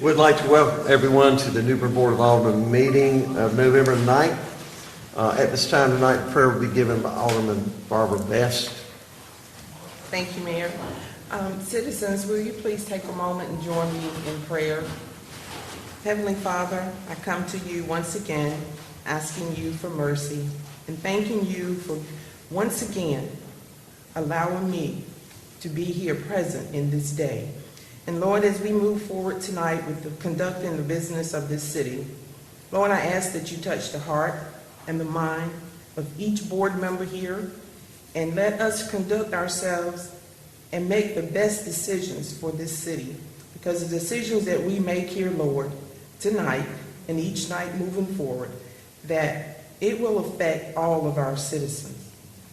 We'd like to welcome everyone to the New Bern Board of Aldermen meeting of November 9th. At this time tonight, prayer will be given by Alderman Barbara Best. Thank you, Mayor. Citizens, will you please take a moment and join me in prayer? Heavenly Father, I come to you once again, asking you for mercy and thanking you for once again allowing me to be here present in this day. And Lord, as we move forward tonight with the conducting the business of this city, Lord, I ask that you touch the heart and the mind of each board member here, and let us conduct ourselves and make the best decisions for this city. Because the decisions that we make here, Lord, tonight and each night moving forward, that it will affect all of our citizens.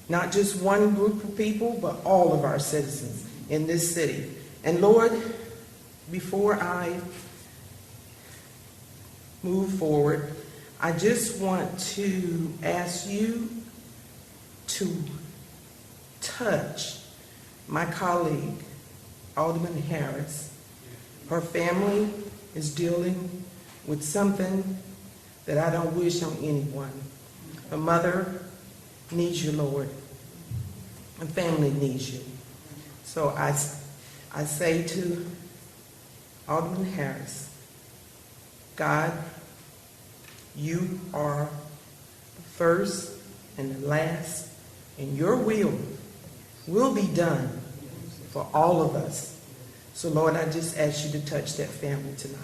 Not just one group of people, but all of our citizens in this city. And Lord, before I move forward, I just want to ask you to touch my colleague, Alderman Harris. Her family is dealing with something that I don't wish on anyone. Her mother needs you, Lord. Her family needs you. So I say to Alderman Harris, God, you are the first and the last, and your will be done for all of us. So Lord, I just ask you to touch that family tonight.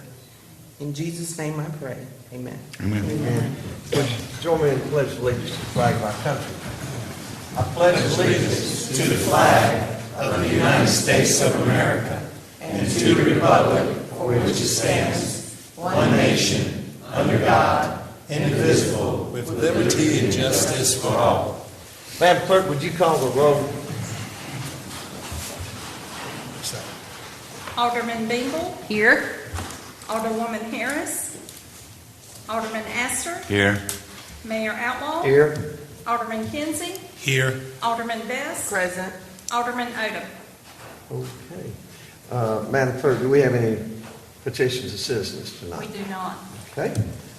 In Jesus' name I pray. Amen. Amen. Amen. Would you join me in the pledge of allegiance to the flag of our country? I pledge allegiance to the flag of the United States of America and to the republic for which it stands, one nation, under God, indivisible, with liberty and justice for all. Madam Clerk, would you call the roll? Alderman Bingle. Here. Alderwoman Harris. Alderman Astor. Here. Mayor Outlaw. Here. Alderman Kinsey. Here. Alderman Best. Present. Alderman Odom. Okay. Madam Clerk, do we have any petitions of citizens tonight? We do not. Okay.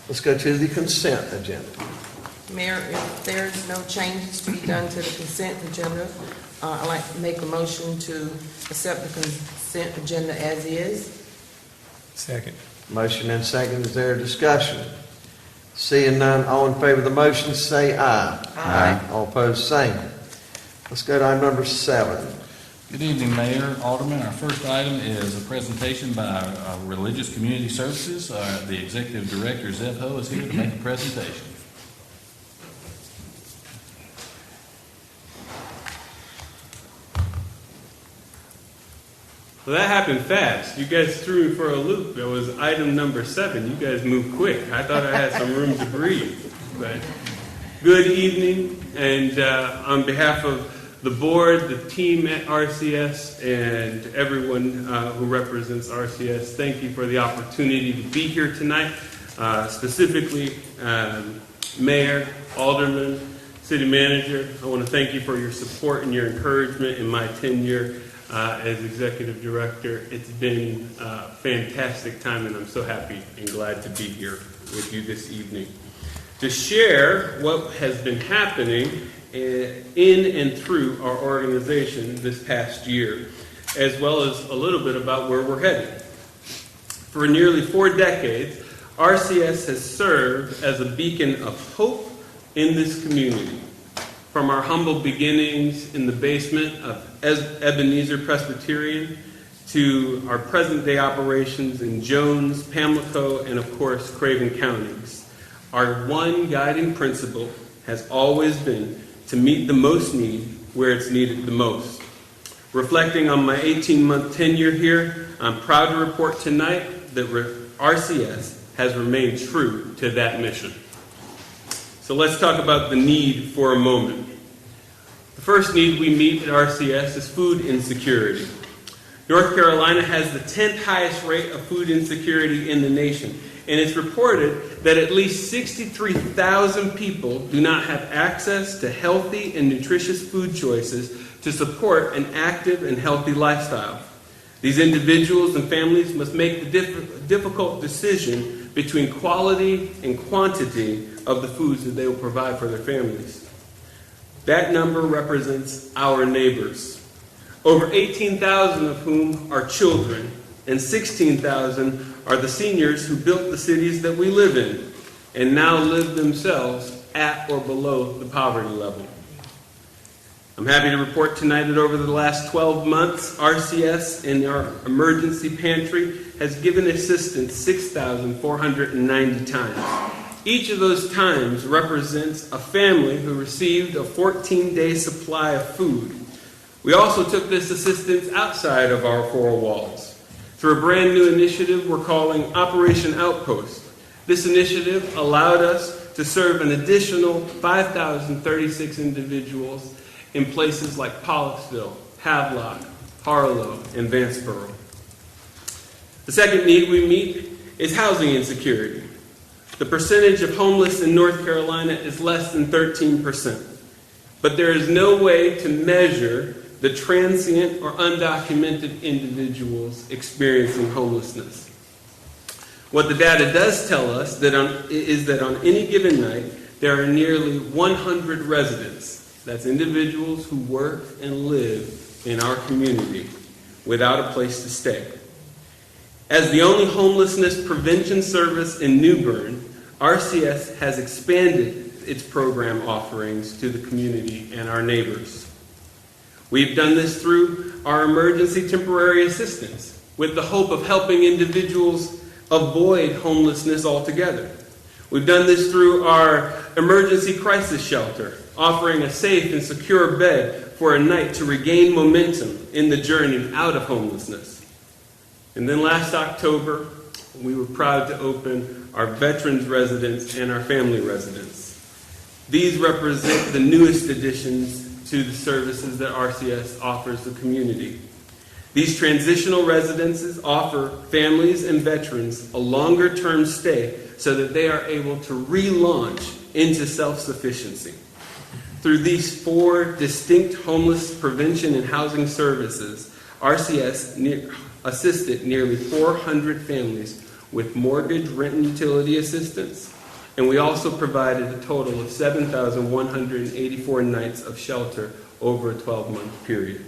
Let's go to the consent agenda. Mayor, if there's no changes to be done to the consent agenda, I'd like to make a motion to accept the consent agenda as is. Second. Motion and second. Is there a discussion? Seeing none, all in favor of the motion say aye. Aye. All opposed, same. Let's go to item number 7. Good evening, Mayor, Alderman. Our first item is a presentation by Religious Community Services. The Executive Director, Zeb Ho, is here to make a presentation. Well, that happened fast. You guys threw me for a loop. That was item number 7. You guys moved quick. I thought I had some room to breathe. But good evening, and on behalf of the board, the team at RCS, and everyone who represents RCS, thank you for the opportunity to be here tonight. Specifically, Mayor, Alderman, City Manager, I want to thank you for your support and your encouragement in my tenure as Executive Director. It's been a fantastic time, and I'm so happy and glad to be here with you this evening to share what has been happening in and through our organization this past year, as well as a little bit about where we're headed. For nearly 4 decades, RCS has served as a beacon of hope in this community. From our humble beginnings in the basement of Ebenezer Presbyterian to our present-day operations in Jones, Pamlico, and of course, Craven counties, our one guiding principle has always been to meet the most need where it's needed the most. Reflecting on my 18-month tenure here, I'm proud to report tonight that RCS has remained true to that mission. So let's talk about the need for a moment. The first need we meet at RCS is food insecurity. North Carolina has the 10th highest rate of food insecurity in the nation, and it's reported that at least 63,000 people do not have access to healthy and nutritious food choices to support an active and healthy lifestyle. These individuals and families must make the difficult decision between quality and quantity of the foods that they will provide for their families. That number represents our neighbors, over 18,000 of whom are children, and 16,000 are the seniors who built the cities that we live in and now live themselves at or below the poverty level. I'm happy to report tonight that over the last 12 months, RCS in our emergency pantry has given assistance 6,490 times. Each of those times represents a family who received a 14-day supply of food. We also took this assistance outside of our four walls through a brand new initiative we're calling Operation Outpost. This initiative allowed us to serve an additional 5,036 individuals in places like Pollocksville, Havelock, Harlow, and Vanceboro. The second need we meet is housing insecurity. The percentage of homeless in North Carolina is less than 13%, but there is no way to measure the transient or undocumented individuals experiencing homelessness. What the data does tell us is that on any given night, there are nearly 100 residents, that's individuals who work and live in our community, without a place to stay. As the only homelessness prevention service in New Bern, RCS has expanded its program offerings to the community and our neighbors. We've done this through our emergency temporary assistance, with the hope of helping individuals avoid homelessness altogether. We've done this through our emergency crisis shelter, offering a safe and secure bed for a night to regain momentum in the journey out of homelessness. And then last October, we were proud to open our veterans residence and our family residence. These represent the newest additions to the services that RCS offers the community. These transitional residences offer families and veterans a longer-term stay so that they are able to relaunch into self-sufficiency. Through these four distinct homeless prevention and housing services, RCS assisted nearly 400 families with mortgage, rent, and utility assistance, and we also provided a total of 7,184 nights of shelter over a 12-month period.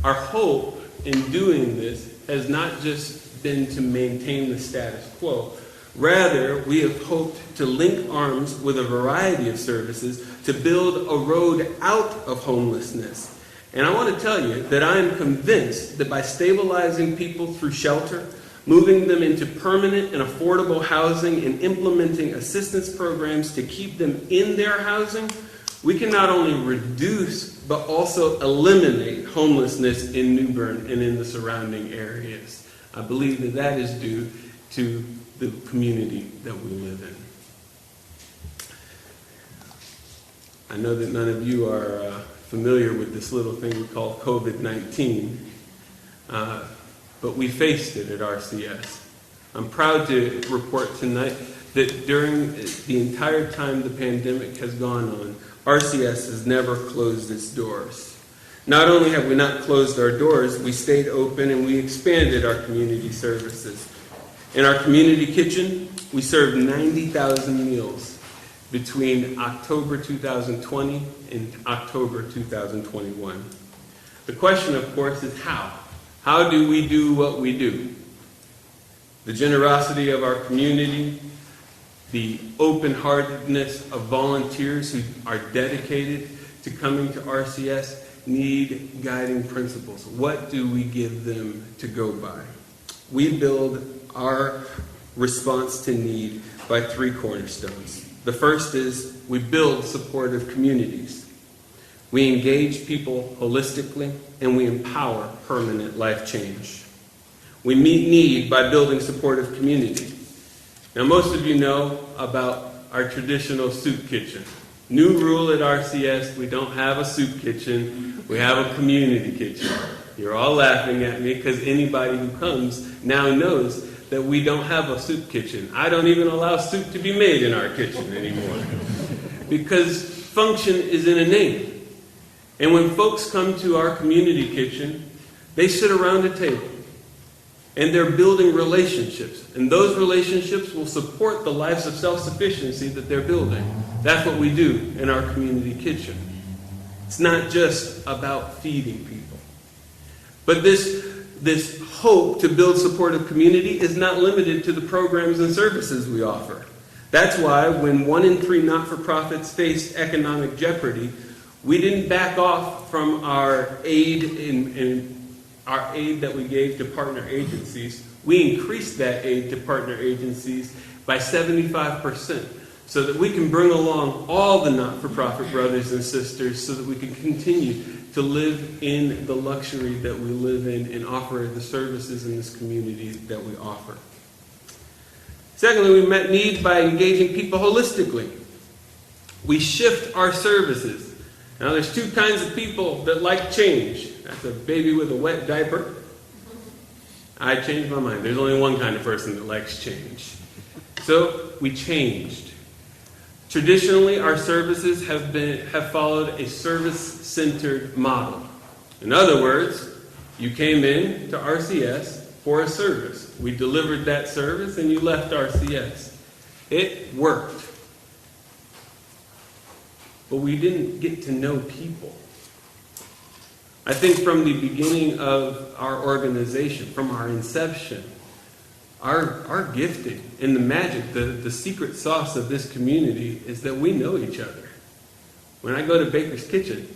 Our hope in doing this has not just been to maintain the status quo. Rather, we have hoped to link arms with a variety of services to build a road out of homelessness. And I want to tell you that I am convinced that by stabilizing people through shelter, moving them into permanent and affordable housing, and implementing assistance programs to keep them in their housing, we can not only reduce but also eliminate homelessness in New Bern and in the surrounding areas. I believe that that is due to the community that we live in. I know that none of you are familiar with this little thing we call COVID-19, but we faced it at RCS. I'm proud to report tonight that during the entire time the pandemic has gone on, RCS has never closed its doors. Not only have we not closed our doors, we stayed open and we expanded our community services. In our community kitchen, we served 90,000 meals between October 2020 and October 2021. The question, of course, is how? How do we do what we do? The generosity of our community, the open-heartedness of volunteers who are dedicated to coming to RCS need guiding principles. What do we give them to go by? We build our response to need by three cornerstones. The first is we build supportive communities. We engage people holistically, and we empower permanent life change. We meet need by building supportive community. Now, most of you know about our traditional soup kitchen. New rule at RCS, we don't have a soup kitchen, we have a community kitchen. You're all laughing at me because anybody who comes now knows that we don't have a soup kitchen. I don't even allow soup to be made in our kitchen anymore because function is in a name. And when folks come to our community kitchen, They sit around a table, and they're building relationships. And those relationships will support the lives of self-sufficiency that they're building. That's what we do in our community kitchen. It's not just about feeding people. But this hope to build supportive community is not limited to the programs and services we offer. That's why when 1 in 3 not-for-profits faced economic jeopardy, we didn't back off from our aid that we gave to partner agencies. We increased that aid to partner agencies by 75%, so that we can bring along all the not-for-profit brothers and sisters so that we can continue to live in the luxury that we live in and offer the services in this community that we offer. Secondly, we met needs by engaging people holistically. We shift our services. Now, there's 2 kinds of people that like change. That's a baby with a wet diaper. I changed my mind. There's only one kind of person that likes change. So we changed. Traditionally, our services have followed a service-centered model. In other words, you came in to RCS for a service. We delivered that service and you left RCS. It worked. But we didn't get to know people. I think from the beginning of our organization, from our inception, our gifting and the magic, the secret sauce of this community is that we know each other. When I go to Baker's Kitchen,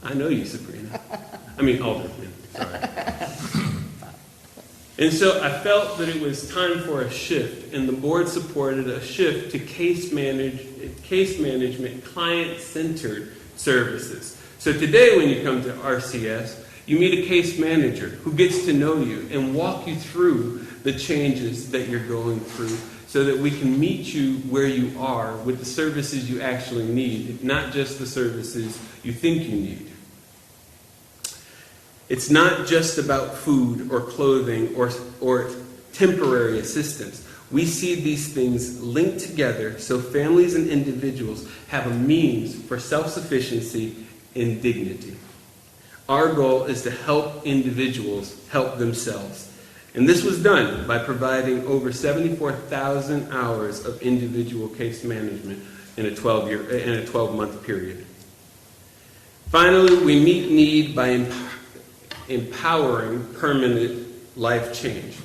I know you, Sabrina. Alderman, sorry. And so I felt that it was time for a shift, and the board supported a shift to case management, client-centered services. So today when you come to RCS, you meet a case manager who gets to know you and walk you through the changes that you're going through so that we can meet you where you are with the services you actually need, not just the services you think you need. It's not just about food or clothing or temporary assistance. We see these things linked together so families and individuals have a means for self-sufficiency and dignity. Our goal is to help individuals help themselves. And this was done by providing over 74,000 hours of individual case management in a 12-month period. Finally, we meet need by empowering permanent life change.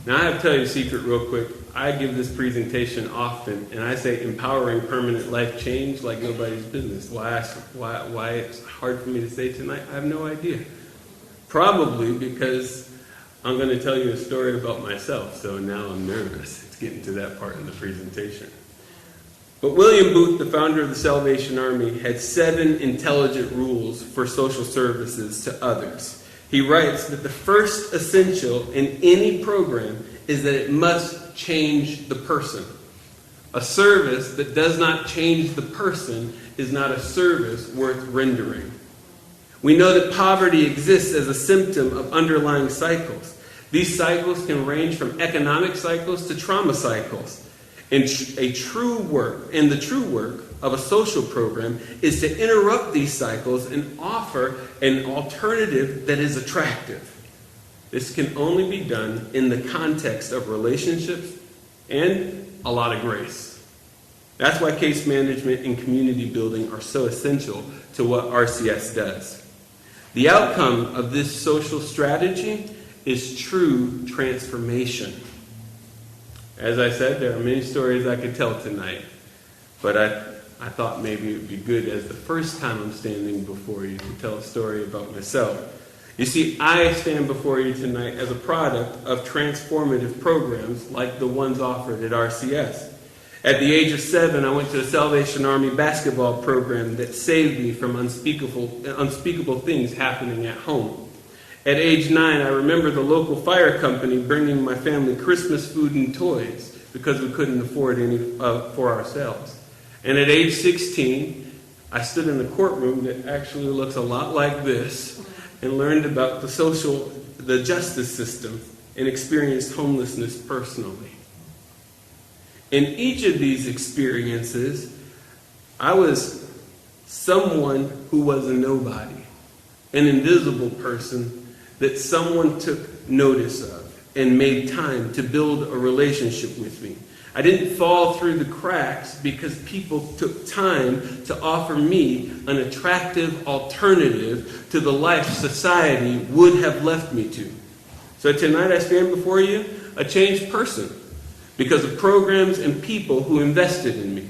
Now, I have to tell you a secret real quick. I give this presentation often, and I say empowering permanent life change like nobody's business. Why it's hard for me to say tonight, I have no idea. Probably because I'm going to tell you a story about myself, so now I'm nervous. It's getting to that part in the presentation. But William Booth, the founder of the Salvation Army, had 7 intelligent rules for social services to others. He writes that the first essential in any program is that it must change the person. A service that does not change the person is not a service worth rendering. We know that poverty exists as a symptom of underlying cycles. These cycles can range from economic cycles to trauma cycles. And the true work of a social program is to interrupt these cycles and offer an alternative that is attractive. This can only be done in the context of relationships and a lot of grace. That's why case management and community building are so essential to what RCS does. The outcome of this social strategy is true transformation. As I said, there are many stories I could tell tonight, but I thought maybe it would be good as the first time I'm standing before you to tell a story about myself. You see, I stand before you tonight as a product of transformative programs like the ones offered at RCS. At the age of 7, I went to a Salvation Army basketball program that saved me from unspeakable things happening at home. At age 9, I remember the local fire company bringing my family Christmas food and toys because we couldn't afford any for ourselves. And at age 16, I stood in a courtroom that actually looks a lot like this and learned about the justice system and experienced homelessness personally. In each of these experiences, I was someone who was a nobody, an invisible person that someone took notice of and made time to build a relationship with me. I didn't fall through the cracks because people took time to offer me an attractive alternative to the life society would have left me to. So tonight I stand before you a changed person because of programs and people who invested in me.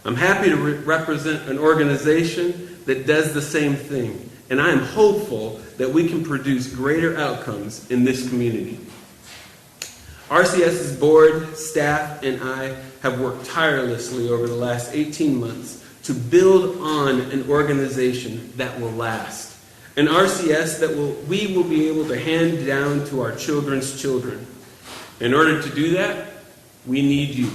I'm happy to represent an organization that does the same thing, and I am hopeful that we can produce greater outcomes in this community. RCS's board, staff, and I have worked tirelessly over the last 18 months to build on an organization that will last. An RCS that we will be able to hand down to our children's children. In order to do that, we need you.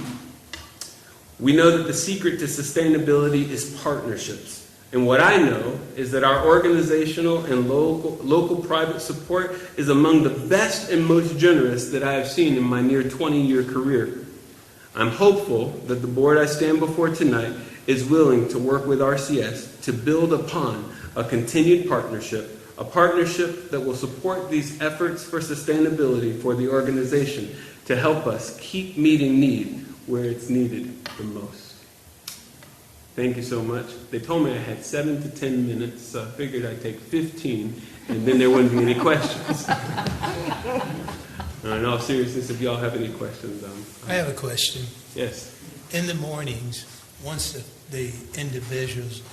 We know that the secret to sustainability is partnerships. And what I know is that our organizational and local private support is among the best and most generous that I have seen in my near 20-year career. I'm hopeful that the board I stand before tonight is willing to work with RCS to build upon a continued partnership, a partnership that will support these efforts for sustainability for the organization to help us keep meeting need where it's needed the most. Thank you so much. They told me I had 7 to 10 minutes, so I figured I'd take 15, and then there wouldn't be any questions. In all seriousness, if y'all have any questions, I have a question. Yes. In the mornings, once the individuals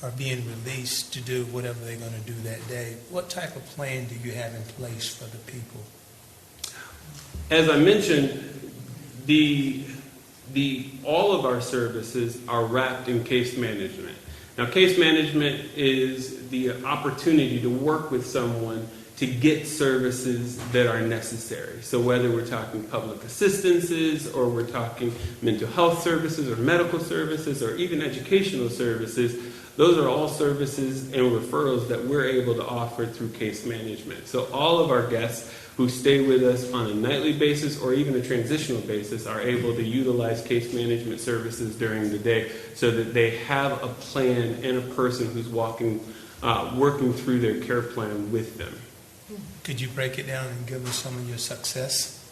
are being released to do whatever they're going to do that day, what type of plan do you have in place for the people? As I mentioned, all of our services are wrapped in case management. Now, case management is the opportunity to work with someone to get services that are necessary. So whether we're talking public assistances, or we're talking mental health services, or medical services, or even educational services, those are all services and referrals that we're able to offer through case management. So all of our guests who stay with us on a nightly basis or even a transitional basis are able to utilize case management services during the day so that they have a plan and a person who's working through their care plan with them. Could you break it down and give us some of your success?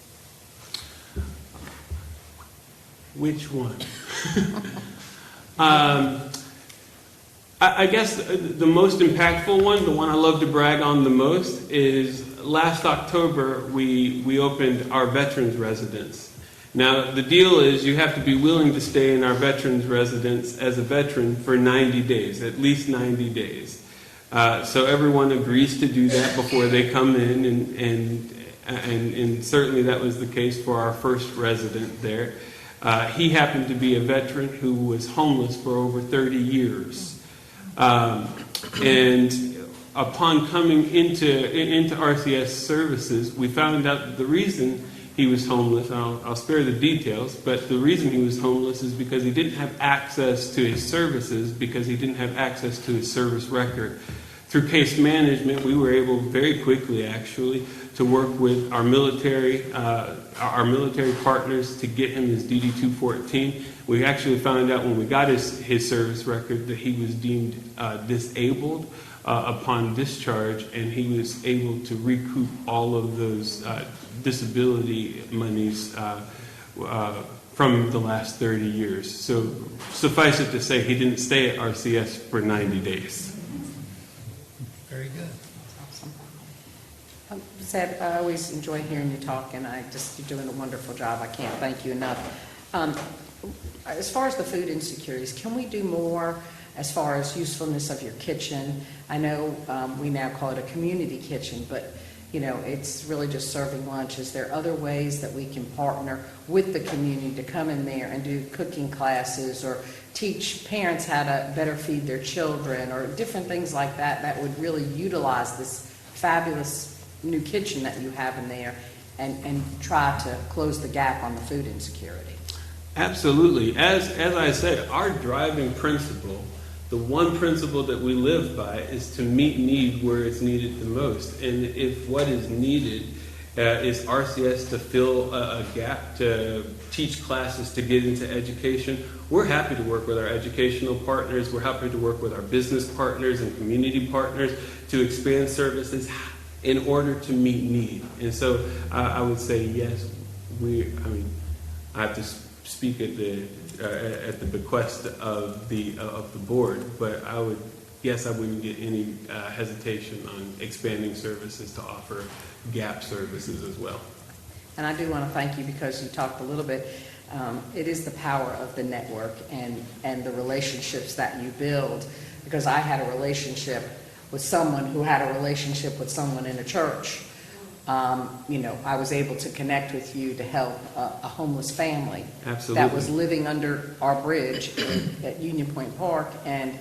Which one? I guess the most impactful one, the one I love to brag on the most, is last October we opened our veterans residence. Now the deal is you have to be willing to stay in our veterans residence as a veteran for 90 days, at least 90 days. So everyone agrees to do that before they come in, and certainly that was the case for our first resident there. He happened to be a veteran who was homeless for over 30 years. And upon coming into RCS services, we found out that the reason he was homeless, I'll spare the details, but the reason he was homeless is because he didn't have access to his services, because he didn't have access to his service record. Through case management, we were able very quickly, actually, to work with our military partners to get him his DD-214. We actually found out when we got his service record that he was deemed disabled upon discharge, and he was able to recoup all of those disability monies from the last 30 years. So suffice it to say, he didn't stay at RCS for 90 days. Very good. Awesome. Zeb, I always enjoy hearing you talk, and you're doing a wonderful job. I can't thank you enough. As far as the food insecurities, can we do more as far as usefulness of your kitchen? I know we now call it a community kitchen, but it's really just serving lunch. Is there other ways that we can partner with the community to come in there and do cooking classes or teach parents how to better feed their children or different things like that that would really utilize this fabulous new kitchen that you have in there and try to close the gap on the food insecurity? Absolutely. As I said, our driving principle, the one principle that we live by, is to meet need where it's needed the most. And if what is needed is RCS to fill a gap, to teach classes, to get into education, we're happy to work with our educational partners. We're happy to work with our business partners and community partners to expand services in order to meet need. And so I would say yes. I have to speak at the bequest of the board, but I wouldn't get any hesitation on expanding services to offer gap services as well. And I do want to thank you because you talked a little bit. It is the power of the network and the relationships that you build. Because I had a relationship with someone who had a relationship with someone in a church. I was able to connect with you to help a homeless family. Absolutely. That was living under our bridge at Union Point Park, and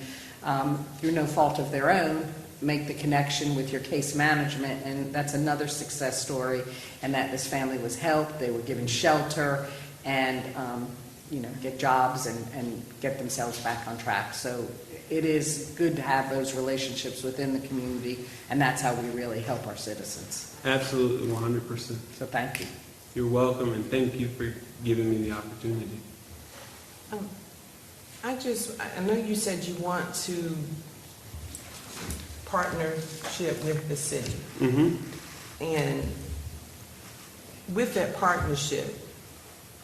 through no fault of their own, make the connection with your case management, and that's another success story. And that this family was helped, they were given shelter, and get jobs and get themselves back on track. So it is good to have those relationships within the community, and that's how we really help our citizens. Absolutely, 100%. So thank you. You're welcome, and thank you for giving me the opportunity. I know you said you want to partnership with the city. Mm-hmm. And with that partnership,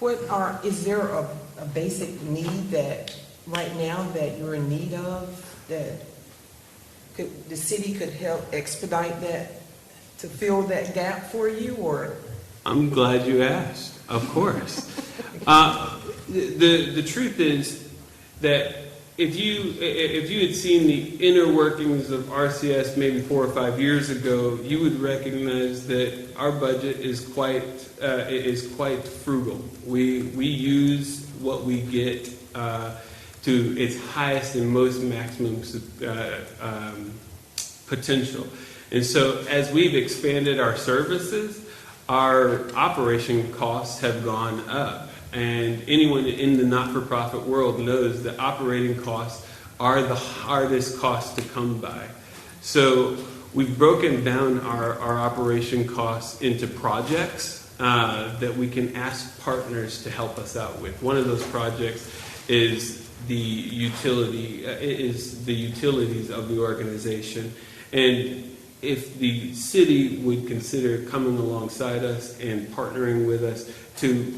is there a basic need that right now that you're in need of that the city could help expedite that to fill that gap for you, or? I'm glad you asked. Of course. The truth is that if you had seen the inner workings of RCS maybe 4 or 5 years ago, you would recognize that our budget is quite frugal. We use what we get to its highest and most maximum potential. And so as we've expanded our services, our operation costs have gone up. And anyone in the not-for-profit world knows that operating costs are the hardest costs to come by. So we've broken down our operation costs into projects that we can ask partners to help us out with. One of those projects is the utilities of the organization. And if the city would consider coming alongside us and partnering with us to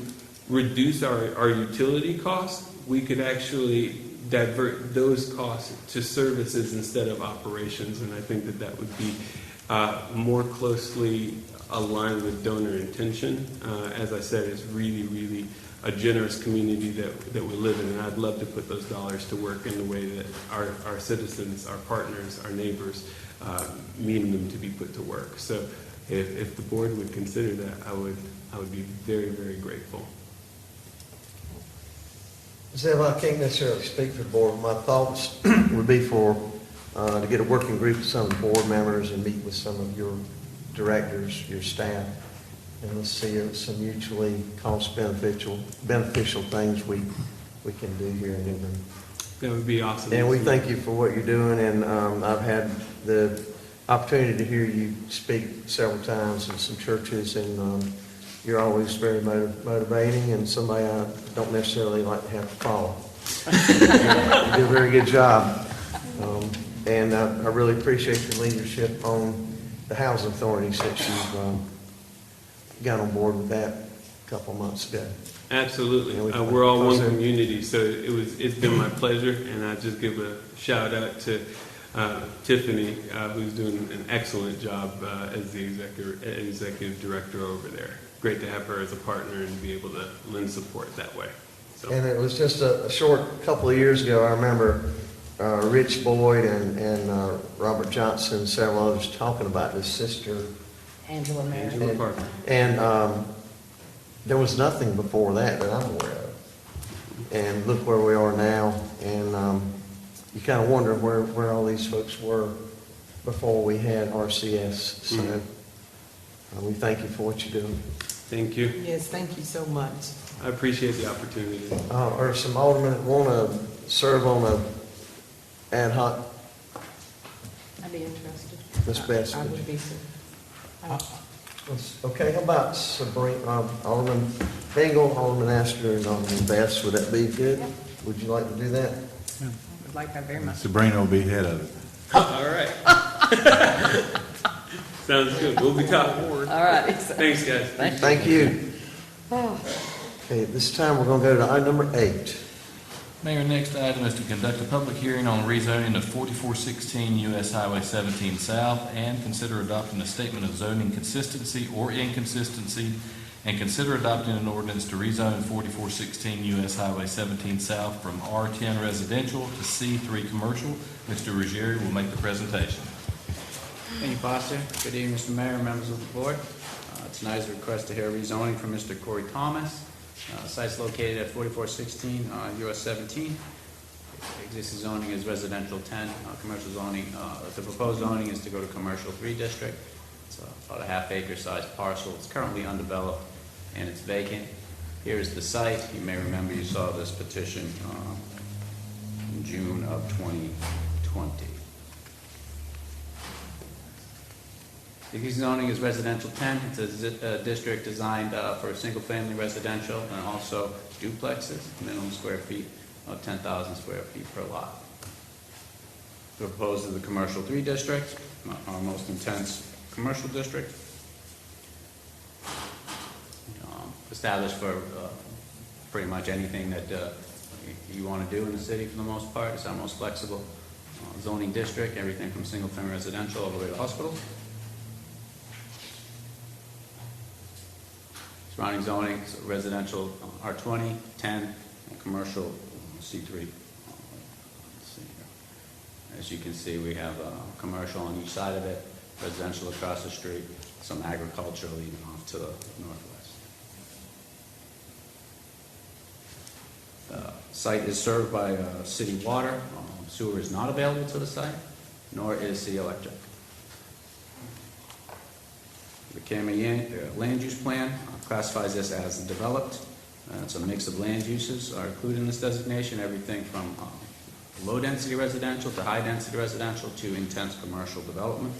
reduce our utility costs, we could actually divert those costs to services instead of operations. And I think that would be more closely aligned with donor intention. As I said, it's really, really a generous community that we live in, and I'd love to put those dollars to work in the way that our citizens, our partners, our neighbors mean them to be put to work. So if the board would consider that, I would be very, very grateful. Zev, I can't necessarily speak for the board. My thoughts would be to get a working group of some of the board members and meet with some of your directors, your staff, and let's see some mutually cost beneficial things we can do here in Newbern. That would be awesome. And we thank you for what you're doing, and I've had the opportunity to hear you speak several times in some churches, and you're always very motivating and somebody I don't necessarily like to have to follow. You do a very good job. And I really appreciate your leadership on the housing authority since you've got on board with that a couple months ago. Absolutely. We're all one community, so it's been my pleasure, and I just give a shout out to Tiffany, who's doing an excellent job as the executive director over there. Great to have her as a partner and be able to lend support that way. So. And it was just a short couple of years ago, I remember Rich Boyd and Robert Johnson and several others talking about this sister. Angela Merritt. Parker. And there was nothing before that I'm aware of. And look where we are now. And you kind of wonder where all these folks were before we had RCS. So we thank you for what you're doing. Thank you. Yes, thank you so much. I appreciate the opportunity. Are some aldermen that want to serve on a ad hoc? I'd be interested. Ms. Best? I would be, Okay, how about Sabrina, Alderman Bingle, Alderman Astor, and Alderman Best? Would that be good? Yeah. Would you like to do that? I'd like that very much. Sabrina will be head of it. All right. Sounds good. We'll be talking. All right. Thanks, guys. Thank you. Okay, at this time, we're going to go to item number 8. Mayor, next item is to conduct a public hearing on rezoning of 4416 US Highway 17 South and consider adopting a statement of zoning consistency or inconsistency and consider adopting an ordinance to rezone 4416 US Highway 17 South from R10 residential to C3 commercial. Mr. Ruggieri will make the presentation. Thank you, Pastor. Good evening, Mr. Mayor, members of the board. Tonight's request to hear rezoning from Mr. Corey Thomas. Site's located at 4416 US 17. Existing zoning is residential 10. Commercial zoning, the proposed zoning is to go to commercial 3 district. It's about a half-acre sized parcel. It's currently undeveloped and it's vacant. Here's the site. You may remember you saw this petition in June of 2020. The existing zoning is residential 10. It's a district designed for single-family residential and also duplexes, minimum square feet of 10,000 square feet per lot. The proposed is the commercial 3 district, our most intense commercial district, established for pretty much anything that you want to do in the city for the most part. It's our most flexible zoning district, everything from single-family residential all the way to hospitals. Surrounding zoning, so residential R20, 10, and commercial C3. Let's see here. As you can see, we have commercial on each side of it, residential across the street, some agricultural even off to the northwest. The site is served by city water. Sewer is not available to the site, nor is city electric. The KMA land use plan classifies this as developed. It's a mix of land uses are included in this designation, everything from low-density residential to high-density residential to intense commercial development.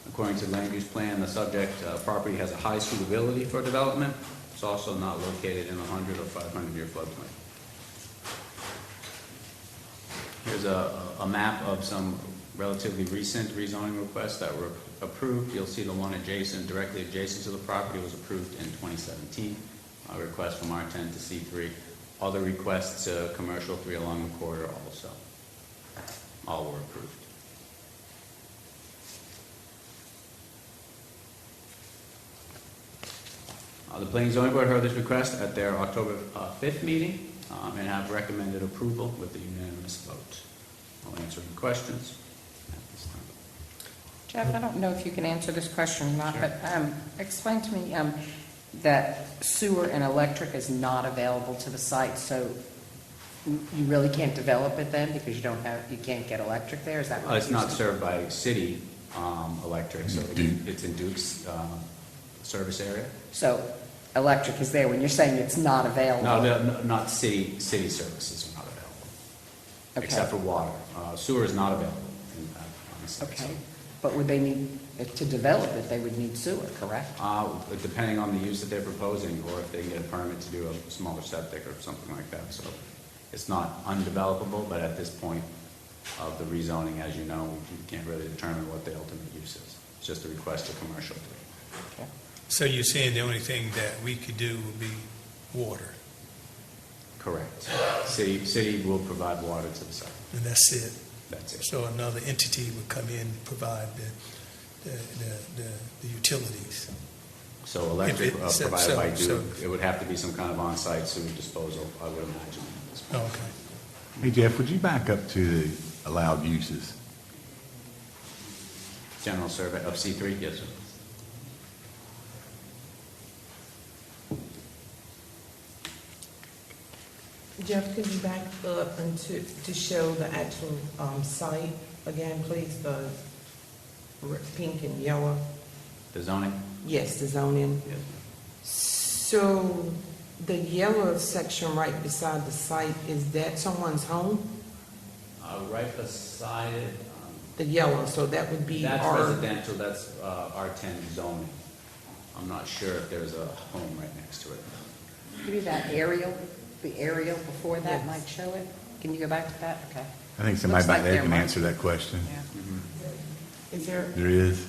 According to the land use plan, the subject property has a high suitability for development. It's also not located in a 100 or 500-year floodplain. Here's a map of some relatively recent rezoning requests that were approved. You'll see the one directly adjacent to the property was approved in 2017. A request from R10 to C3. Other requests to commercial 3 along the corridor also. All were approved. The Planning Zoning Board heard this request at their October 5th meeting and have recommended approval with a unanimous vote. I'll answer any questions at this time. Jeff, I don't know if you can answer this question or not, Sure. but explain to me that sewer and electric is not available to the site, so you really can't develop it then because you can't get electric there? Is that what It's you're not saying? served by city electric, so it's in Duke's service area. So electric is there when you're saying it's not available? No, not city services are not available, Okay. except for water. Sewer is not available on the site. Okay, but would they need, to develop it, they would need sewer, correct? Depending on the use that they're proposing, or if they can get a permit to do a smaller septic or something like that. So it's not undevelopable, but at this point of the rezoning, as you know, we can't really determine what the ultimate use is. It's just a request to commercial. Okay. So you're saying the only thing that we could do would be water, Correct. City will provide water to the site. and that's it? That's it. So another entity would come in and provide the utilities? So electric If it- so- provided by so- Duke, it would have to be some kind of on-site sewage disposal, I would imagine. Oh, okay. Hey, Jeff, would you back up to the allowed uses? General survey of C3, yes, sir. Jeff, could you back up and to show the actual site again, please, the pink and yellow? The zoning? Yes, the zoning. Yes. So the yellow section right beside the site, is that someone's home? Right beside it, The yellow, so that would be that's our... residential, that's R10 zoning. I'm not sure if there's a home right next to it. Maybe that aerial, the aerial before that Yes. might show it? Can you go back to that? Okay. I think somebody Looks like back there there can might- answer that question. Yeah. Is there, There is.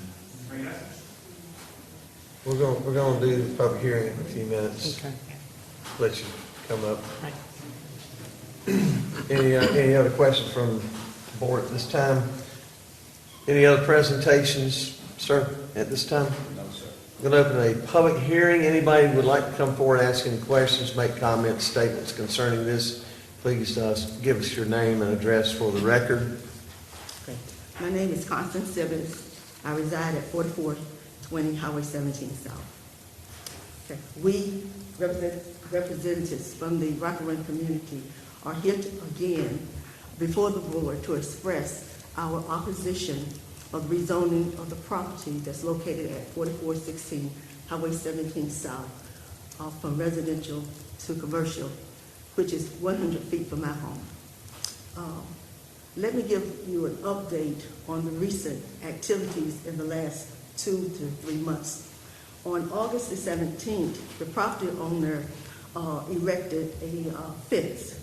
We're gonna do the public hearing in a few minutes. okay. Let you come up. Right. Any other questions from the board at this time? Any other presentations, sir, at this time? No, sir. I'm going to open a public hearing. Anybody who would like to come forward, ask any questions, make comments, statements concerning this, please give us your name and address for the record. Okay. My name is Constance Simmons. I reside at 4420 Highway 17 South. Okay. We, representatives from the Rockland community, are here again before the board to express our opposition of rezoning of the property that's located at 4416 Highway 17 South from residential to commercial, which is 100 feet from my home. Let me give you an update on the recent activities in the last 2 to 3 months. On August the 17th, the property owner erected a fence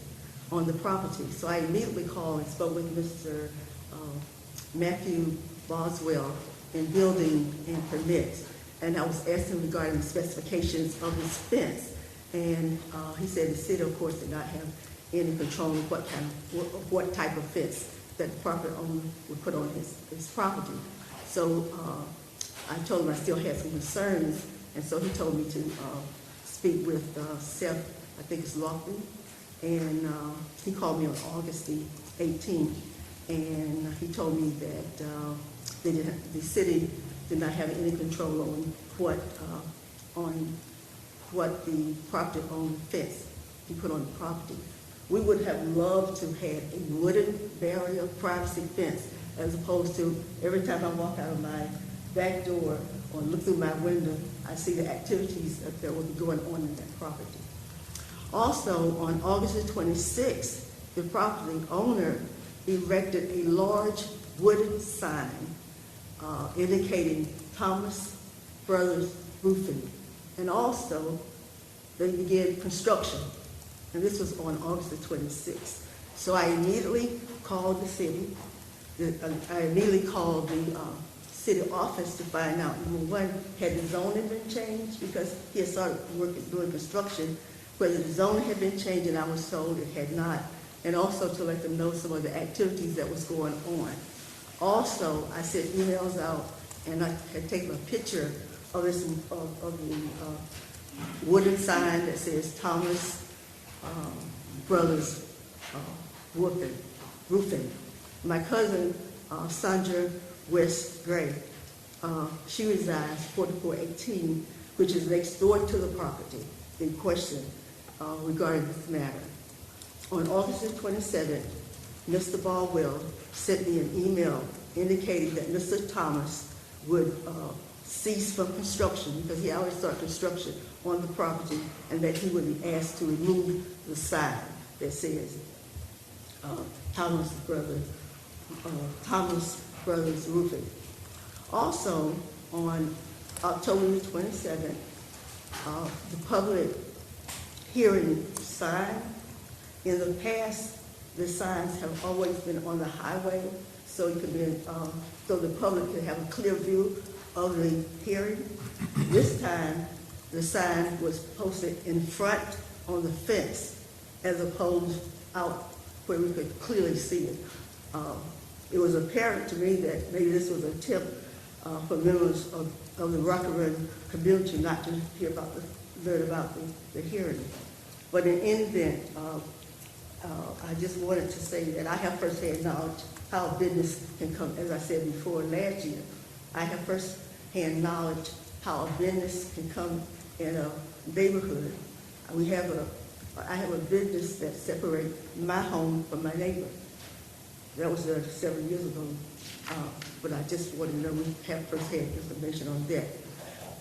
on the property. So I immediately called and spoke with Mr. Matthew Boswell in building and permits. And I was asking regarding the specifications of this fence. And he said the city, of course, did not have any control of what type of fence that the property owner would put on his property. So I told him I still had some concerns, and so he told me to speak with Seth, I think it's Lofty, and he called me on August the 18th, and he told me that the city did not have any control on what the property owner fence he put on the property. We would have loved to have a wooden barrier privacy fence, as opposed to every time I walk out of my back door or look through my window, I see the activities that will be going on in that property. Also, on August the 26th, the property owner erected a large wooden sign indicating Thomas Brothers Roofing. And also, they began construction. And this was on August the 26th. So I immediately called the city. I immediately called the city office to find out, number one, had the zoning been changed? Because he had started doing construction, whether the zoning had been changed, and I was told it had not. And also to let them know some of the activities that was going on. Also, I sent emails out, and I had taken a picture of this of the wooden sign that says Thomas Brothers Roofing. My cousin, Sandra West Gray, she resides 4418, which is next door to the property in question regarding this matter. On August the 27th, Mr. Baldwell sent me an email indicating that Mr. Thomas would cease from construction because he already started construction on the property, and that he would be asked to remove the sign that says Thomas Brothers Roofing. Also, on October the 27th, the public hearing sign. In the past, the signs have always been on the highway, so you could be, so the public could have a clear view of the hearing. This time, the sign was posted in front on the fence, as opposed out where we could clearly see it. It was apparent to me that maybe this was an attempt for members of the Rockland community not to learn about the hearing. But in any event, I just wanted to say that I have firsthand knowledge how business can come, as I said before last year, I have firsthand knowledge how a business can come in a neighborhood. I have a business that separates my home from my neighbor. That was several years ago, but I just want to know we have firsthand information on that.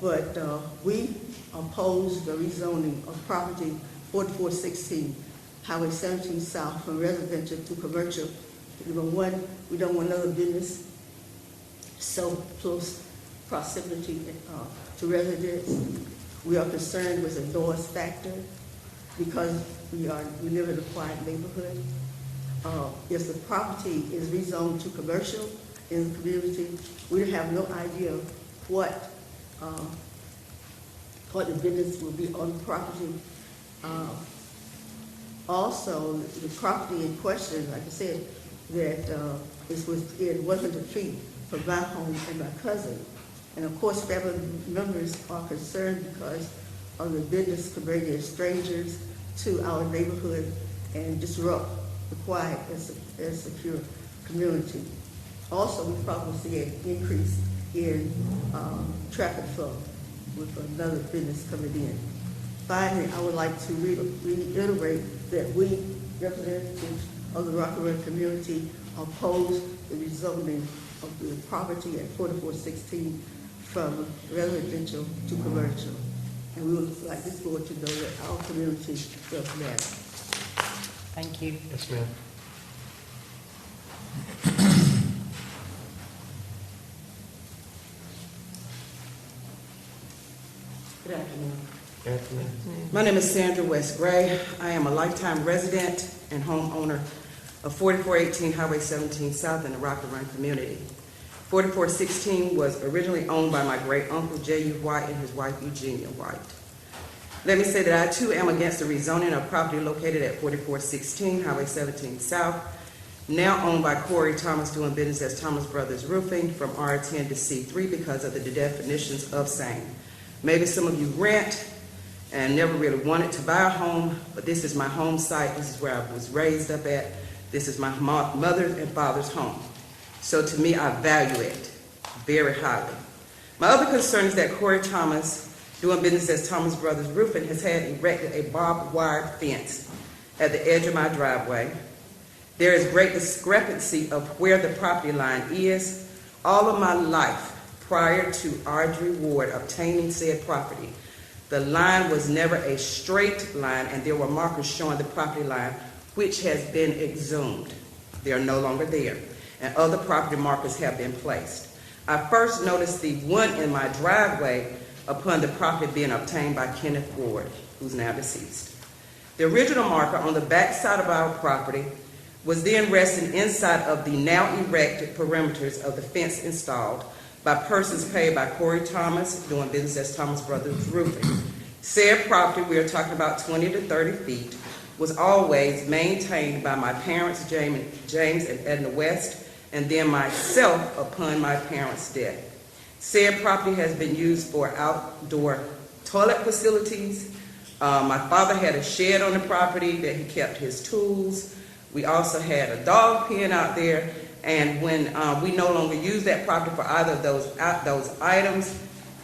But we oppose the rezoning of property 4416 Highway 17 South from residential to commercial. Number one, we don't want another business so close proximity to residents. We are concerned with the noise factor because we live in a quiet neighborhood. If the property is rezoned to commercial, in the community. We have no idea what the business will be on the property. Also, the property in question, like I said, that is within 100 feet from my home and my cousin. And of course, family members are concerned because of the business could bring in strangers to our neighborhood and disrupt the quiet and secure community. Also, we probably see an increase in traffic flow with another business coming in. Finally, I would like to reiterate that we, representatives of the Rockaway community, oppose the rezoning of the property at 4416 from residential to commercial. And we would like this board to know that our community does matter. Thank you. Yes, ma'am. Good afternoon. Anthony? My name is Sandra West Gray. I am a lifetime resident and homeowner of 4418 Highway 17 South in the Rocky Run community. 4416 was originally owned by my great uncle J.U. White and his wife Eugenia White. Let me say that I too am against the rezoning of property located at 4416 Highway 17 South, now owned by Corey Thomas doing business as Thomas Brothers Roofing from R10 to C3 because of the definitions of same. Maybe some of you rent and never really wanted to buy a home, but this is my home site. This is where I was raised up at. This is my mother's and father's home. So to me, I value it very highly. My other concern is that Corey Thomas, doing business as Thomas Brothers Roofing, has had erected a barbed wire fence at the edge of my driveway. There is great discrepancy of where the property line is. All of my life, prior to Audrey Ward obtaining said property, the line was never a straight line, and there were markers showing the property line, which has been exhumed. They are no longer there, and other property markers have been placed. I first noticed the one in my driveway upon the property being obtained by Kenneth Ward, who's now deceased. The original marker on the back side of our property was then resting inside of the now erected perimeters of the fence installed by persons paid by Corey Thomas, doing business as Thomas Brothers Roofing. Said property, we are talking about 20 to 30 feet, was always maintained by my parents, James and Edna West, and then myself upon my parents' death. Said property has been used for outdoor toilet facilities. My father had a shed on the property that he kept his tools. We also had a dog pen out there. And when we no longer use that property for either of those items,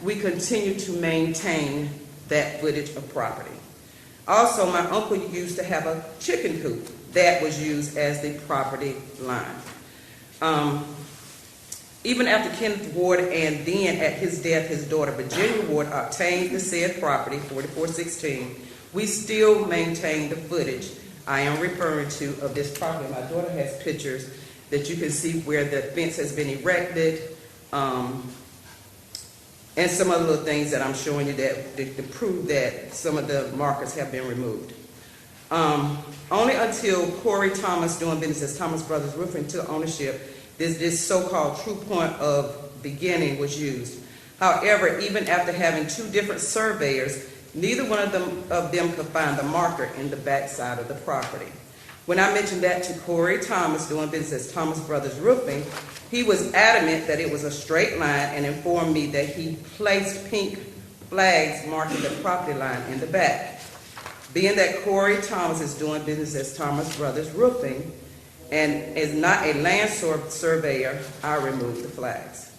we continue to maintain that footage of property. Also, my uncle used to have a chicken coop that was used as the property line. Even after Kenneth Ward and then at his death, his daughter Virginia Ward obtained the said property, 4416, we still maintain the footage I am referring to of this property. My daughter has pictures that you can see where the fence has been erected, and some other little things that I'm showing you that to prove that some of the markers have been removed. Only until Corey Thomas, doing business as Thomas Brothers Roofing, took ownership, this so-called true point of beginning was used. However, even after having two different surveyors, neither one of them could find the marker in the backside of the property. When I mentioned that to Corey Thomas, doing business as Thomas Brothers Roofing, he was adamant that it was a straight line and informed me that he placed pink flags marking the property line in the back. Being that Corey Thomas is doing business as Thomas Brothers Roofing and is not a land surveyor, I removed the flags.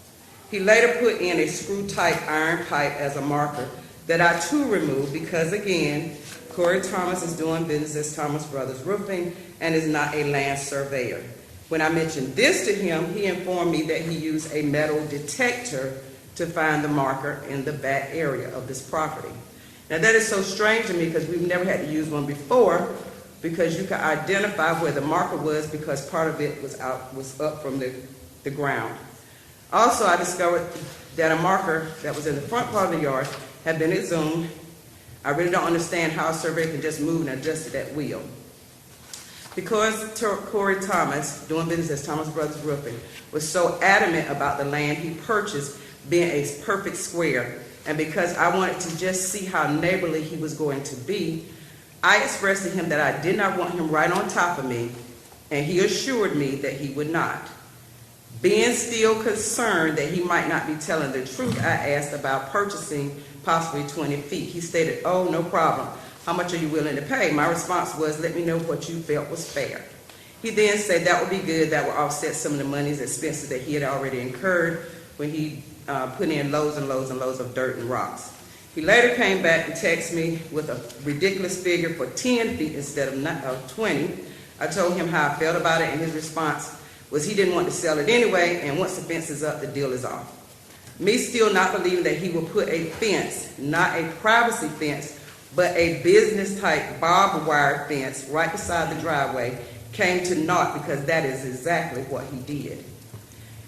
He later put in a screw-type iron pipe as a marker that I too removed because, again, Corey Thomas is doing business as Thomas Brothers Roofing and is not a land surveyor. When I mentioned this to him, he informed me that he used a metal detector to find the marker in the back area of this property. Now that is so strange to me because we've never had to use one before, because you can identify where the marker was because part of it was up from the ground. Also, I discovered that a marker that was in the front part of the yard had been exhumed. I really don't understand how a surveyor can just move and adjust it at will. Because Corey Thomas, doing business as Thomas Brothers Roofing, was so adamant about the land he purchased being a perfect square, and because I wanted to just see how neighborly he was going to be, I expressed to him that I did not want him right on top of me, and he assured me that he would not. Being still concerned that he might not be telling the truth, I asked about purchasing possibly 20 feet. He stated, "Oh, no problem. How much are you willing to pay?" My response was, "Let me know what you felt was fair." He then said that would be good. That would offset some of the money's expenses that he had already incurred when he put in loads and loads and loads of dirt and rocks. He later came back and texted me with a ridiculous figure for 10 feet instead of 20. I told him how I felt about it, and his response was he didn't want to sell it anyway, and once the fence is up, the deal is off. Me still not believing that he will put a fence, not a privacy fence, but a business-type barbed wire fence right beside the driveway, came to naught because that is exactly what he did.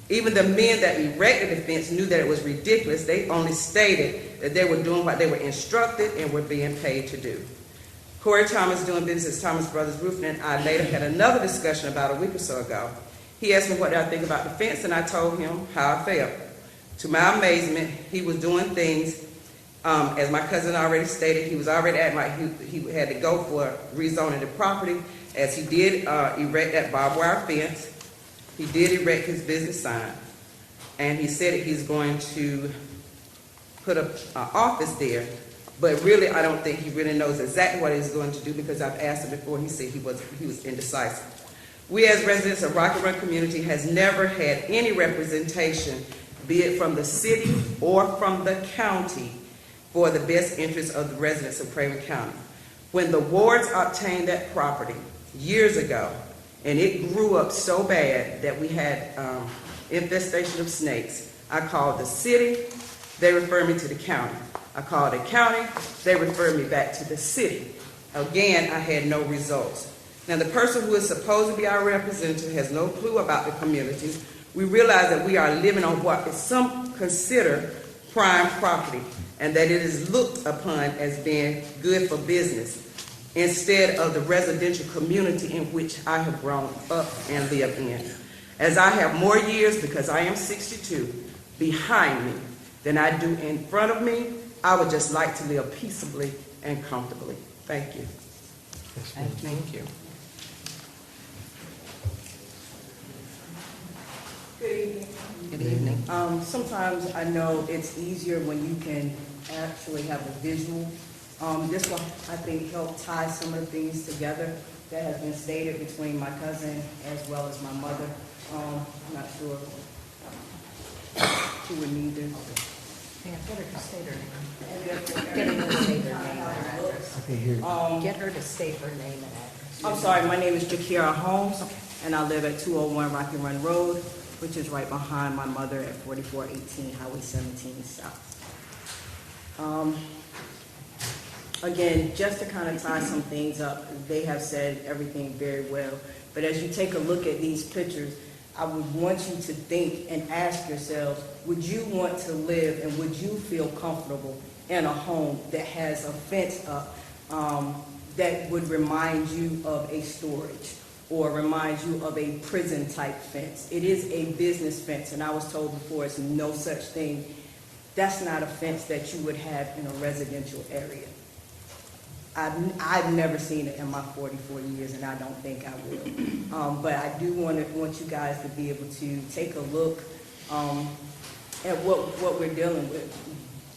Even the men that erected the fence knew that it was ridiculous. They only stated that they were doing what they were instructed and were being paid to do. Corey Thomas, doing business as Thomas Brothers Roofing, and I later had another discussion about a week or so ago. He asked me what I think about the fence, and I told him how I felt. To my amazement, he was doing things, as my cousin already stated, he was already acting like he had to go for rezoning the property, as he did erect that barbed wire fence. He did erect his business sign, and he said that he's going to put an office there, but really I don't think he really knows exactly what he's going to do, because I've asked him before. He said he was indecisive. We as residents of Rocky Run community has never had any representation, be it from the city or from the county, for the best interest of the residents of Craven County. When the wards obtained that property years ago, and it grew up so bad that we had infestation of snakes, I called the city, they referred me to the county. I called the county, they referred me back to the city. Again, I had no results. Now, the person who is supposed to be our representative has no clue about the community. We realize that we are living on what some consider prime property, and that it is looked upon as being good for business, instead of the residential community in which I have grown up and lived in. As I have more years, because I am 62, behind me than I do in front of me, I would just like to live peaceably and comfortably. Thank you. Thank you. Good evening. Good evening. Sometimes I know it's easier when you can actually have a visual. This will, I think, help tie some of the things together that has been stated between my cousin as well as my mother. I'm not sure who would need this. Get her to state her name. Get her to state her name and address. I can hear you. Get her to state her name and address. I'm sorry, my name is Jakira Holmes, and I live at 201 Rocky Run Road, which is right behind my mother at 4418 Highway 17 South. Again, just to kind of tie some things up, they have said everything very well, but as you take a look at these pictures, I would want you to think and ask yourselves, would you want to live and would you feel comfortable in a home that has a fence up that would remind you of a storage or remind you of a prison type fence? It is a business fence, and I was told before it's no such thing. That's not a fence that you would have in a residential area. I've never seen it in my 44 years, and I don't think I will. But I do want you guys to be able to take a look at what we're dealing with,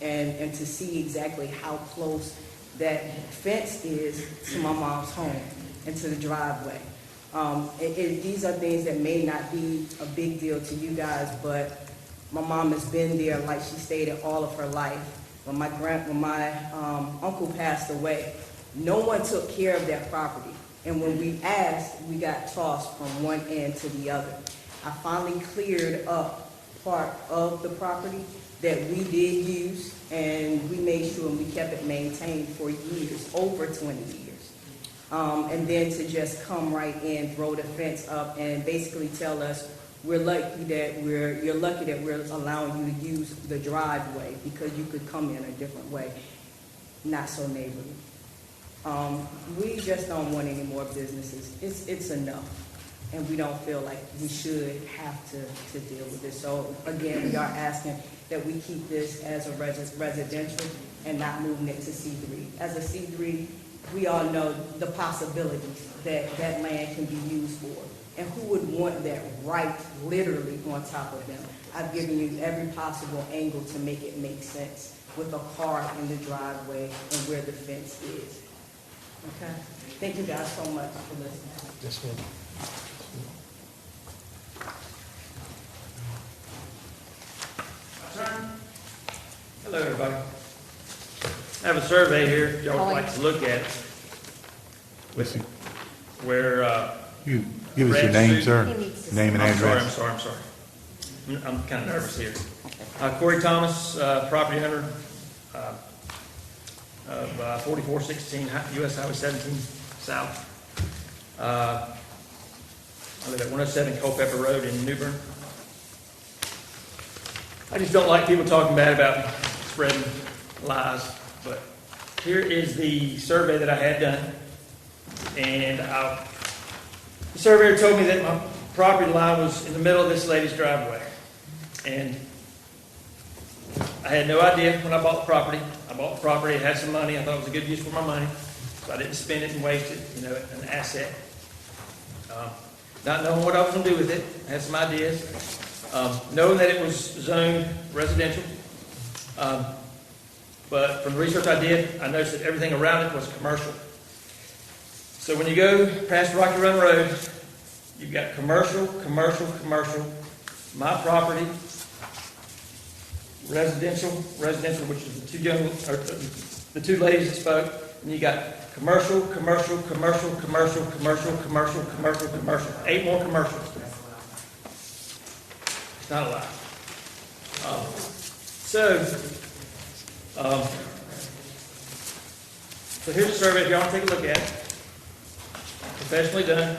and to see exactly how close that fence is to my mom's home and to the driveway. These are things that may not be a big deal to you guys, but my mom has been there, like she stated, all of her life. When my uncle passed away, no one took care of that property. And when we asked, we got tossed from one end to the other. I finally cleared up part of the property that we did use, and we made sure we kept it maintained for years, over 20 years. And then to just come right in, throw the fence up, and basically tell us you're lucky that we're allowing you to use the driveway because you could come in a different way. Not so neighborly. We just don't want any more businesses. It's enough. And we don't feel like we should have to deal with this. So again, we are asking that we keep this as a residential and not moving it to C3. As a C3, we all know the possibilities that that land can be used for. And who would want that right literally on top of them? I've given you every possible angle to make it make sense with a car in the driveway and where the fence is. Okay? Thank you guys so much for listening. Yes, ma'am. Hello, everybody. I have a survey here, y'all would like to look at, with where, You give us your name, sir, He needs to- name and I'm address. sorry. I'm kind of nervous here. Corey Thomas, property owner of 4416 US Highway 17 South. I live at 107 Culpeper Road in New Bern. I just don't like people talking bad about me, spreading lies, but here is the survey that I had done. And the surveyor told me that my property line was in the middle of this lady's driveway. And I had no idea when I bought the property. I bought the property, it had some money, I thought it was a good use for my money, so I didn't spend it and waste it, an asset. Not knowing what I was going to do with it, I had some ideas. Knowing that it was zoned residential. But from the research I did, I noticed that everything around it was commercial. So when you go past Rocky Run Road, you've got commercial, my property, residential, which is the two ladies that spoke, and you got commercial, 8 more commercials. It's not a lot. So here's a survey if y'all want to take a look at it. Professionally done.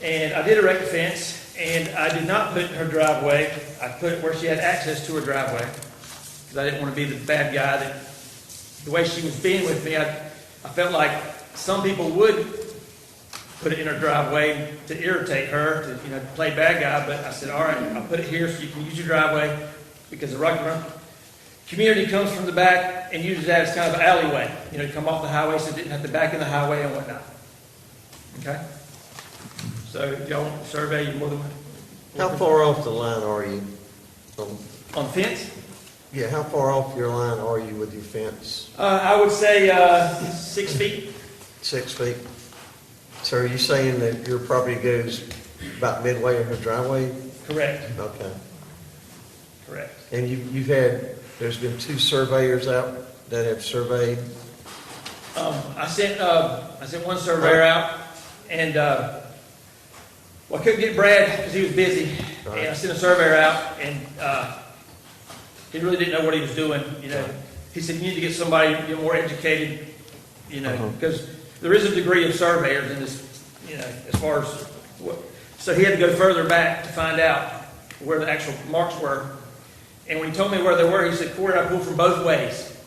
And I did erect a fence, and I did not put it in her driveway. I put it where she had access to her driveway, because I didn't want to be the bad guy that, the way she was being with me, I felt like some people would put it in her driveway to irritate her, to play bad guy, but I said, all right, I'll put it here so you can use your driveway, because the Rocky Run community comes from the back and uses that as kind of an alleyway, come off the highway so it didn't have to back in the highway and whatnot. Okay? So if y'all want to survey, you're more than welcome. How far off the line are you? On fence? Yeah, how far off your line are you with your fence? I would say 6 feet. 6 feet? So are you saying that your property goes about midway in her driveway? Correct. Okay. Correct. And there's been 2 surveyors out that have surveyed? I sent one surveyor out, and I couldn't get Brad because he was busy, and I sent a surveyor out, and he really didn't know what he was doing. He said you need to get somebody more educated, because there is a degree of surveyors in this, as far as what. So he had to go further back to find out where the actual marks were. And when he told me where they were, he said, Corey, I pulled from both ways,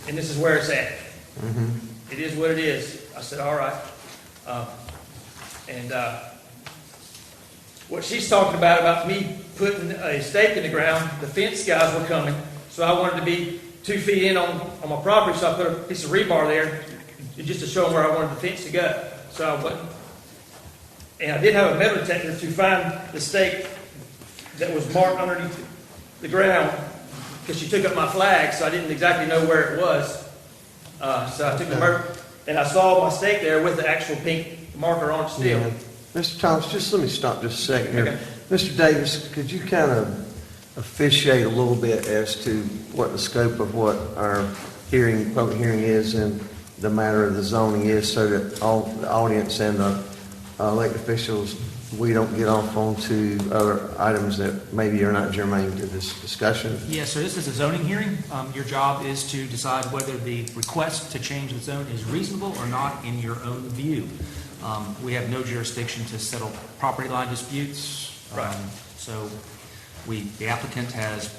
and this is where it's at. Mm-hmm. It is what it is. I said, all right. What she's talking about me putting a stake in the ground, the fence guys were coming, so I wanted to be 2 feet in on my property, so I put a piece of rebar there just to show them where I wanted the fence to go. So I wasn't. And I did have a metal detector to find the stake that was marked underneath the ground, because she took up my flag, so I didn't exactly know where it was. So I took the and I saw my stake there with the actual pink marker on it still. Yeah. Mr. Thomas, just let me stop just a second here. Okay. Mr. Davis, could you kind of officiate a little bit as to what the scope of what our public hearing is and the matter of the zoning is, so that all the audience and the elected officials, we don't get off onto other items that maybe are not germane to this discussion? Yes, so this is a zoning hearing. Your job is to decide whether the request to change the zone is reasonable or not in your own view. We have no jurisdiction to settle property line disputes. Right. So the applicant has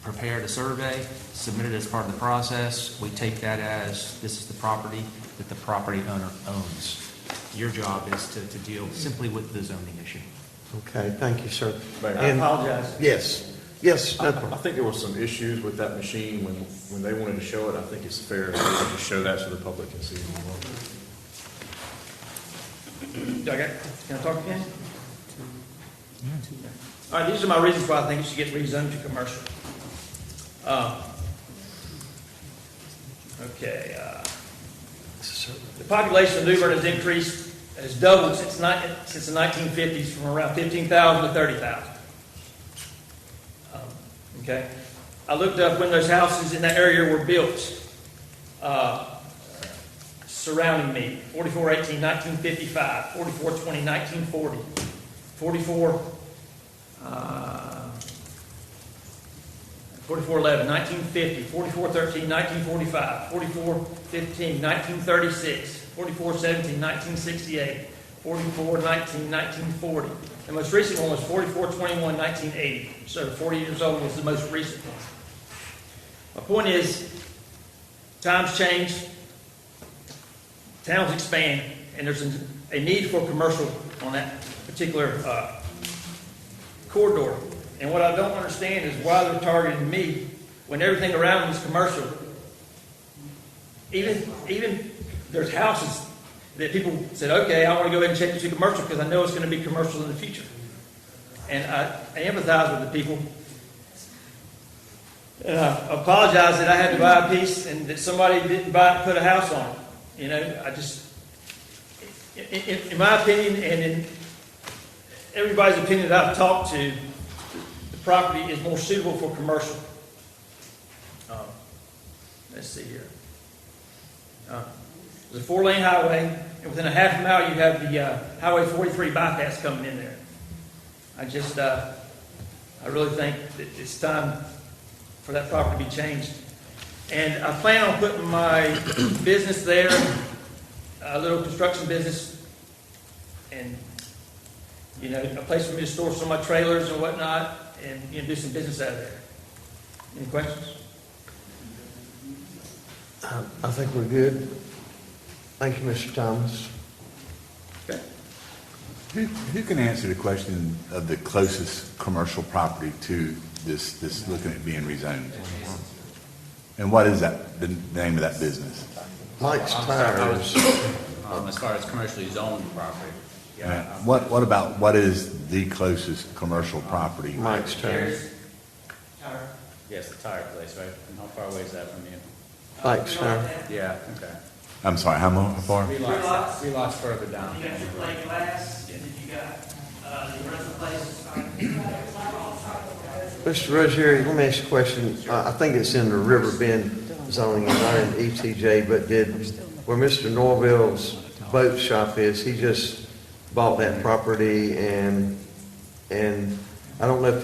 prepared a survey, submitted as part of the process. We take that as this is the property that the property owner owns. Your job is to deal simply with the zoning issue. Okay, thank you, sir. I And- apologize. Yes, no problem. I think there were some issues with that machine when they wanted to show it. I think it's fair to just show that so the public can see it. Okay, can I talk again? All right, these are my reasons why I think it should get rezoned to commercial. Okay, the population of New Bern has increased, has doubled since the 1950s from around 15,000 to 30,000. Okay, I looked up when those houses in that area were built, surrounding me: 4418, 1955, 4420, 1940, 4411, 1950, 4413, 1945, 4415, 1936, 4417, 1968, 4419, 1940. The most recent one was 4421, 1980. So 40 years old was the most recent one. My point is, times change, towns expand, and there's a need for commercial on that particular corridor. And what I don't understand is why they're targeting me when everything around me is commercial. Even there's houses that people said, okay, I want to go ahead and change it to commercial because I know it's going to be commercial in the future. And I empathize with the people. And I apologize that I had to buy a piece and that somebody didn't buy it and put a house on it. You know, I just, in my opinion, and in everybody's opinion that I've talked to, the property is more suitable for commercial. Let's see here. There's a 4-lane highway, and within a half a mile you have the Highway 43 bypass coming in there. I really think that it's time for that property to be changed. And I plan on putting my business there, a little construction business, and, you know, a place for me to store some of my trailers and whatnot, and, you know, do some business out of there. Any questions? I think we're good. Thank you, Mr. Thomas. Okay. Who can answer the question of the closest commercial property to this looking at being rezoned? And what is that, the name of that business? Mike's Tires. As far as commercially zoned property, yeah. What about, what is the closest commercial property? Mike's Tires. Yes, the tire place, right? And how far away is that from you? Mike's Tires. Yeah, okay. I'm sorry, how far? Three lots further down. You got your plate glass, and then you got the rest of the place. Mr. Rogeri, let me ask you a question. I think it's in the River Bend zoning and not in ETJ, but where Mr. Norville's boat shop is, he just bought that property and I don't know if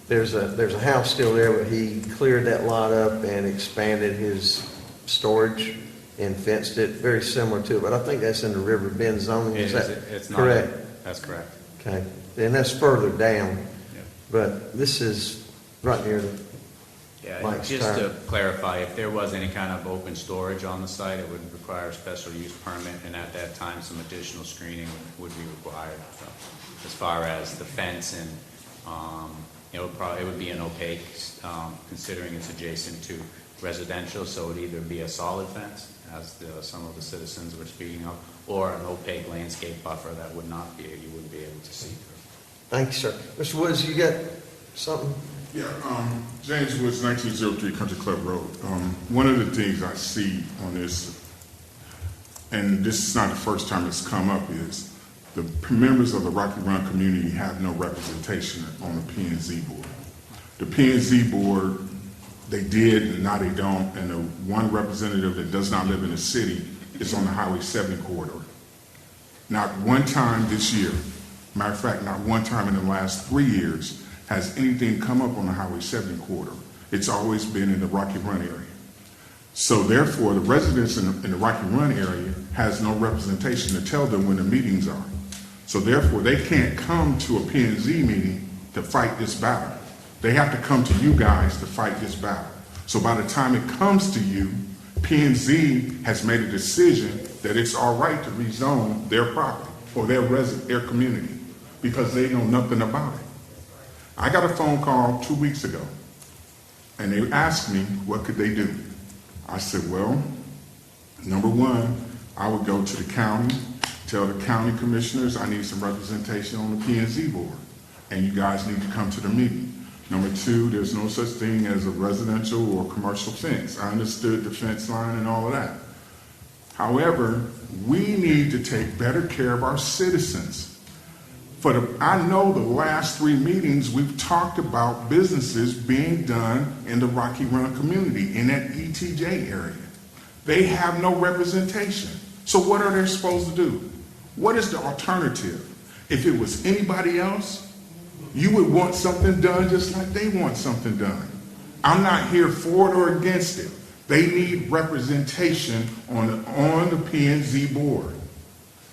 there's a house still there, but he cleared that lot up and expanded his storage and fenced it, very similar to it, but I think that's in the River Bend zoning. Is that It's not. correct? That's correct. Okay, and that's further down, Yeah. but this is right near the, Yeah, Mike's just Tire. to clarify, if there was any kind of open storage on the site, it would require a special use permit, and at that time, some additional screening would be required. So, as far as the fence and, it would be an opaque, considering it's adjacent to residential, so it would either be a solid fence, as some of the citizens were speaking of, or an opaque landscape buffer that would not be, you wouldn't be able to see through. thank you, sir. Mr. Woods, you got something? Yeah, James Woods, 1903 Country Club Road. One of the things I see on this, and this is not the first time it's come up, is the members of the Rocky Run community have no representation on the P&Z board. The P&Z board, they did, and now they don't, and the one representative that does not live in the city is on the Highway 70 corridor. Not one time this year, matter of fact, not one time in the last 3 years, has anything come up on the Highway 70 corridor. It's always been in the Rocky Run area. So therefore, the residents in the Rocky Run area has no representation to tell them when the meetings are. So therefore, they can't come to a P&Z meeting to fight this battle. They have to come to you guys to fight this battle. So by the time it comes to you, P&Z has made a decision that it's all right to rezone their property or their community because they know nothing about it. I got a phone call 2 weeks ago, and they asked me what could they do. I said, well, number one, I would go to the county, tell the county commissioners I need some representation on the P&Z board, and you guys need to come to the meeting. Number two, there's no such thing as a residential or commercial fence. I understood the fence line and all of that. However, we need to take better care of our citizens. I know the last 3 meetings we've talked about businesses being done in the Rocky Run community, in that ETJ area. They have no representation. So what are they supposed to do? What is the alternative? If it was anybody else, you would want something done just like they want something done. I'm not here for it or against it. They need representation on the P&Z board.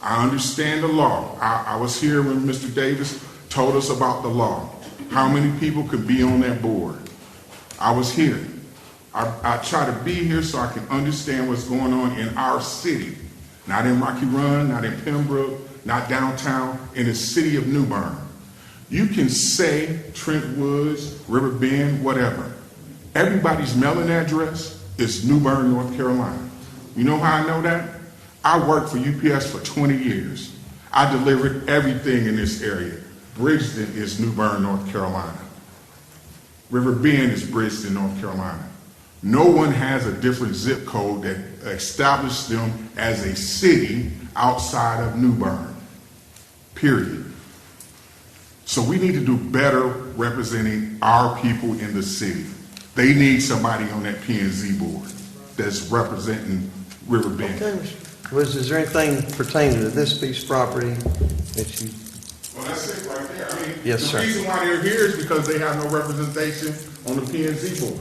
I understand the law. I was here when Mr. Davis told us about the law. How many people could be on that board? I was here. I try to be here so I can understand what's going on in our city. Not in Rocky Run, not in Pembroke, not downtown, in the city of New Bern. You can say Trent Woods, River Bend, whatever. Everybody's mailing address is New Bern, North Carolina. You know how I know that? I worked for UPS for 20 years. I delivered everything in this area. Bridgeton is New Bern, North Carolina. River Bend is Bridgeton, North Carolina. No one has a different zip code that established them as a city outside of New Bern, period. So we need to do better representing our people in the city. They need somebody on that P&Z board that's representing River Bend. Okay, is there anything pertaining to this piece of property that you? Well, that's it right there. I mean, Yes, sir. The reason why they're here is because they have no representation on the P&Z board.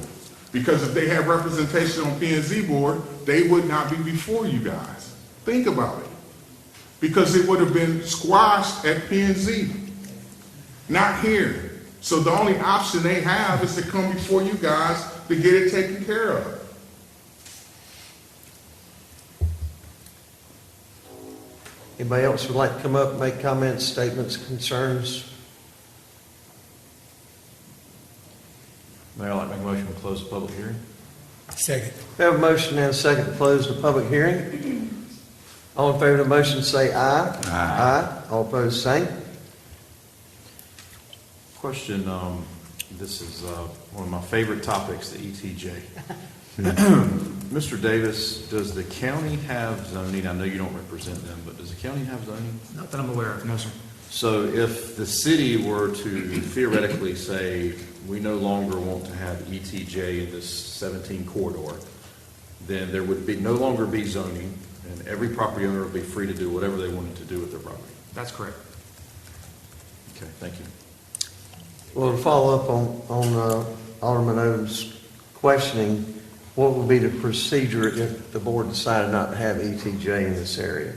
Because if they had representation on P&Z board, they would not be before you guys. Think about it. Because it would have been squashed at P&Z, not here. So the only option they have is to come before you guys to get it taken care of. Anybody else would like to come up and make comments, statements, concerns? Mayor, I'd like to make a motion to close the public hearing. Second. We have a motion and a second to close the public hearing. All in favor of the motion say aye. Aye. All opposed, same. Question, this is one of my favorite topics, the ETJ. Mr. Davis, does the county have zoning? I know you don't represent them, but does the county have zoning? Not that I'm aware of, no, sir. So if the city were to theoretically say, we no longer want to have ETJ in this 17 corridor, then there would be no longer be zoning, and every property owner would be free to do whatever they wanted to do with their property. That's correct. Okay, thank you. Well, to follow up on Alderman Odom's questioning, what would be the procedure if the board decided not to have ETJ in this area?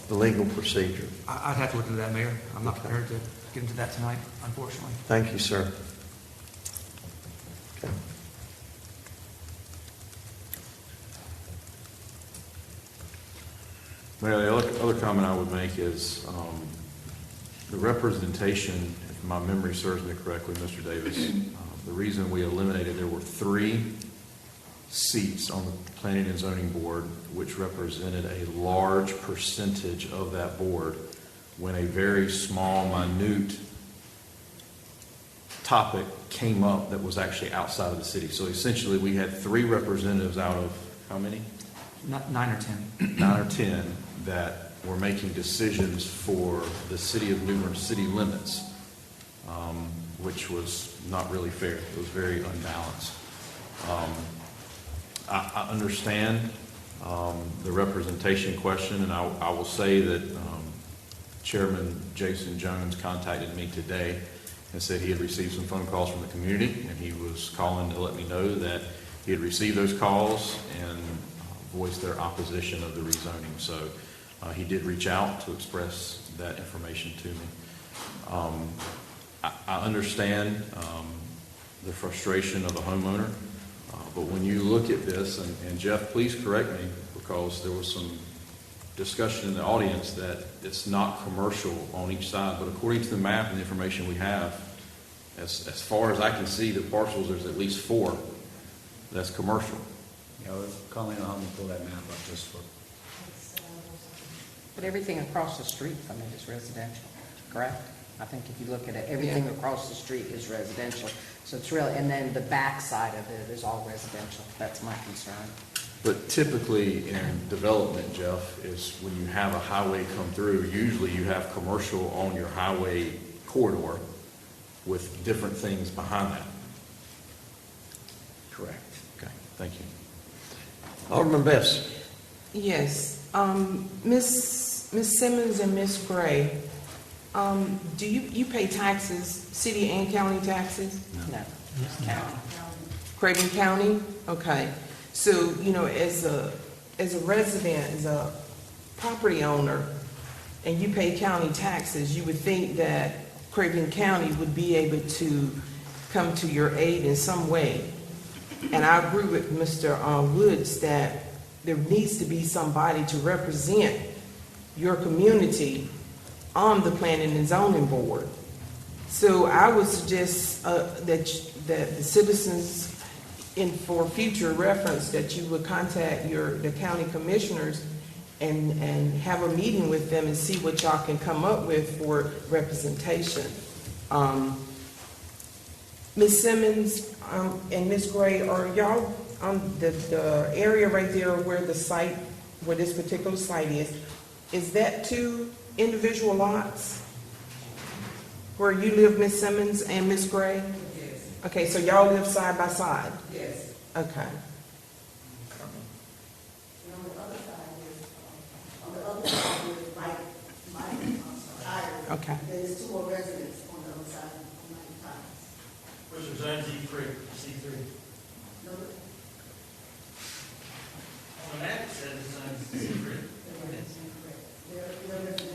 The legal procedure. I'd have to look into that, Mayor. I'm not prepared to get into that tonight, unfortunately. Thank you, sir. Okay. Mayor, the other comment I would make is the representation, if my memory serves me correctly, Mr. Davis, the reason we eliminated, there were 3 seats on the Planning and Zoning Board, which represented a large percentage of that board, when a very small, minute topic came up that was actually outside of the city. So essentially, we had 3 representatives out of how many? 9 or 10. 9 or 10 that were making decisions for the city of New Bern city limits, which was not really fair. It was very unbalanced. I understand the representation question, and I will say that Chairman Jason Jones contacted me today and said he had received some phone calls from the community, and he was calling to let me know that he had received those calls and voiced their opposition of the rezoning. So he did reach out to express that information to me. I understand the frustration of the homeowner, but when you look at this, and Jeff, please correct me, because there was some discussion in the audience that it's not commercial on each side, but according to the map and the information we have, as far as I can see, the parcels, there's at least 4 that's commercial. Yeah, we're calling on to pull that map up just for. But everything across the street from it is residential, correct? I think if you look at it, everything across the street is residential. So it's really, and then the back side of it is all residential. That's my concern. But typically in development, Jeff, is when you have a highway come through, usually you have commercial on your highway corridor with different things behind that. Correct. Okay, thank you. Alderman Best. Yes, Miss Simmons and Miss Gray, do you pay taxes, city and county taxes? No, county. Craven County? Okay. So, you know, as a resident, as a property owner, and you pay county taxes, you would think that Craven County would be able to come to your aid in some way. And I agree with Mr. Woods that there needs to be somebody to represent your community on the planning and zoning board. So I would suggest that the citizens, for future reference, that you would contact the county commissioners and have a meeting with them and see what y'all can come up with for representation. Ms. Simmons and Ms. Gray, are y'all on the area right there where this particular site is that 2 individual lots where you live, Ms. Simmons and Ms. Gray? Yes. Okay, so y'all live side by side? Yes. Okay. And on the other side is my island. Okay. There's 2 more residents on the other side of my island. Where's your zone C3? C3. No, On the map, it says it's zone C3. they're residential.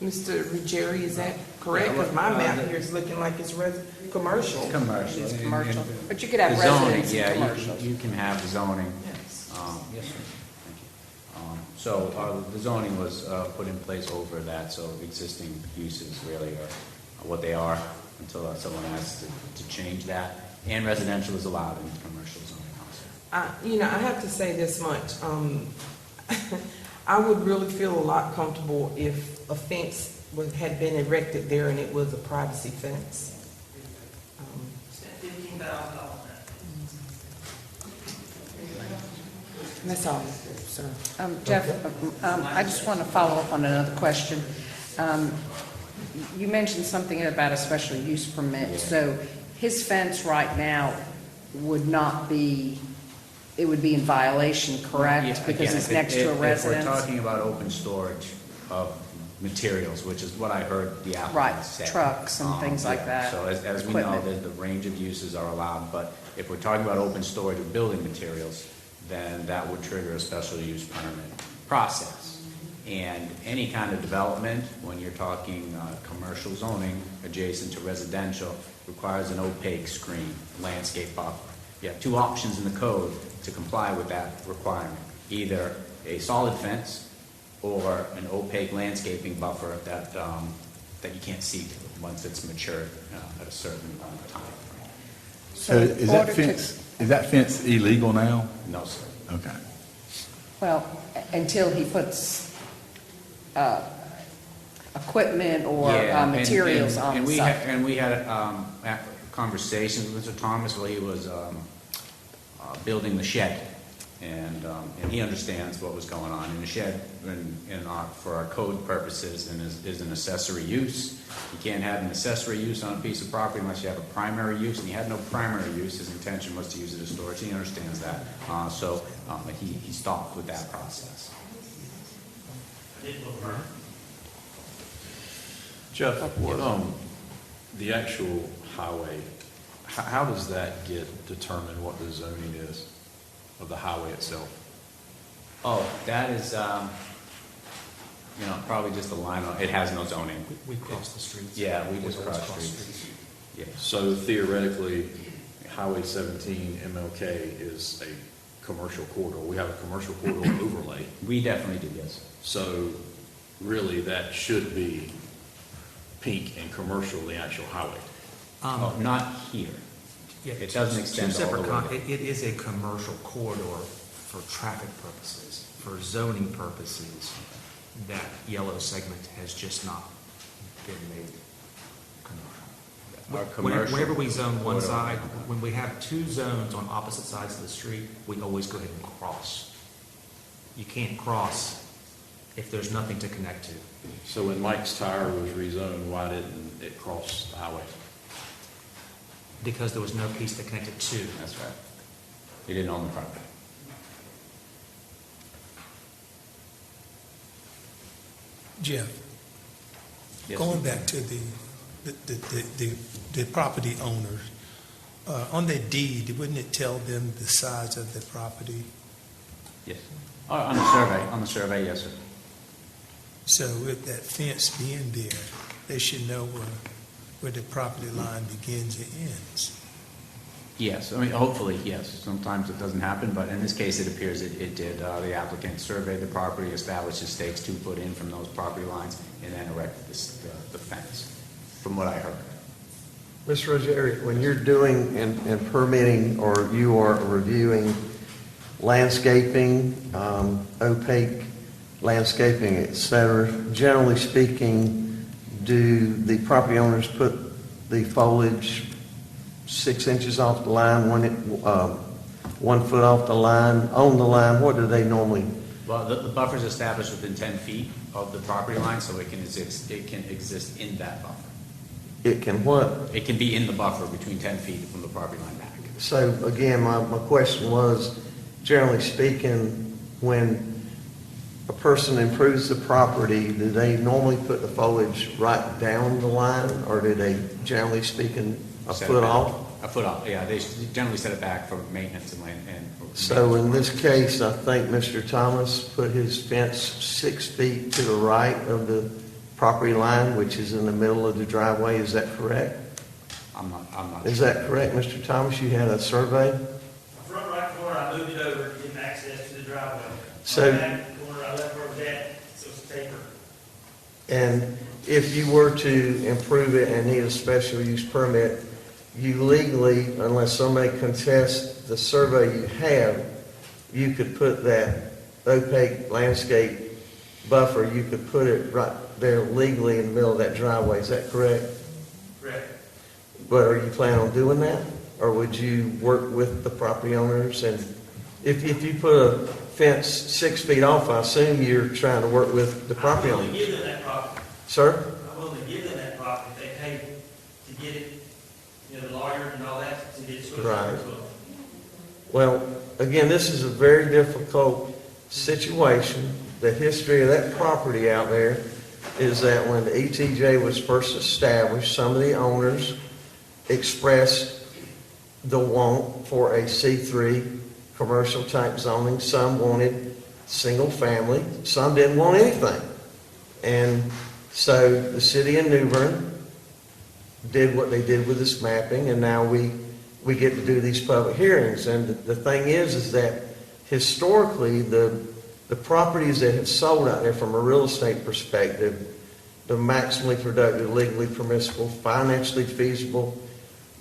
Mr. Ruggieri, is that correct? Because my map here is looking like it's commercial. Commercial. It is commercial. And But you could have the zoning, residents yeah, and you commercial. can- You can have the zoning. Yes. Yes, sir. Thank you. So the zoning was put in place over that, so existing uses really are what they are until someone asks to change that. And residential is allowed in commercial zoning also. You know, I have to say this much. I would really feel a lot comfortable if a fence had been erected there and it was a privacy fence. Spent $15,000 on that. That's all, sir. Jeff, I just want to follow up on another question. You mentioned something about a special use permit. So his fence right now would not be, it would be in violation, correct? Yeah, Because again, it's if- next to a if residence? we're talking about open storage of materials, which is what I heard the Right, applicant say. trucks and things like Yeah. that, So as we know, equipment. the range of uses are allowed, but if we're talking about open storage of building materials, then that would trigger a special use permit process. And any kind of development, when you're talking commercial zoning adjacent to residential, requires an opaque screen, landscape buffer. You have 2 options in the code to comply with that requirement. Either a solid fence or an opaque landscaping buffer that you can't see once it's matured at a certain time. So is that fence illegal now? No, sir. Okay. Well, until he puts equipment or Yeah, materials on and the we site. And we had conversations with Mr. Thomas while he was building the shed. And he understands what was going on. And the shed, for our code purposes, is an accessory use. You can't have an accessory use on a piece of property unless you have a primary use. And he had no primary use. His intention was to use it as storage. He understands that. So he stopped with that process. Jeff, what, the actual highway, how does that get determined what the zoning is of the highway itself? Oh, that is, probably just a line on, it has no zoning. We cross the streets. Yeah, we just cross streets. Yes. So theoretically, Highway 17 MLK is a commercial corridor. We have a commercial corridor overlay. We definitely do, yes. So really, that should be pink and commercial, the actual highway. Oh, not here. Yeah, It doesn't extend two all the separate way. It is a commercial corridor for traffic purposes, for zoning purposes. That yellow segment has just not been made Our commercial. commercial Whenever we zone one corridor. side, when we have two zones on opposite sides of the street, we always go ahead and cross. You can't cross if there's nothing to connect to. So when Mike's Tire was rezoned, why didn't it cross the highway? Because there was no piece to connect it to. That's right. He didn't own the property. Jeff, Yes. going back to the property owners, on their deed, wouldn't it tell them the size of the property? Yes. Oh, on the survey, yes, sir. So with that fence being there, they should know where the property line begins and ends. Yes, I mean, hopefully, yes. Sometimes it doesn't happen, but in this case, it appears it did. The applicant surveyed the property, established his stakes 2 foot in from those property lines, and then erected the fence, from what I heard. Mr. Rogeri, when you're doing and permitting, or you are reviewing landscaping, opaque landscaping, et cetera, generally speaking, do the property owners put the foliage 6 inches off the line, 1 foot off the line, on the line? What do they normally? Well, the buffer's established within 10 feet of the property line, so it can exist in that buffer. It can what? It can be in the buffer between 10 feet from the property line back. So again, my question was, generally speaking, when a person improves the property, do they normally put the foliage right down the line, or do they, generally speaking, a Set it foot back. off? A foot off, yeah. They generally set it back for maintenance and So in this case, I think Mr. Thomas put his fence 6 feet to the right of the property line, which is in the middle of the driveway. Is that correct? I'm not. Is that correct, Mr. Thomas? You had a survey? Front right corner, I moved it over to get access to the driveway. So- Back corner, I left where it was at, so it's taper. And if you were to improve it and need a special use permit, you legally, unless somebody contests the survey you have, you could put that opaque landscape buffer, you could put it right there legally in the middle of that driveway. Is that correct? Correct. But are you planning on doing that? Or would you work with the property owners? And if you put a fence 6 feet off, I assume you're trying to work with the property I'm willing owners. to give them that property. Sir? I'm willing to give them that property if they pay to get it, the lawyer and all that, to get it switched Right. over to them. Well, again, this is a very difficult situation. The history of that property out there is that when the ETJ was first established, some of the owners expressed the want for a C3 commercial type zoning. Some wanted single family, some didn't want anything. And so the city of New Bern did what they did with this mapping, and now we get to do these public hearings. And the thing is that historically, the properties that have sold out there from a real estate perspective, the maximally productive, legally permissible, financially feasible,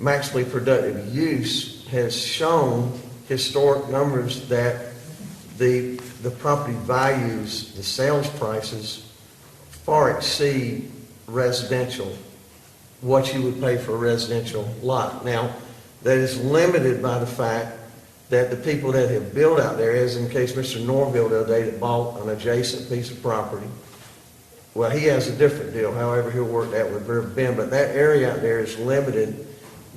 maximally productive use has shown historic numbers that the property values, the sales prices far exceed residential, what you would pay for a residential lot. Now, that is limited by the fact that the people that have built out there, as in case Mr. Norville the other day that bought an adjacent piece of property, well, he has a different deal, however he'll work that with Ben, but that area out there is limited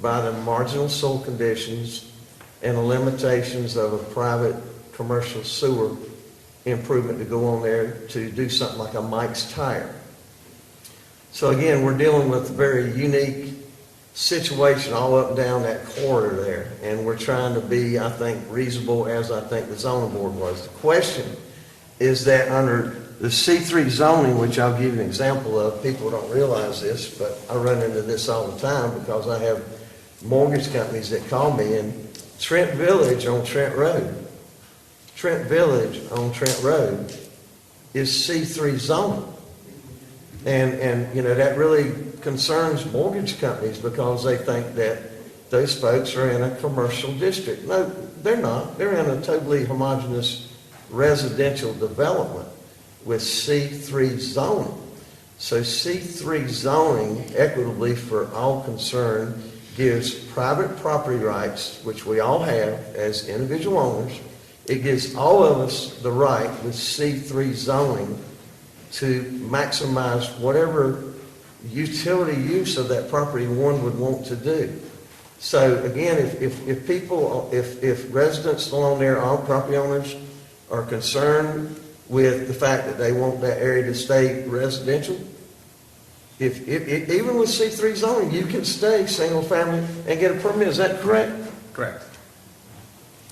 by the marginal soil conditions and the limitations of a private commercial sewer improvement to go on there to do something like a Mike's Tire. So again, we're dealing with a very unique situation all up and down that corridor there, and we're trying to be, I think, reasonable, as I think the zoning board was. The question is that under the C3 zoning, which I'll give you an example of, people don't realize this, but I run into this all the time because I have mortgage companies that call me, and Trent Village on Trent Road is C3 zoning. And you know, that really concerns mortgage companies because they think that those folks are in a commercial district. No, they're not. They're in a totally homogeneous residential development with C3 zoning. So C3 zoning, equitably for all concerned, gives private property rights, which we all have as individual owners. It gives all of us the right with C3 zoning to maximize whatever utility use of that property one would want to do. So again, if residents along there, all property owners, are concerned with the fact that they want that area to stay residential, even with C3 zoning, you can stay single family and get a permit. Is that correct? Correct.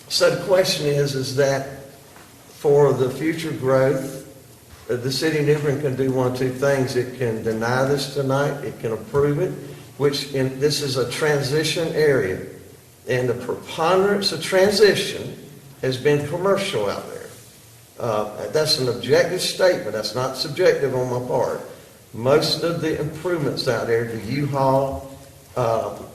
So the question is that for the future growth, the city of New Bern can do one of two things. It can deny this tonight, it can approve it, this is a transition area. And the preponderance of transition has been commercial out there. That's an objective statement, that's not subjective on my part. Most of the improvements out there, the U-Haul,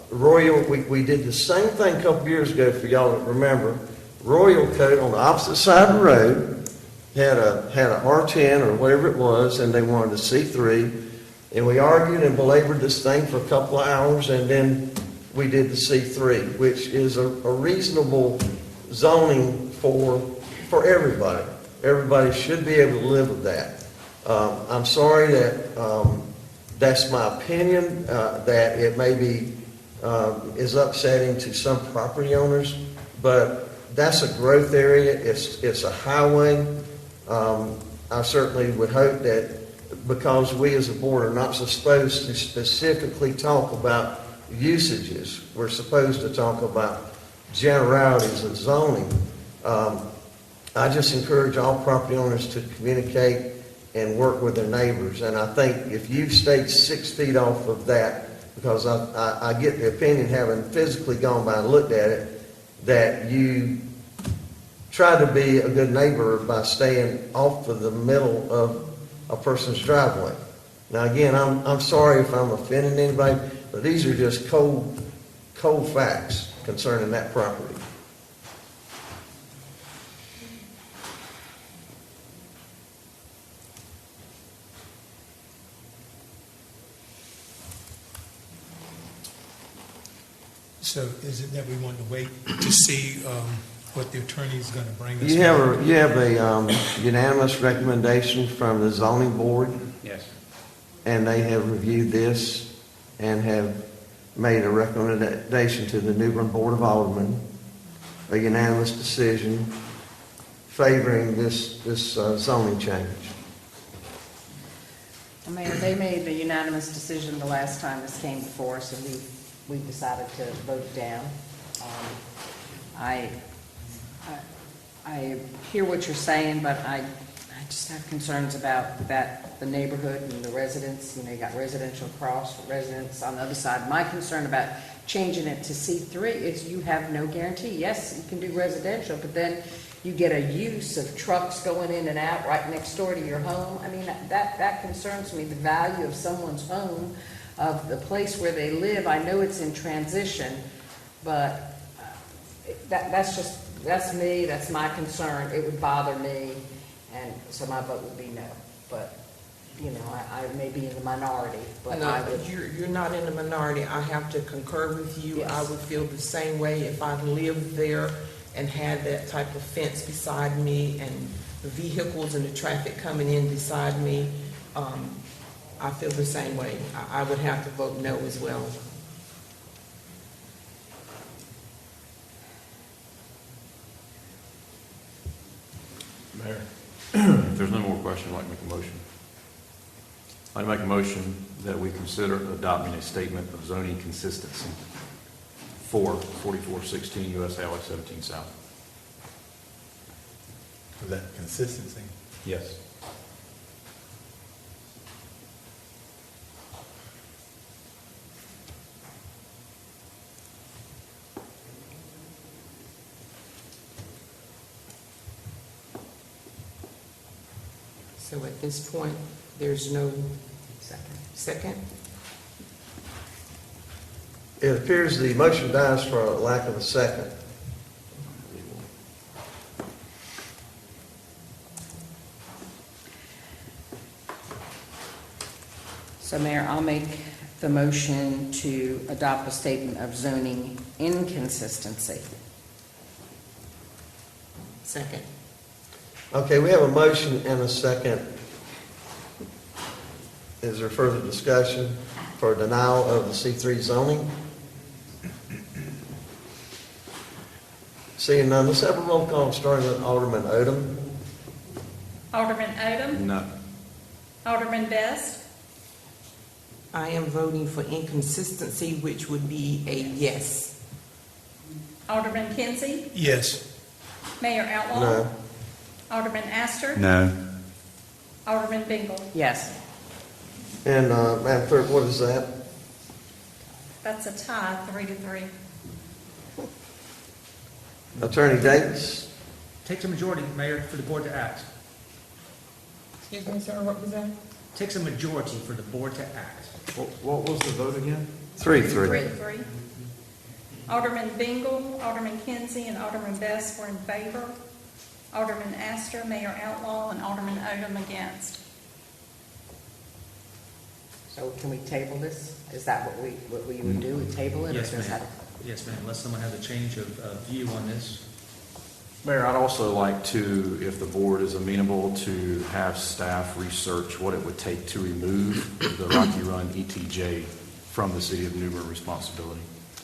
Royal, we did the same thing a couple years ago, for y'all that remember. Royal Coat on the opposite side of the road had a R10 or whatever it was, and they wanted a C3. And we argued and belabored this thing for a couple of hours, and then we did the C3, which is a reasonable zoning for everybody. Everybody should be able to live with that. I'm sorry that that's my opinion, that it may be is upsetting to some property owners, but that's a growth area. It's a highway. I certainly would hope that, because we as a board are not supposed to specifically talk about usages, we're supposed to talk about generalities of zoning. I just encourage all property owners to communicate and work with their neighbors. And I think if you've stayed 6 feet off of that, because I get the opinion, having physically gone by and looked at it, that you try to be a good neighbor by staying off of the middle of a person's driveway. Now again, I'm sorry if I'm offending anybody, but these are just cold facts concerning that property. So is it that we want to wait to see what the attorney is going to bring us? You have a unanimous recommendation from the zoning board, Yes. and they have reviewed this and have made a recommendation to the New Bern Board of Aldermen, a unanimous decision favoring this zoning change. Well, Mayor, they made the unanimous decision the last time this came before us, and we decided to vote it down. I hear what you're saying, but I just have concerns about the neighborhood and the residents. You know, you got residential across, residents on the other side. My concern about changing it to C3 is you have no guarantee. Yes, you can do residential, but then you get a use of trucks going in and out right next door to your home. I mean, that concerns me, the value of someone's home, of the place where they live. I know it's in transition, but that's me, that's my concern. It would bother me, and so my vote would be no. But, you know, I may be in the minority, but No, I would. you're not in the minority. I have to concur with you. Yes. I would feel the same way if I lived there and had that type of fence beside me and the vehicles and the traffic coming in beside me. I feel the same way. I would have to vote no as well. Mayor, if there's no more questions, I'd like to make a motion. I'd like to make a motion that we consider adopting a statement of zoning consistency for 4416 US Highway 17 South. Is that consistency? Yes. So at this point, there's no second? It appears the motion dies for a lack of a second. So Mayor, I'll make the motion to adopt a statement of zoning inconsistency. Second. Okay, we have a motion and a second. Is there further discussion for denial of the C3 zoning? Seeing none, let's have a roll call starting with Alderman Odom. Alderman Odom. No. Alderman Best. I am voting for inconsistency, which would be a yes. Alderman Kinsey. Yes. Mayor Outlaw. No. Alderman Astor. No. Alderman Bingle. Yes. And Madam Clerk, what is that? That's a tie, 3-3. Attorney Davis? Takes a majority, Mayor, for the board to act. Excuse me, sir, what was that? Takes a majority for the board to act. What was the vote again? 3-3. 3-3. Alderman Bingle, Alderman Kinsey, and Alderman Best were in favor. Alderman Astor, Mayor Outlaw, and Alderman Odom against. So can we table this? Is that what we would do, we table it? or Yes, does ma'am. that- Yes, ma'am, unless someone has a change of view on this. Mayor, I'd also like to, if the board is amenable, to have staff research what it would take to remove the Rocky Run ETJ from the city of New Bern responsibility.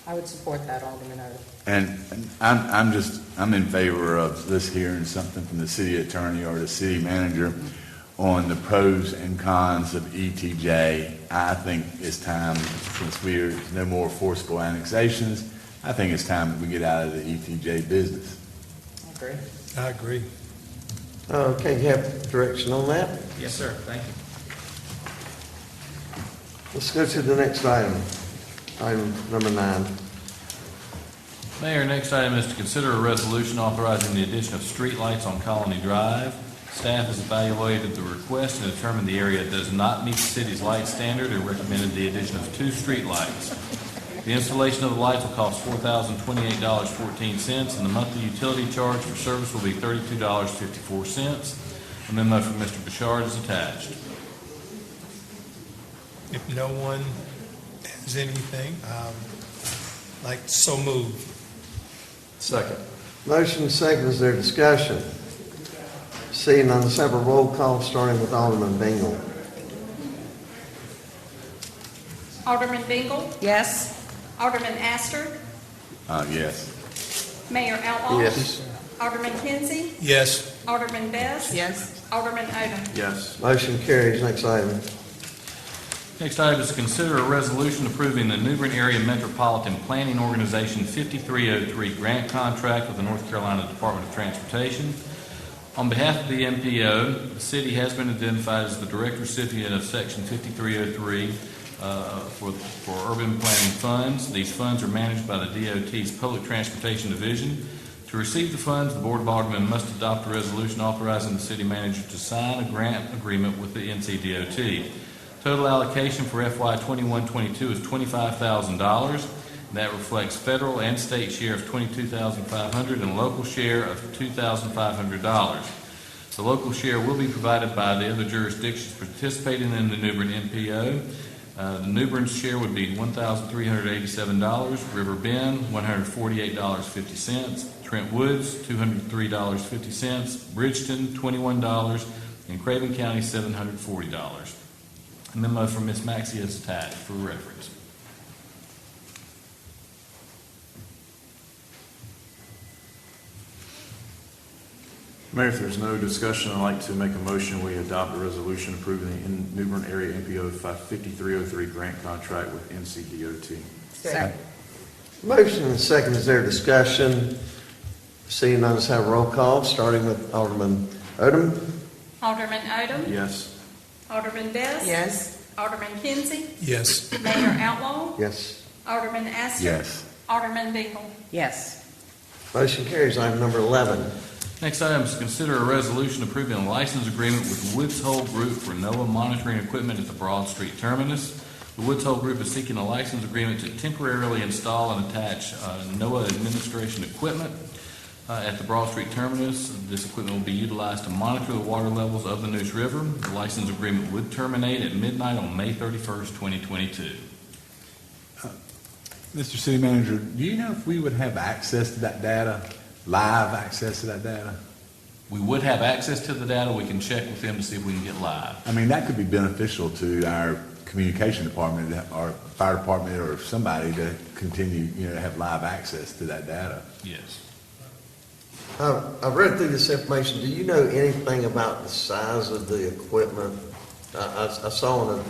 I would support that, Alderman Odom. And I'm in favor of this hearing something from the city attorney or the city manager on the pros and cons of ETJ. I think it's time, since there's no more forcible annexations, I think it's time that we get out of the ETJ business. I agree. I agree. Okay, you have direction on that? Yes, sir, thank you. Let's go to the next item, item number 9. Mayor, next item is to consider a resolution authorizing the addition of streetlights on Colony Drive. Staff has evaluated the request and determined the area does not meet the city's light standard and recommended the addition of 2 streetlights. The installation of the lights will cost $4,028.14, and the monthly utility charge for service will be $32.54. A memo from Mr. Bouchard is attached. If no one has anything, like so move. Second. Motion and second, is there discussion? Seeing none, let's have a roll call starting with Alderman Bingle. Alderman Bingle. Yes. Alderman Astor. Yes. Mayor Outlaw. Yes. Alderman Kinsey. Yes. Alderman Best. Yes. Alderman Odom. Yes. Motion carries. Next item. Next item is to consider a resolution approving the New Bern Area Metropolitan Planning Organization 5303 grant contract with the North Carolina Department of Transportation. On behalf of the MPO, the city has been identified as the direct recipient of Section 5303 for urban planning funds. These funds are managed by the DOT's Public Transportation Division. To receive the funds, the Board of Aldermen must adopt a resolution authorizing the city manager to sign a grant agreement with the NCDOT. Total allocation for FY 21-22 is $25,000. That reflects federal and state share of $22,500 and local share of $2,500. The local share will be provided by the other jurisdictions participating in the New Bern MPO. The New Bern's share would be $1,387. River Bend, $148.50. Trent Woods, $203.50. Bridgeton, $21. And Craven County, $740. A memo from Ms. Maxey is attached for reference. Mayor, if there's no discussion, I'd like to make a motion we adopt a resolution approving the New Bern Area MPO 5303 grant contract with NCDOT. Second. Motion and second, is there discussion? Seeing none, let's have a roll call, starting with Alderman Odom. Alderman Odom. Yes. Alderman Best. Yes. Alderman Kinsey. Yes. Mayor Outlaw. Yes. Alderman Astor. Yes. Alderman Bingle. Yes. Motion carries. Item number 11. Next item is to consider a resolution approving a license agreement with Woods Hole Group for NOAA monitoring equipment at the Broad Street terminus. The Woods Hole Group is seeking a license agreement to temporarily install and attach NOAA administration equipment at the Broad Street terminus. This equipment will be utilized to monitor the water levels of the Neuse River. The license agreement would terminate at midnight on May 31st, 2022. Mr. City Manager, do you know if we would have access to that data, live access to that data? We would have access to the data. We can check with them to see if we can get live. I mean, that could be beneficial to our communication department or fire department or somebody to continue, to have live access to that data. Yes. I've read through this information. Do you know anything about the size of the equipment? I saw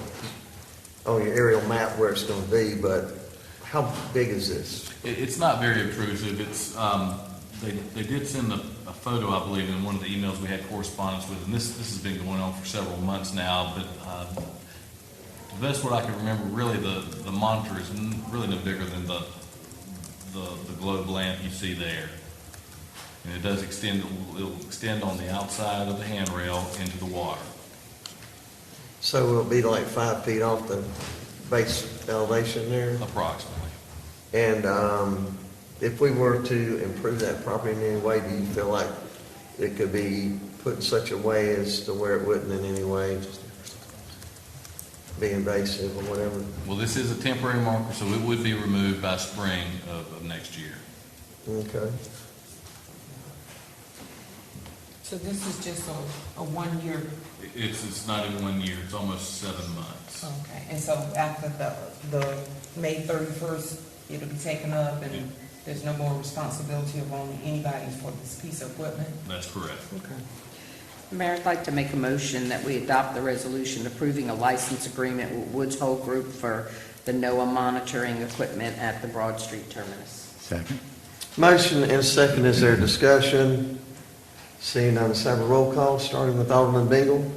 on your aerial map where it's going to be, but how big is this? It's not very obtrusive. It's they did send a photo, I believe, in one of the emails we had correspondence with, and this has been going on for several months now. But the best what I can remember, really, the monitor is really no bigger than the globe lamp you see there, and it does extend. It'll extend on the outside of the handrail into the water. So it'll be like 5 feet off the base elevation there? Approximately. And if we were to improve that property in any way, do you feel like it could be put in such a way as to where it wouldn't in any way just be invasive or whatever? Well, this is a temporary marker, so it would be removed by spring of next year. Okay. So this is just a 1 year, It's not even 1 year. It's almost 7 months. okay, and so after the May 31st, it'll be taken up and there's no more responsibility of owning anybody for this piece of equipment? That's correct. Okay. Mayor, I'd like to make a motion that we adopt the resolution approving a license agreement with Woods Hole Group for the NOAA monitoring equipment at the Broad Street terminus. Second. Motion and second. Is there discussion? Seeing none, let's have a roll call, starting with Alderman Bingle.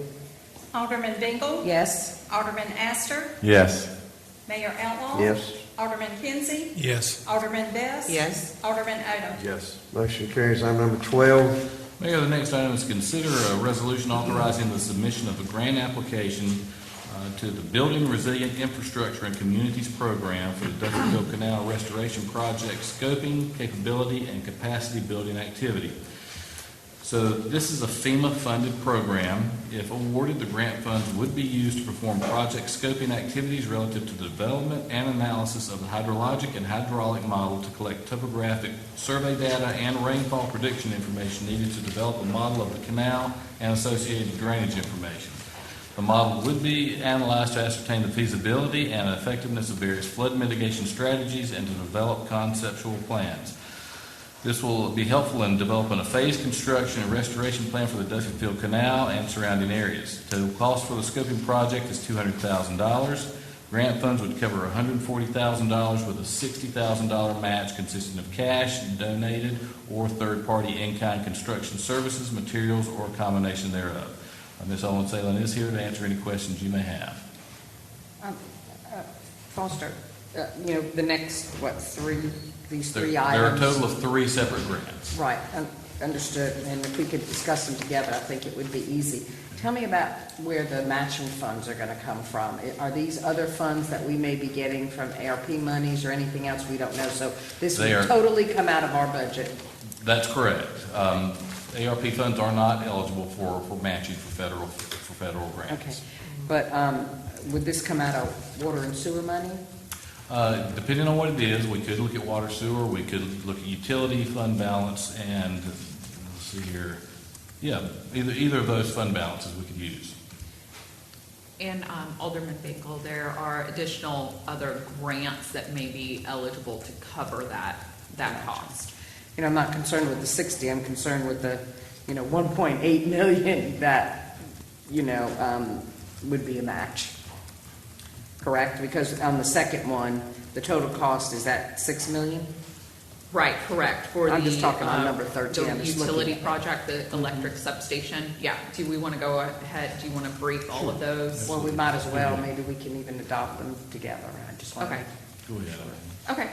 Alderman Bingle? Yes? Alderman Astor? Yes. Mayor Outlaw? Yes. Alderman Kinsey? Yes. Alderman Best? Yes. Alderman Odom? Yes. Motion carries. Item number 12. Mayor, the next item is consider a resolution authorizing the submission of a grant application to the Building Resilient Infrastructure and Communities Program for the Duffy Canal Restoration Project scoping, capability, and capacity building activity. So this is a FEMA-funded program. If awarded, the grant funds would be used to perform project scoping activities relative to the development and analysis of the hydrologic and hydraulic model to collect topographic survey data and rainfall prediction information needed to develop a model of the canal and associated drainage information. The model would be analyzed to ascertain the feasibility and effectiveness of various flood mitigation strategies and to develop conceptual plans. This will be helpful in developing a phased construction and restoration plan for the Duffy Canal and surrounding areas. Total cost for the scoping project is $200,000. Grant funds would cover $140,000 with a $60,000 match consisting of cash, donated, or third-party in-kind construction services, materials, or a combination thereof. Ms. Owen Salem is here to answer any questions you may have. Foster, the next, these three There items? are a total of 3 separate grants. Right, understood, and if we could discuss them together, I think it would be easy. Tell me about where the matching funds are gonna come from. Are these other funds that we may be getting from ARP monies or anything else we don't know? So this They would are- totally come out of our budget? That's correct. ARP funds are not eligible for matching for federal grants. Okay, but would this come out of water and sewer money? Depending on what it is, we could look at water sewer, we could look at utility fund balance, and let's see here. Yeah, either of those fund balances we could use. And Alderman Bingle, there are additional other grants that may be eligible to cover that cost. I'm not concerned with the 60, I'm concerned with the, 1.8 million that, would be a match. Correct? Because on the second one, the total cost is at 6 million? Right, correct. For I'm the, just talking on number 13. I'm the just utility looking at project, the electric substation. Yeah, do we want to go ahead? Do you want to brief all of those? Well, we might as well, maybe we can even adopt them together. I just want Okay. to Go ahead. Okay,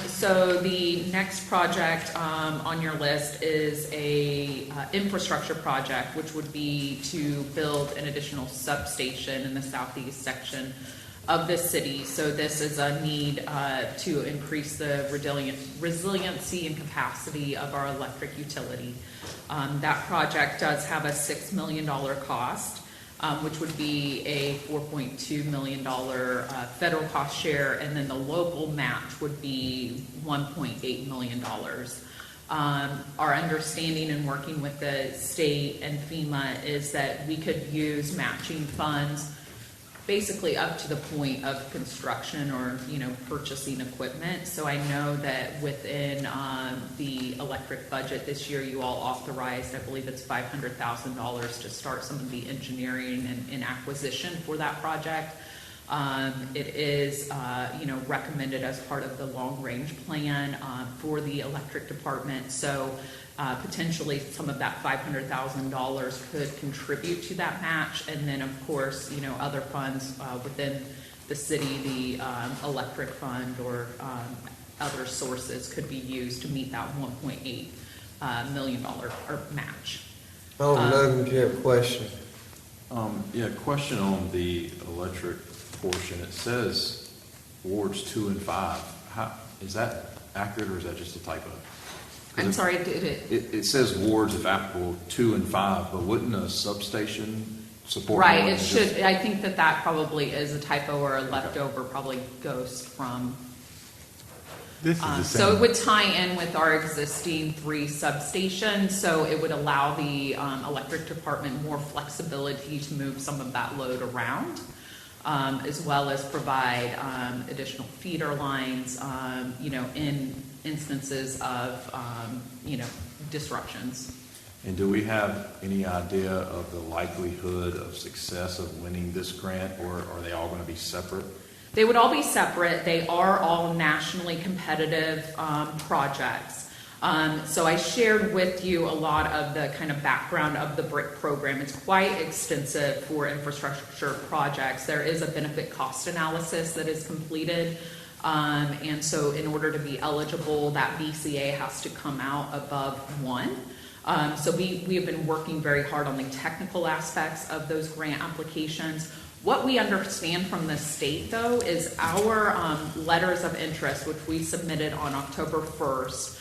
so the next project on your list is a infrastructure project, which would be to build an additional substation in the southeast section of the city. So this is a need to increase the resiliency and capacity of our electric utility. That project does have a $6 million cost. Which would be a $4.2 million federal cost share, and then the local match would be $1.8 million. Our understanding in working with the state and FEMA is that we could use matching funds basically up to the point of construction or, purchasing equipment. So I know that within the electric budget this year, you all authorized, I believe it's $500,000 to start some of the engineering and acquisition for that project. It is, recommended as part of the long-range plan for the electric department. So potentially some of that $500,000 could contribute to that match. And then, of course, other funds within the city, the electric fund or other sources could be used to meet that $1.8 million match. Alderman, do you have a question? Yeah, question on the electric portion. It says wards 2 and 5. Is that accurate or is that just a typo? I'm sorry, did it? It says wards if applicable 2 and 5, but wouldn't a substation support? Right, more it than should, just- I think that probably is a typo or a leftover, probably goes from. This is the same. So it would tie in with our existing 3 substations, so it would allow the electric department more flexibility to move some of that load around, as well as provide additional feeder lines, in instances of, disruptions. And do we have any idea of the likelihood of success of winning this grant, or are they all going to be separate? They would all be separate. They are all nationally competitive projects. So I shared with you a lot of the kind of background of the BRIC program. It's quite extensive for infrastructure projects. There is a benefit cost analysis that is completed. And so in order to be eligible, that BCA has to come out above 1. So we have been working very hard on the technical aspects of those grant applications. What we understand from the state, though, is our letters of interest, which we submitted on October 1st,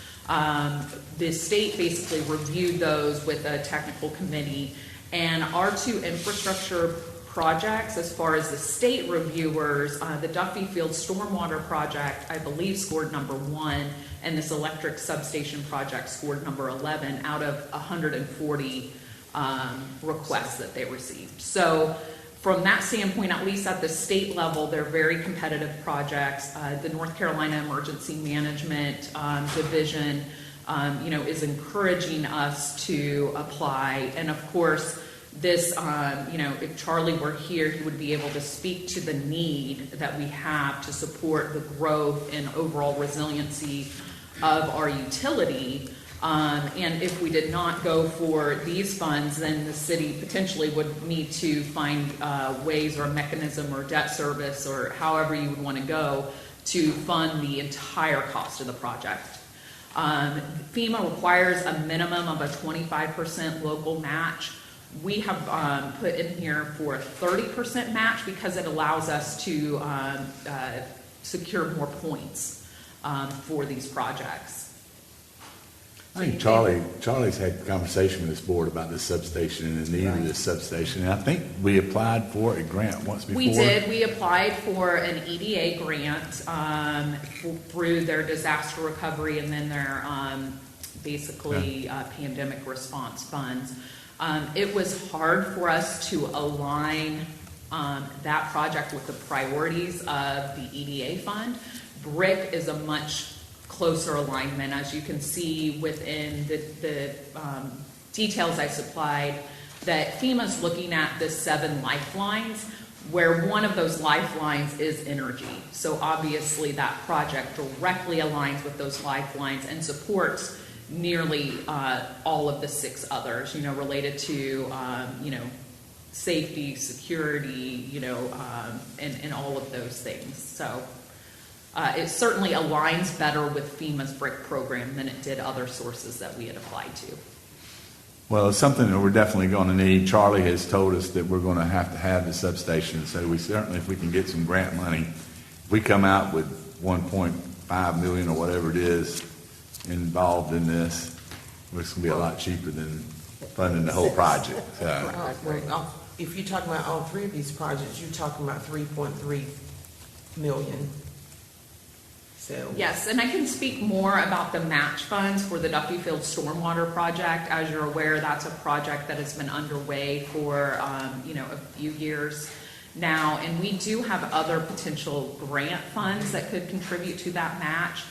the state basically reviewed those with a technical committee, and our 2 infrastructure projects, as far as the state reviewers, the Duffy Field Stormwater project, I believe, scored number 1, and this electric substation project scored number 11 out of 140 requests that they received. So from that standpoint, at least at the state level, they're very competitive projects. The North Carolina Emergency Management Division, is encouraging us to apply. And of course, this, if Charlie were here, he would be able to speak to the need that we have to support the growth and overall resiliency of our utility. And if we did not go for these funds, then the city potentially would need to find ways or a mechanism or debt service or however you would want to go to fund the entire cost of the project. FEMA requires a minimum of a 25% local match. We have put in here for a 30% match because it allows us to secure more points for these projects. I think Charlie's had a conversation with this board about this substation and the need of this substation. And I think we applied for a grant once before. We did. We applied for an EDA grant through their disaster recovery and then their pandemic response funds. It was hard for us to align that project with the priorities of the EDA fund. BRIC is a much closer alignment, as you can see within the details I supplied, that FEMA's looking at the 7 lifelines, where one of those lifelines is energy. So obviously that project directly aligns with those lifelines and supports nearly all of the 6 others, related to, safety, security, and all of those things. So it certainly aligns better with FEMA's BRIC program than it did other sources that we had applied to. Well, it's something that we're definitely going to need. Charlie has told us that we're going to have the substation, so we certainly, if we can get some grant money, if we come out with 1.5 million or whatever it is involved in this, it's going to be a lot cheaper than funding the whole project. So, If you're talking about all three of these projects, you're talking about 3.3 million. So. Yes, and I can speak more about the match funds for the Duffy Field Stormwater project. As you're aware, that's a project that has been underway for, a few years now, and we do have other potential grant funds that could contribute to that match.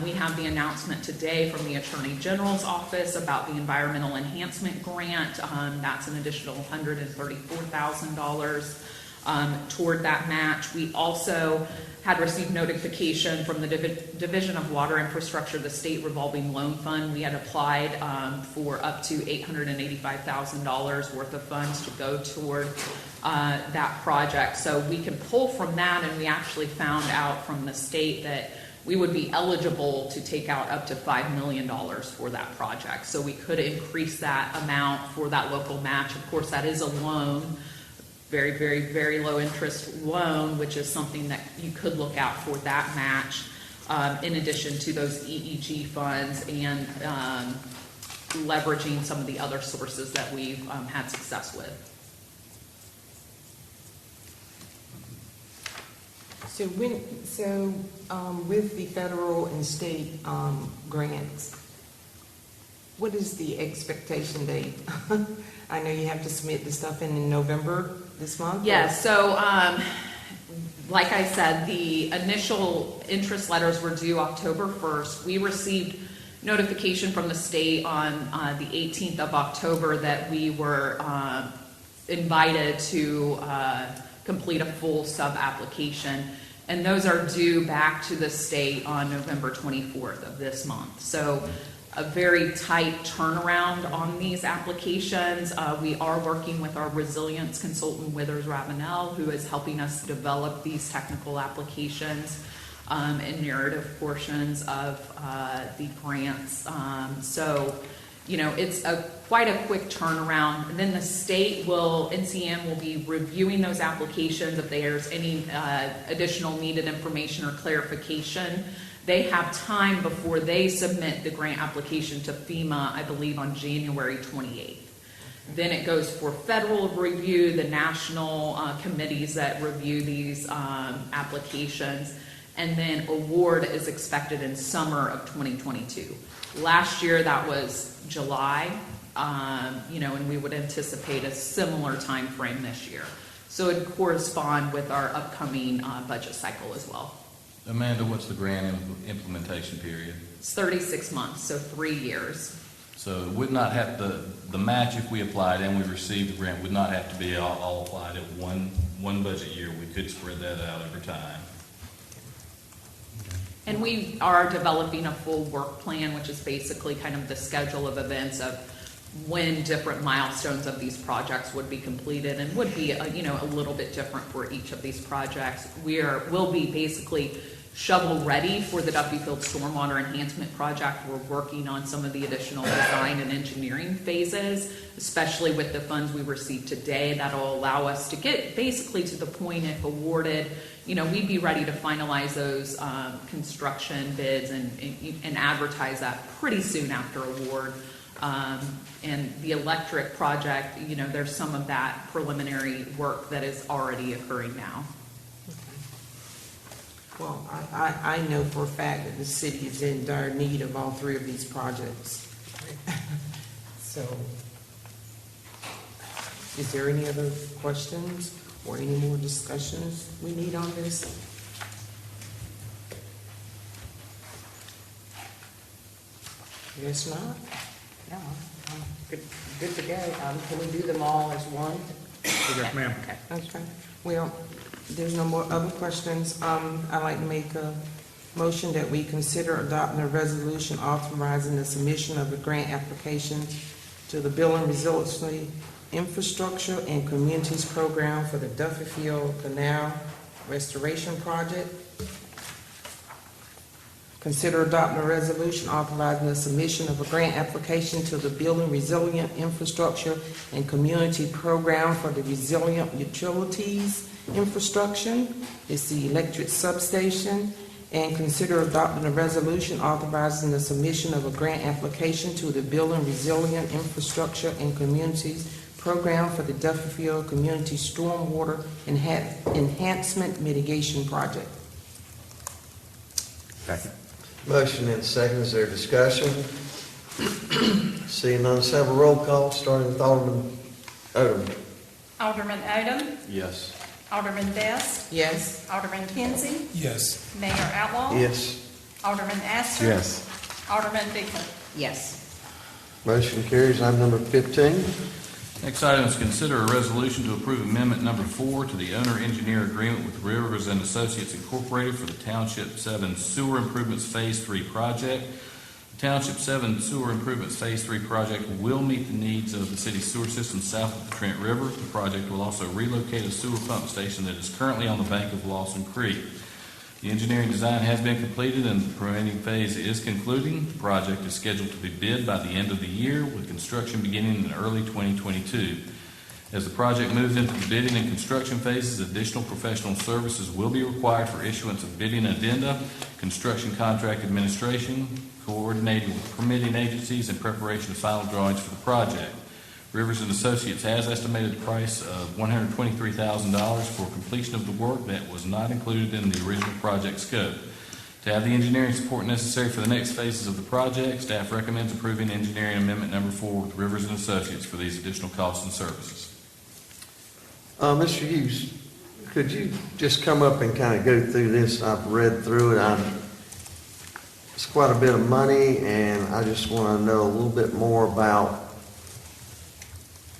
We have the announcement today from the Attorney General's office about the Environmental Enhancement Grant. That's an additional $134,000 toward that match. We also had received notification from the Division of Water Infrastructure, the state revolving loan fund. We had applied for up to $885,000 worth of funds to go toward that project. So we can pull from that, and we actually found out from the state that we would be eligible to take out up to $5 million for that project. So we could increase that amount for that local match. Of course, that is a loan, very, very, very low interest loan, which is something that you could look out for that match, in addition to those EEG funds and leveraging some of the other sources that we've had success with. So with the federal and state grants, what is the expectation date? I know you have to submit the stuff in November this month? Yes, so like I said, the initial interest letters were due October 1st. We received notification from the state on the 18th of October that we were invited to complete a full sub-application. And those are due back to the state on November 24th of this month. So a very tight turnaround on these applications. We are working with our resilience consultant, Withers Ravenel, who is helping us develop these technical applications and narrative portions of the grants. It's quite a quick turnaround. And then the state NCM will be reviewing those applications. If there's any additional needed information or clarification, they have time before they submit the grant application to FEMA, I believe on January 28th. Then it goes for federal review, the national committees that review these applications, and then award is expected in summer of 2022. Last year that was July, and we would anticipate a similar time frame this year. So it would correspond with our upcoming budget cycle as well. Amanda, what's the grant implementation period? It's 36 months, so 3 years. So it would not have the match, if we applied and we received the grant, would not have to be all applied at one budget year. We could spread that out over time. And we are developing a full work plan, which is basically kind of the schedule of events of when different milestones of these projects would be completed, and would be a little bit different for each of these projects. We'll be basically shovel ready for the Duffy Field Stormwater Enhancement project. We're working on some of the additional design and engineering phases, especially with the funds we received today. That'll allow us to get basically to the point, if awarded, we'd be ready to finalize those construction bids and advertise that pretty soon after award. And the electric project, there's some of that preliminary work that is already occurring now. Well, I know for a fact that the city is in dire need of all three of these projects. So, is there any other questions or any more discussions we need on this? Guess not. No, I'm good to go. Can we do them all as one? Yes, ma'am. Okay. Well, there's no more other questions. I'd like to make a motion that we consider adopting a resolution authorizing the submission of a grant application to the Billingham Resiliency Infrastructure and Communities Program for the Duffy Field Canal Restoration Project. Consider adopting a resolution authorizing the submission of a grant application to the Building Resilient Infrastructure and Community Program for the Resilient Utilities Infrastructure. It's the electric substation. And consider adopting a resolution authorizing the submission of a grant application to the Building Resilient Infrastructure and Communities Program for the Duffy Community Stormwater Enhancement Mitigation Project. Second. Motion and second, is there discussion? Seeing none, let's have a roll call, starting with Alderman Odom. Alderman Odom, Yes. Alderman Best, Yes. Alderman Kinsey, Yes. Mayor Outlaw. Yes. Alderman Astor. Yes. Alderman Bingle. Yes. Motion carries. Item number 15. Next item is consider a resolution to approve amendment number 4 to the owner-engineer agreement with Rivers and Associates Incorporated for the Township 7 Sewer Improvements Phase 3 project. The Township 7 Sewer Improvements Phase 3 project will meet the needs of the city's sewer system south of the Trent River. The project will also relocate a sewer pump station that is currently on the bank of Lawson Creek. The engineering design has been completed and the permitting phase is concluding. The project is scheduled to be bid by the end of the year, with construction beginning in early 2022. As the project moves into the bidding and construction phases, additional professional services will be required for issuance of bidding addenda, construction contract administration, coordinating with permitting agencies, and preparation of final drawings for the project. Rivers and Associates has estimated the price of $123,000 for completion of the work that was not included in the original project scope. To have the engineering support necessary for the next phases of the project, staff recommends approving engineering amendment number 4 with Rivers and Associates for these additional costs and services. Mr. Hughes, could you just come up and kind of go through this? I've read through it. It's quite a bit of money, and I just want to know a little bit more about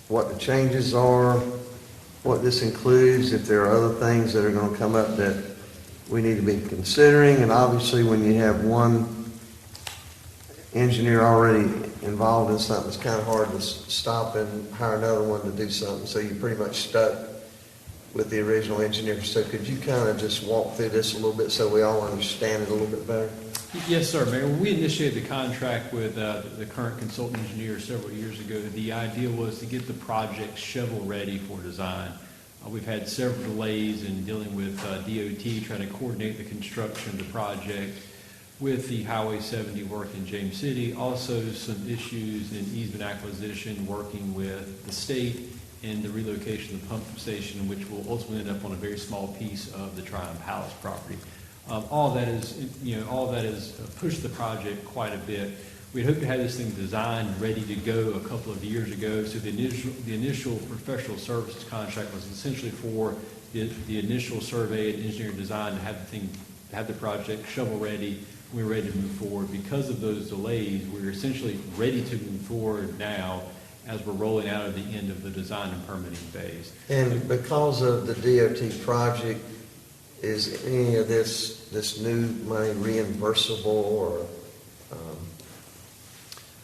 what the changes are, what this includes, if there are other things that are going to come up that we need to be considering. And obviously, when you have one engineer already involved in something, it's kind of hard to stop and hire another one to do something. So you're pretty much stuck with the original engineer. So could you kind of just walk through this a little bit so we all understand it a little bit better? Yes, sir, Mayor. We initiated the contract with the current consultant engineer several years ago. The idea was to get the project shovel-ready for design. We've had several delays in dealing with DOT, trying to coordinate the construction of the project with the Highway 70 work in James City. Also, some issues in easement acquisition, working with the state in the relocation of the pump station, which will ultimately end up on a very small piece of the Tryon Palace property. All that has pushed the project quite a bit. We had hoped to have this thing designed, ready to go a couple of years ago. So the initial professional services contract was essentially for the initial survey and engineering design to have the project shovel ready. We were ready to move forward. Because of those delays, we're essentially ready to move forward now as we're rolling out of the end of the design and permitting phase. And because of the DOT project, is any of this new money reimbursable or?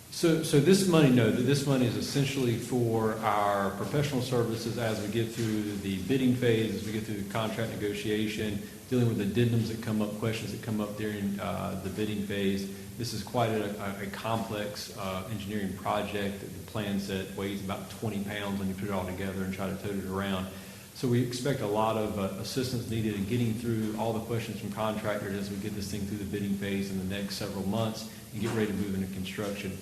So this money, no, this money is essentially for our professional services as we get through the bidding phase, as we get through the contract negotiation, dealing with addendums that come up, questions that come up during the bidding phase. This is quite a complex engineering project. The plan set weighs about 20 pounds when you put it all together and try to tote it around. So we expect a lot of assistance needed in getting through all the questions from contractors as we get this thing through the bidding phase in the next several months and get ready to move into construction.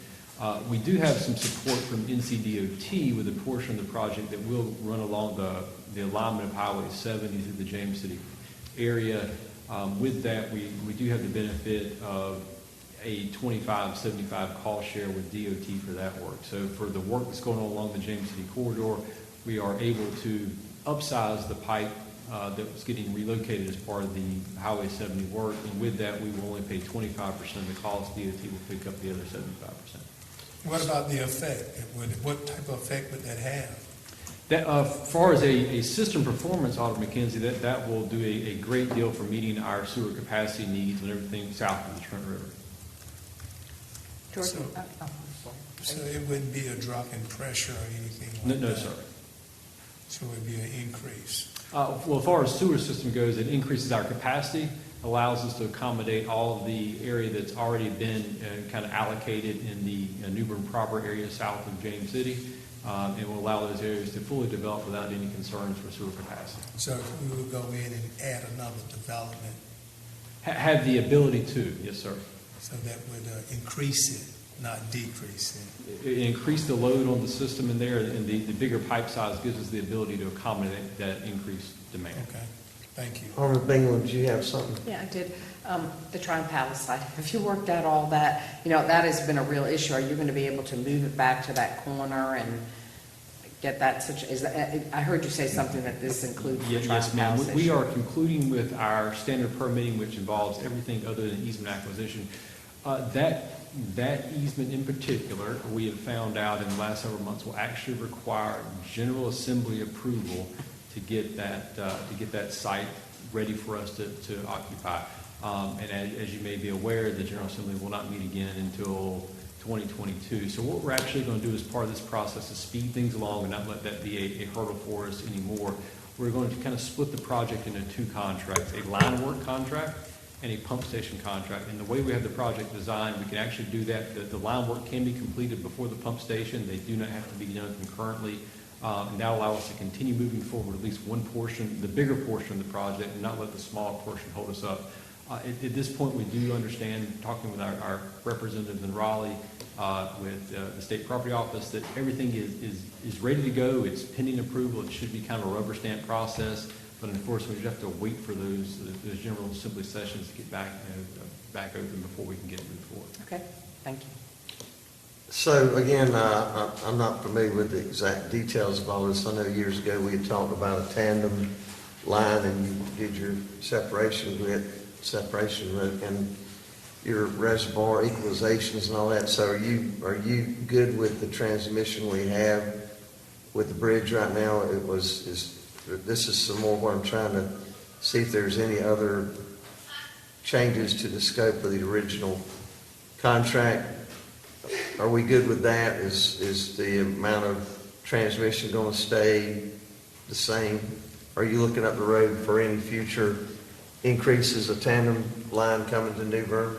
We do have some support from NCDOT with a portion of the project that will run along the alignment of Highway 70 through the James City area. With that, we do have the benefit of a 25-75 cost share with DOT for that work. So for the work that's going on along the James City corridor, we are able to upsize the pipe that was getting relocated as part of the Highway 70 work. And with that, we will only pay 25% of the cost. DOT will pick up the other 75%. What about the effect? What type of effect would that have? That, as far as a system performance, Alderman McKenzie, that will do a great deal for meeting our sewer capacity needs and everything south of the Trent River. So it wouldn't be a drop in pressure or anything like that? No, sir. So it would be an increase? Well, as far as sewer system goes, it increases our capacity. allows us to accommodate all of the area that's already been kind of allocated in the New Bern proper area south of James City. It will allow those areas to fully develop without any concerns for sewer capacity. So we will go in and add another development, Have the ability to, yes, sir. so that would increase it, not decrease it. Increase the load on the system in there, and the bigger pipe size gives us the ability to accommodate that increased demand. Okay, thank you. Alderman Bingham, did you have something? Yeah, I did. The Tri-Palace site, have you worked out all that? You know, that has been a real issue. Are you going to be able to move it back to that corner and get that I heard you say something that this includes the Yes, ma'am. Tri-Palace We issue. are concluding with our standard permitting, which involves everything other than easement acquisition. That easement in particular, we have found out in the last several months, will actually require General Assembly approval to get that site ready for us to occupy. And as you may be aware, the General Assembly will not meet again until 2022. So what we're actually going to do as part of this process is speed things along and not let that be a hurdle for us anymore. We're going to kind of split the project into two contracts, a line work contract and a pump station contract. And the way we have the project designed, we can actually do that. The line work can be completed before the pump station. They do not have to be done concurrently. And that will allow us to continue moving forward at least one portion, the bigger portion of the project, and not let the smaller portion hold us up. At this point, we do understand, talking with our representatives in Raleigh, with the State Property Office, that everything is ready to go. It's pending approval. It should be kind of a rubber stamp process. But unfortunately, we just have to wait for those General Assembly sessions to get back open before we can get moved forward. Okay, thank you. So again, I'm not familiar with the exact details of all this. I know years ago we had talked about a tandem line and you did your separation and your reservoir equalizations and all that. So are you good with the transmission we have with the bridge right now? This is some more what I'm trying to see if there's any other changes to the scope of the original contract. Are we good with that? Is the amount of transmission going to stay the same? Are you looking up the road for any future increases, a tandem line coming to New Bern?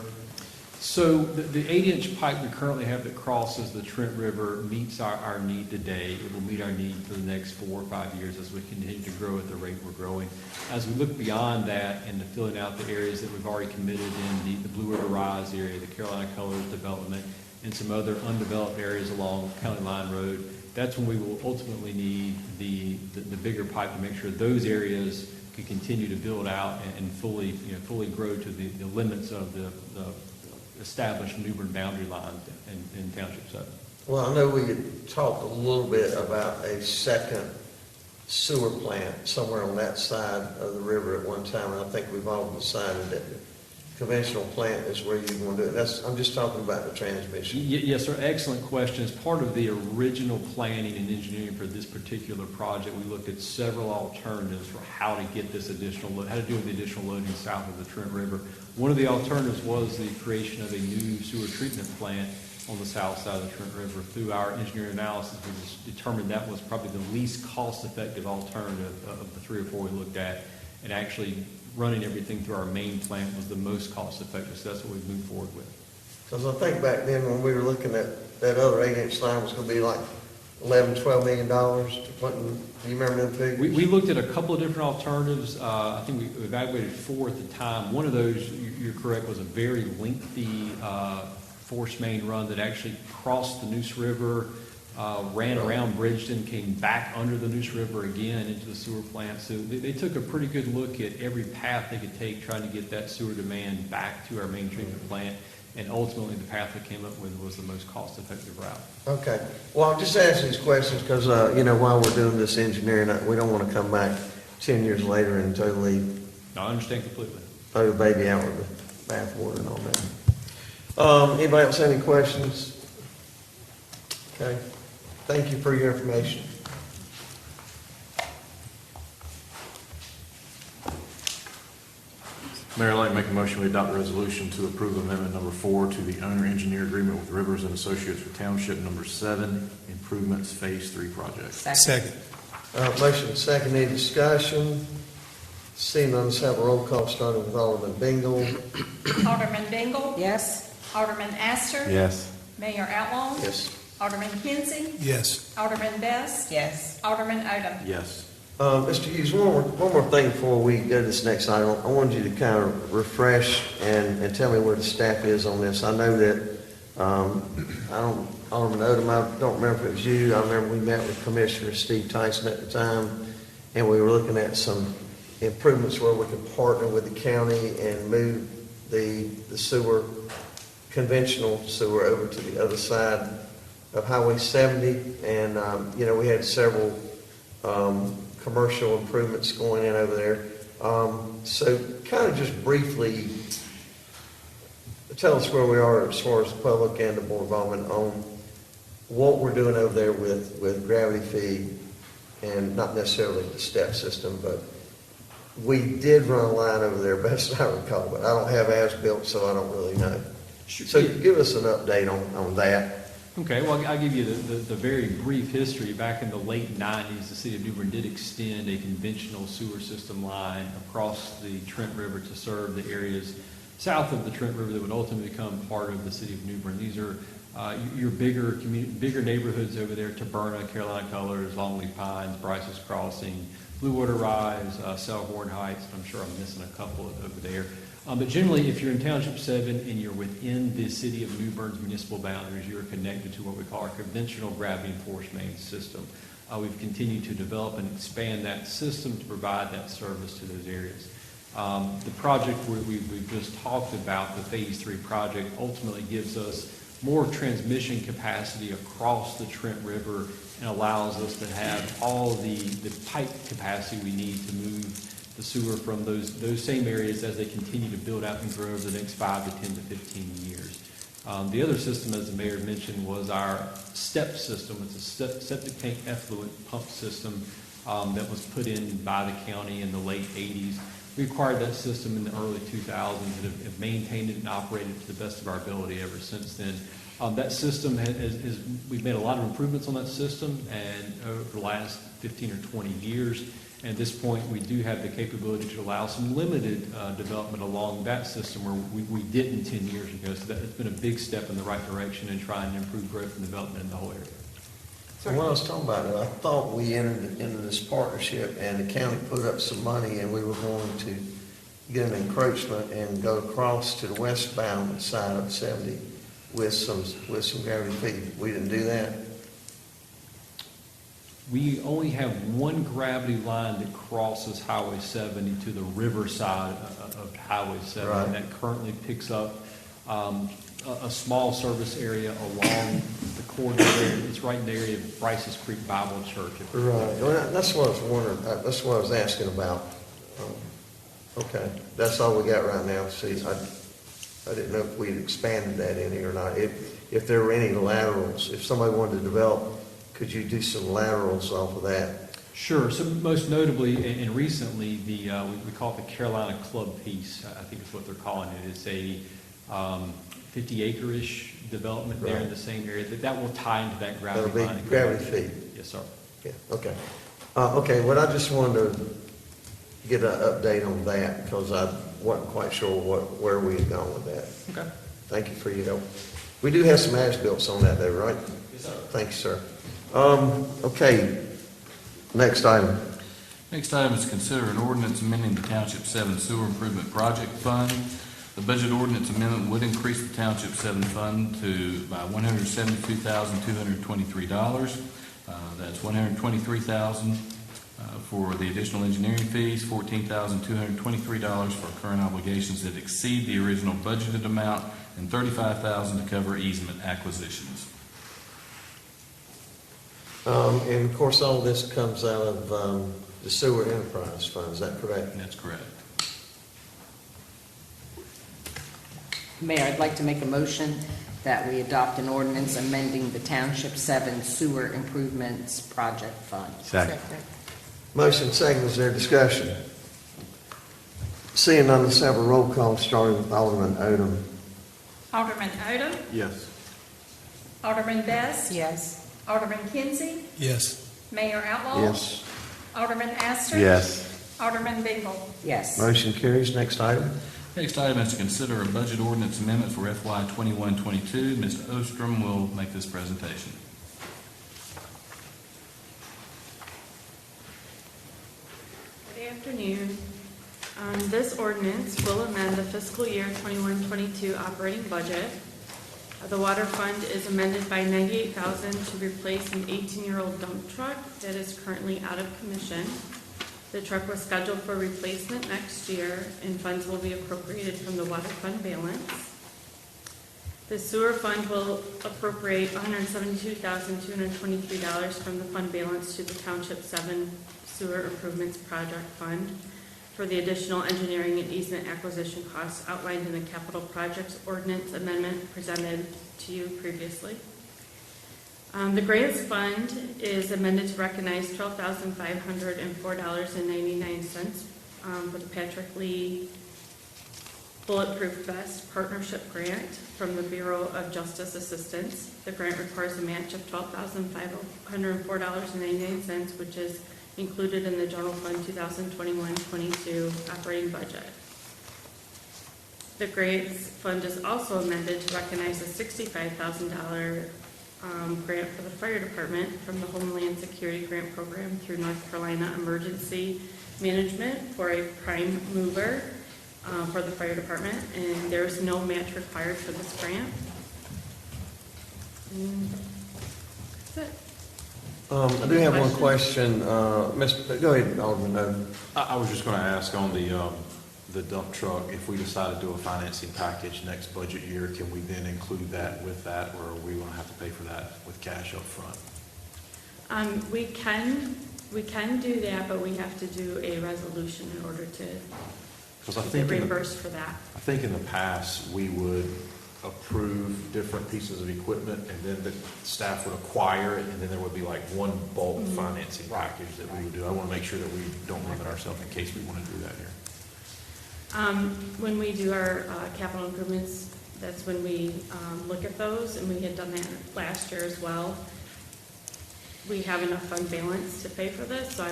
So the 8-inch pipe we currently have that crosses the Trent River meets our need today. It will meet our need for the next 4 or 5 years as we continue to grow at the rate we're growing. As we look beyond that and to filling out the areas that we've already committed in the Blue River Rise area, the Carolina Colors development, and some other undeveloped areas along County Line Road, that's when we will ultimately need the bigger pipe to make sure those areas can continue to build out and fully grow to the limits of the established New Bern boundary line in Township 7. Well, I know we had talked a little bit about a second sewer plant somewhere on that side of the river at one time, and I think we've all decided that the conventional plant is where you want to do it. I'm just talking about the transmission. Yes, sir. Excellent question. As part of the original planning and engineering for this particular project, we looked at several alternatives for how to get this how to do the additional loading south of the Trent River. One of the alternatives was the creation of a new sewer treatment plant on the south side of the Trent River. Through our engineering analysis, we determined that was probably the least cost-effective alternative of the 3 or 4 we looked at, and actually running everything through our main plant was the most cost-effective, so that's what we've moved forward with. Because I think back then when we were looking at that other 8-inch line was going to be like $11-12 million to put in. Do you remember them figures? We looked at a couple of different alternatives. I think we evaluated 4 at the time. One of those, you're correct, was a very lengthy force main run that actually crossed the Neuse River, ran around Bridgeton, came back under the Neuse River again into the sewer plant. So they took a pretty good look at every path they could take trying to get that sewer demand back to our main treatment plant. And ultimately, the path they came up with was the most cost-effective route. Okay. Well, I'm just asking these questions because, while we're doing this engineering, we don't want to come back 10 years later and totally No, I understand completely. throw the baby out with the bathwater and all that. Anybody else have any questions? Okay. Thank you for your information. Mayor, I'd like to make a motion we adopt a resolution to approve amendment number 4 to the owner-engineer agreement with Rivers and Associates for Township number 7 Improvements Phase 3 project. Second. Motion second, any discussion? Seeing none, let's have a roll call starting with Alderman Bingle. Alderman Bingle? Yes? Alderman Astor? Yes. Mayor Outlaw? Yes. Alderman Kinsey? Yes. Alderman Best? Yes. Alderman Odom? Yes. Mr. Hughes, one more thing before we go to this next item. I wanted you to kind of refresh and tell me where the staff is on this. I know that, Alderman Odom, I don't remember if it was you. I remember we met with Commissioner Steve Tyson at the time, and we were looking at some improvements where we could partner with the county and move the sewer, conventional sewer, over to the other side of Highway 70. And, we had several commercial improvements going in over there. So kind of just briefly tell us where we are as far as the public and the Board of Aldermen on what we're doing over there with gravity feed, and not necessarily the step system, but we did run a line over there, best I recall, but I don't have as-built, so I don't really know. So give us an update on that. Okay, well, I'll give you the very brief history. Back in the late 90s, the city of New Bern did extend a conventional sewer system line across the Trent River to serve the areas south of the Trent River that would ultimately become part of the city of New Bern. These are your bigger neighborhoods over there: Taberna, Carolina Colors, Longleaf Pines, Bryce's Crossing, Blue Water Rise, Selhorn Heights. I'm sure I'm missing a couple over there. But generally, if you're in Township 7 and you're within the city of New Bern's municipal boundaries, you're connected to what we call our conventional gravity-enforced main system. We've continued to develop and expand that system to provide that service to those areas. The project we've just talked about, the Phase 3 project, ultimately gives us more transmission capacity across the Trent River and allows us to have all the pipe capacity we need to move the sewer from those same areas as they continue to build out and grow over the next 5 to 10 to 15 years. The other system, as the mayor mentioned, was our STEP system. It's a septic tank effluent pump system that was put in by the county in the late 80s. We acquired that system in the early 2000s and have maintained it and operated it to the best of our ability ever since then. That system we've made a lot of improvements on that system, and over the last 15 or 20 years, at this point, we do have the capability to allow some limited development along that system where we didn't 10 years ago. So it's been a big step in the right direction in trying to improve growth and development in the whole area. When I was talking about it, I thought we entered into this partnership and the county put up some money and we were going to get an encroachment and go across to the westbound side of 70 with some gravity feed. We didn't do that. We only have one gravity line that crosses Highway 70 to the river side of Highway 70. Right. And that currently picks up a small service area along the corridor there. It's right in the area of Bryce's Creek Bible Church. Right. Well, that's what I was wondering. That's what I was asking about. Okay. That's all we got right now. See, I didn't know if we'd expanded that any or not. If there were any laterals, if somebody wanted to develop, could you do some laterals off of that? Sure. So most notably and recently, we call it the Carolina Club piece. I think is what they're calling it. It's a 50-acre-ish development there in the same area. That will tie into that gravity line. That'll be gravity feed. Yes, sir. Yeah. Okay. Okay. Well, I just wanted to get an update on that because I wasn't quite sure where we had gone with that. Okay. Thank you for your help. We do have some as-built on that, though, right? Yes, sir. Thank you, sir. Okay, next item. Next item is consider an ordinance amending the Township 7 Sewer Improvement Project Fund. The budget ordinance amendment would increase the Township 7 fund by $172,223. That's $123,000 for the additional engineering fees, $14,223 for current obligations that exceed the original budgeted amount, and $35,000 to cover easement acquisitions. And of course, all this comes out of the sewer enterprise fund, is that correct? That's correct. Mayor, I'd like to make a motion that we adopt an ordinance amending the Township 7 Sewer Improvements Project Fund. Second. Motion second, is there discussion? Seeing none, let's have a roll call starting with Alderman Odom. Alderman Odom? Yes. Alderman Best? Yes. Alderman Kinsey? Yes. Mayor Outlaw? Yes. Alderman Astor? Yes. Alderman Bingle. Yes. Motion carries. Next item. Next item is to consider a budget ordinance amendment for FY 21-22. Mr. Ostrom will make this presentation. Good afternoon. This ordinance will amend the fiscal year 21-22 operating budget. The water fund is amended by $98,000 to replace an 18-year-old dump truck that is currently out of commission. The truck was scheduled for replacement next year, and funds will be appropriated from the water fund balance. The sewer fund will appropriate $172,223 from the fund balance to the Township 7 Sewer Improvements Project Fund for the additional engineering and easement acquisition costs outlined in the Capital Projects Ordinance Amendment presented to you previously. The Grants Fund is amended to recognize $12,504.99 for the Patrick Lee Bulletproof Vest Partnership Grant from the Bureau of Justice Assistance. The grant requires a match of $12,504.99, which is included in the General Fund 2021-22 operating budget. The Grants Fund is also amended to recognize a $65,000 grant for the fire department from the Homeland Security Grant Program through North Carolina Emergency Management for a prime mover for the fire department, and there's no match required for this grant. And that's it. I do have one question. Go ahead, Alderman. I was just going to ask on the dump truck, if we decide to do a financing package next budget year, can we then include that with that, or are we going to have to pay for that with cash up front? We can do that, but we have to do a resolution in order to get reimbursed for that. I think in the past, we would approve different pieces of equipment, and then the staff would acquire it, and then there would be like one bulk financing package that we would do. I want to make sure that we don't limit ourselves in case we want to do that here. When we do our capital improvements, that's when we look at those, and we had done that last year as well. We have enough fund balance to pay for this, so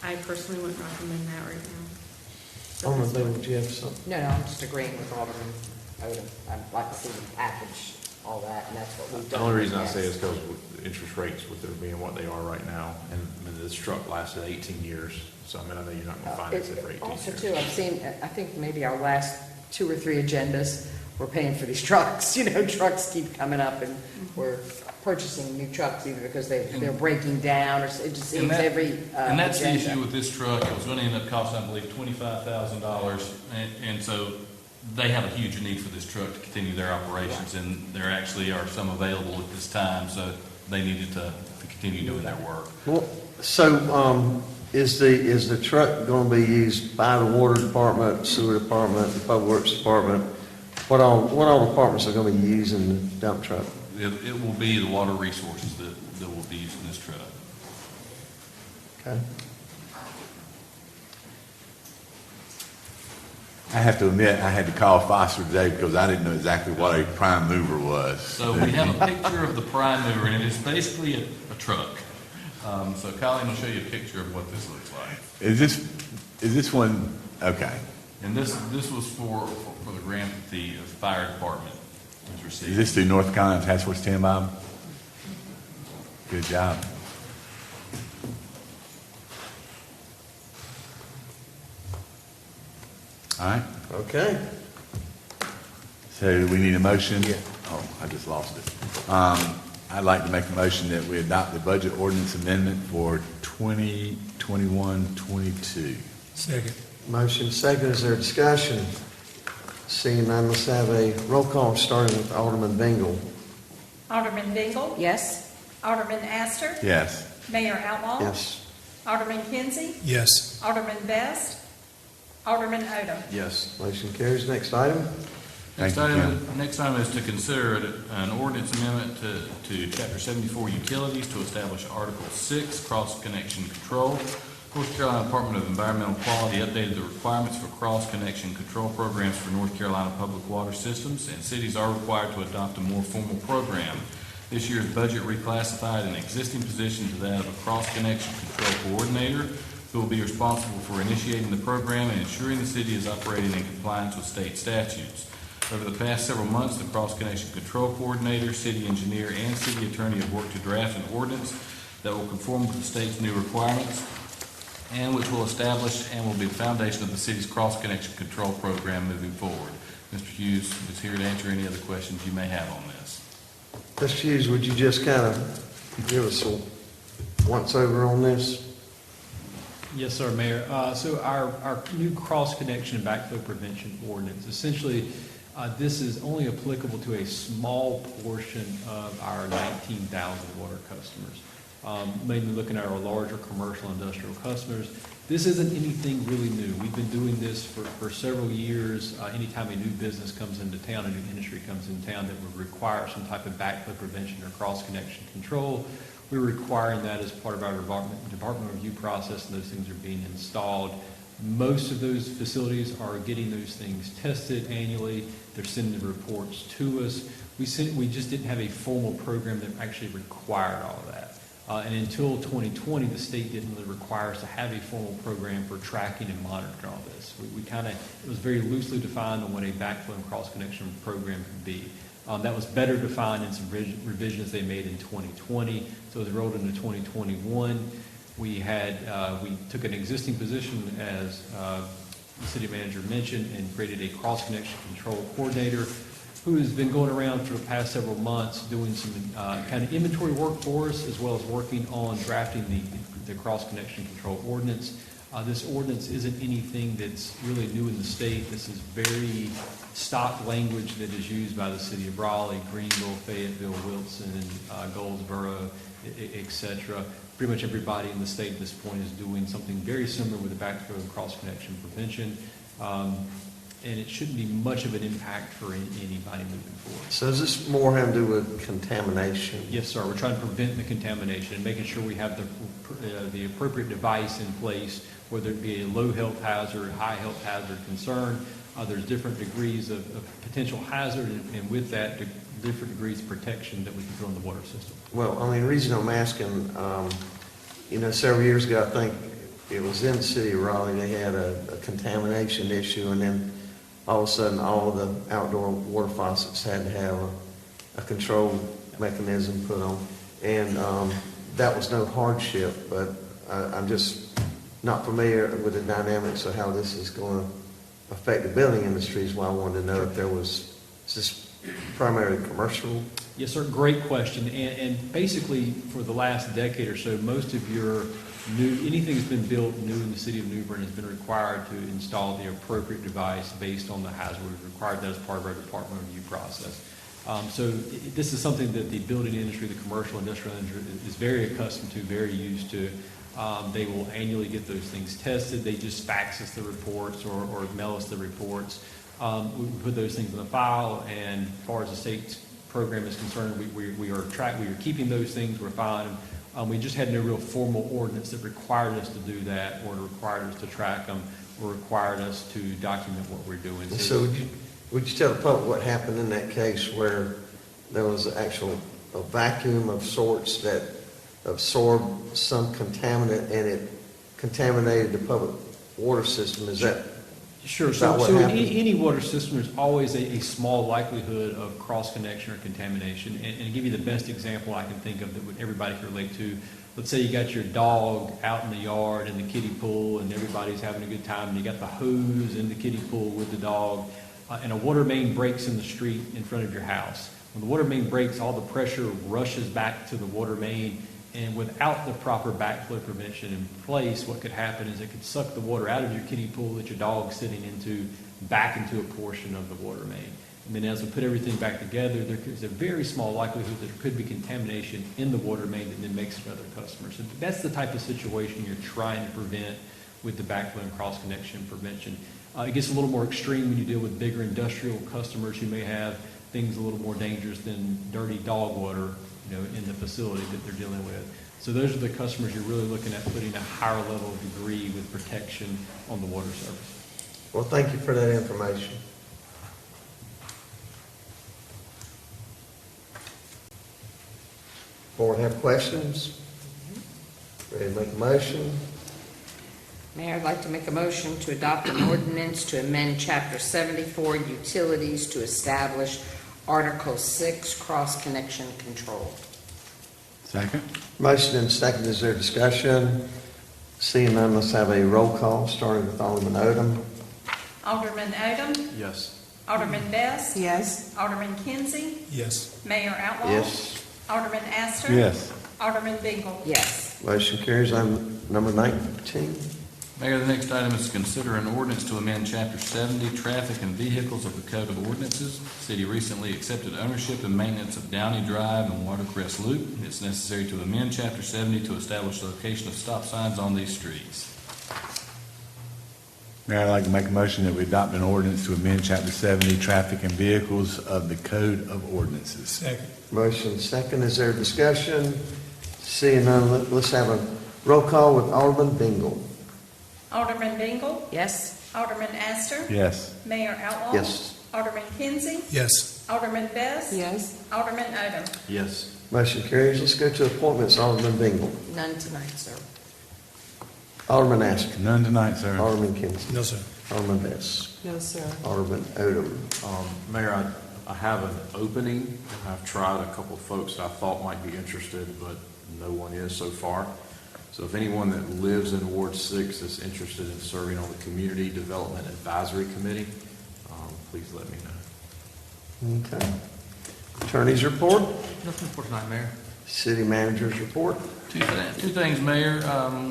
I personally wouldn't recommend that right now. Alderman Bingle, would you have something? No, I'm just agreeing with Alderman Odom. I'd like to see the package, all that, and that's what we've done. The only reason I say is because with interest rates, with them being what they are right now, and I mean, this truck lasted 18 years, so I mean, I know you're not going to finance it for 18 years. Also, too, I've seen, I think maybe our last 2 or 3 agendas, we're paying for these trucks. You know, trucks keep coming up, and we're purchasing new trucks either because they're breaking down, or it just seems every And that's the agenda. issue with this truck. It was going to end up costing, I believe, $25,000. And so they have a huge need for this truck to continue their operations, and there actually are some available at this time, so they needed to continue doing their work. Well, so, is the truck going to be used by the water department, sewer department, the public works department? What all departments are going to be using the dump truck? It will be the water resources that will be using this truck. Okay. I have to admit, I had to call Foster today because I didn't know exactly what a prime mover was. So we have a picture of the prime mover, and it's basically a truck. So Colleen will show you a picture of what this looks like. Is this one, okay. And this was for the grant that the fire department was receiving. Is this the North Carolina Task Force 10, Bob? Good job. All right. Okay. So we need a motion? Yeah. Oh, I just lost it. I'd like to make a motion that we adopt the budget ordinance amendment for 2021-22. Second. Motion second. Is there discussion? Seeing none, let's have a roll call starting with Alderman Bingle. Alderman Bingle. Yes? Alderman Astor. Yes. Mayor Outlaw. Yes. Alderman Kinsey. Yes. Alderman Best. Alderman Odom. Yes. Motion carries. Next item. Thank you, Kim. Next item is to consider an ordinance amendment to Chapter 74 Utilities to establish Article 6 Cross-Connection Control. North Carolina Department of Environmental Quality updated the requirements for cross-connection control programs for North Carolina public water systems, and cities are required to adopt a more formal program. This year's budget reclassified an existing position to that of a cross-connection control coordinator. who will be responsible for initiating the program and ensuring the city is operating in compliance with state statutes. Over the past several months, the Cross-Connection Control Coordinator, City Engineer, and City Attorney have worked to draft an ordinance that will conform with the state's new requirements and which will establish and will be the foundation of the city's cross-connection control program moving forward. Mr. Hughes is here to answer any other questions you may have on this. Mr. Hughes, would you just kind of give us a once-over on this? Yes, sir, Mayor. So our new cross-connection and backflow prevention ordinance, essentially, this is only applicable to a small portion of our 19,000 water customers. Mainly looking at our larger commercial industrial customers. This isn't anything really new. We've been doing this for several years. Anytime a new business comes into town, a new industry comes in town that would require some type of backflow prevention or cross-connection control, we're requiring that as part of our department review process, and those things are being installed. Most of those facilities are getting those things tested annually. They're sending the reports to us. We just didn't have a formal program that actually required all of that. And until 2020, the state didn't really require us to have a formal program for tracking and monitoring all this. It was very loosely defined on what a backflow and cross-connection program could be. That was better defined in some revisions they made in 2020. So as it rolled into 2021, we took an existing position, as the city manager mentioned, and created a cross-connection control coordinator who has been going around for the past several months doing some kind of inventory work for us, as well as working on drafting the cross-connection control ordinance. This ordinance isn't anything that's really new in the state. This is very stock language that is used by the city of Raleigh, Greenville, Fayetteville, Wilson, Goldsboro, et cetera. Pretty much everybody in the state at this point is doing something very similar with the backflow and cross-connection prevention. And it shouldn't be much of an impact for anybody moving forward. So does this more have to do with contamination? Yes, sir. We're trying to prevent the contamination and making sure we have the appropriate device in place, whether it be a low health hazard, high health hazard concern. There's different degrees of potential hazard, and with that, different degrees of protection that we can throw in the water system. Well, the reason I'm asking, several years ago, I think it was in the city of Raleigh, they had a contamination issue, and then all of a sudden, all the outdoor water faucets had to have a control mechanism put on. And that was no hardship, but I'm just not familiar with the dynamics of how this is going to affect the building industry, is why I wanted to know if is this primarily commercial? Yes, sir. Great question. And basically, for the last decade or so, most of your anything that's been built new in the city of New Bern has been required to install the appropriate device based on the hazard. We've required that as part of our department review process. So this is something that the building industry, the commercial industrial industry is very accustomed to, very used to. They will annually get those things tested. They just fax us the reports or mail us the reports. We put those things in the file, and as far as the state's program is concerned, we are keeping those things, we're filing them. We just had no real formal ordinance that required us to do that, or required us to track them, or required us to document what we're doing. So would you tell the public what happened in that case where there was a vacuum of sorts that absorbed some contaminant and it contaminated the public water system? Is that Sure. So any water system, there's always a small likelihood of cross-connection or contamination. And to give you the best example I can think of that everybody can relate to, let's say you got your dog out in the yard in the kiddie pool and everybody's having a good time, and you got the hose in the kiddie pool with the dog, and a water main breaks in the street in front of your house. When the water main breaks, all the pressure rushes back to the water main, and without the proper backflow prevention in place, what could happen is it could suck the water out of your kiddie pool that your dog's sitting into back into a portion of the water main. And then as we put everything back together, there's a very small likelihood that there could be contamination in the water main that then makes it to other customers. So that's the type of situation you're trying to prevent with the backflow and cross-connection prevention. It gets a little more extreme when you deal with bigger industrial customers who may have things a little more dangerous than dirty dog water, in the facility that they're dealing with. So those are the customers you're really looking at putting a higher level of degree with protection on the water surface. Well, thank you for that information. Board have questions? Ready to make a motion? Mayor, I'd like to make a motion to adopt an ordinance to amend Chapter 74 Utilities to establish Article 6 Cross-Connection Control. Second? Motion and second, is there discussion? Seeing none, let's have a roll call, starting with Alderman Odom. Alderman Odom. Yes. Alderman Best. Yes. Alderman Kinsey. Yes. Mayor Outlaw. Yes. Alderman Astor. Yes. Alderman Bingle. Yes. Motion carries. Item number 19. Mayor, the next item is to consider an ordinance to amend Chapter 70, Traffic and Vehicles of the Code of Ordinances. City recently accepted ownership and maintenance of Downey Drive and Watercress Loop. It's necessary to amend Chapter 70 to establish the location of stop signs on these streets. Mayor, I'd like to make a motion that we adopt an ordinance to amend Chapter 70, Traffic and Vehicles of the Code of Ordinances. Second. Motion second, is there discussion? Seeing none, let's have a roll call with Alderman Bingle. Alderman Bingle. Yes. Alderman Astor. Yes. Mayor Outlaw. Yes. Alderman Kinsey. Yes. Alderman Best. Yes. Alderman Odom. Yes. Motion carries. Let's go to appointments. Alderman Bingle. None tonight, sir. Alderman Astor. None tonight, sir. Alderman Kinsey. No, sir. Alderman Best. No, sir. Alderman Odom. Mayor, I have an opening, and I've tried a couple of folks that I thought might be interested, but no one is so far. So if anyone that lives in Ward 6 is interested in serving on the Community Development Advisory Committee, please let me know. Okay. Attorney's report. Nothing for tonight, Mayor. City manager's report. Two things, Mayor.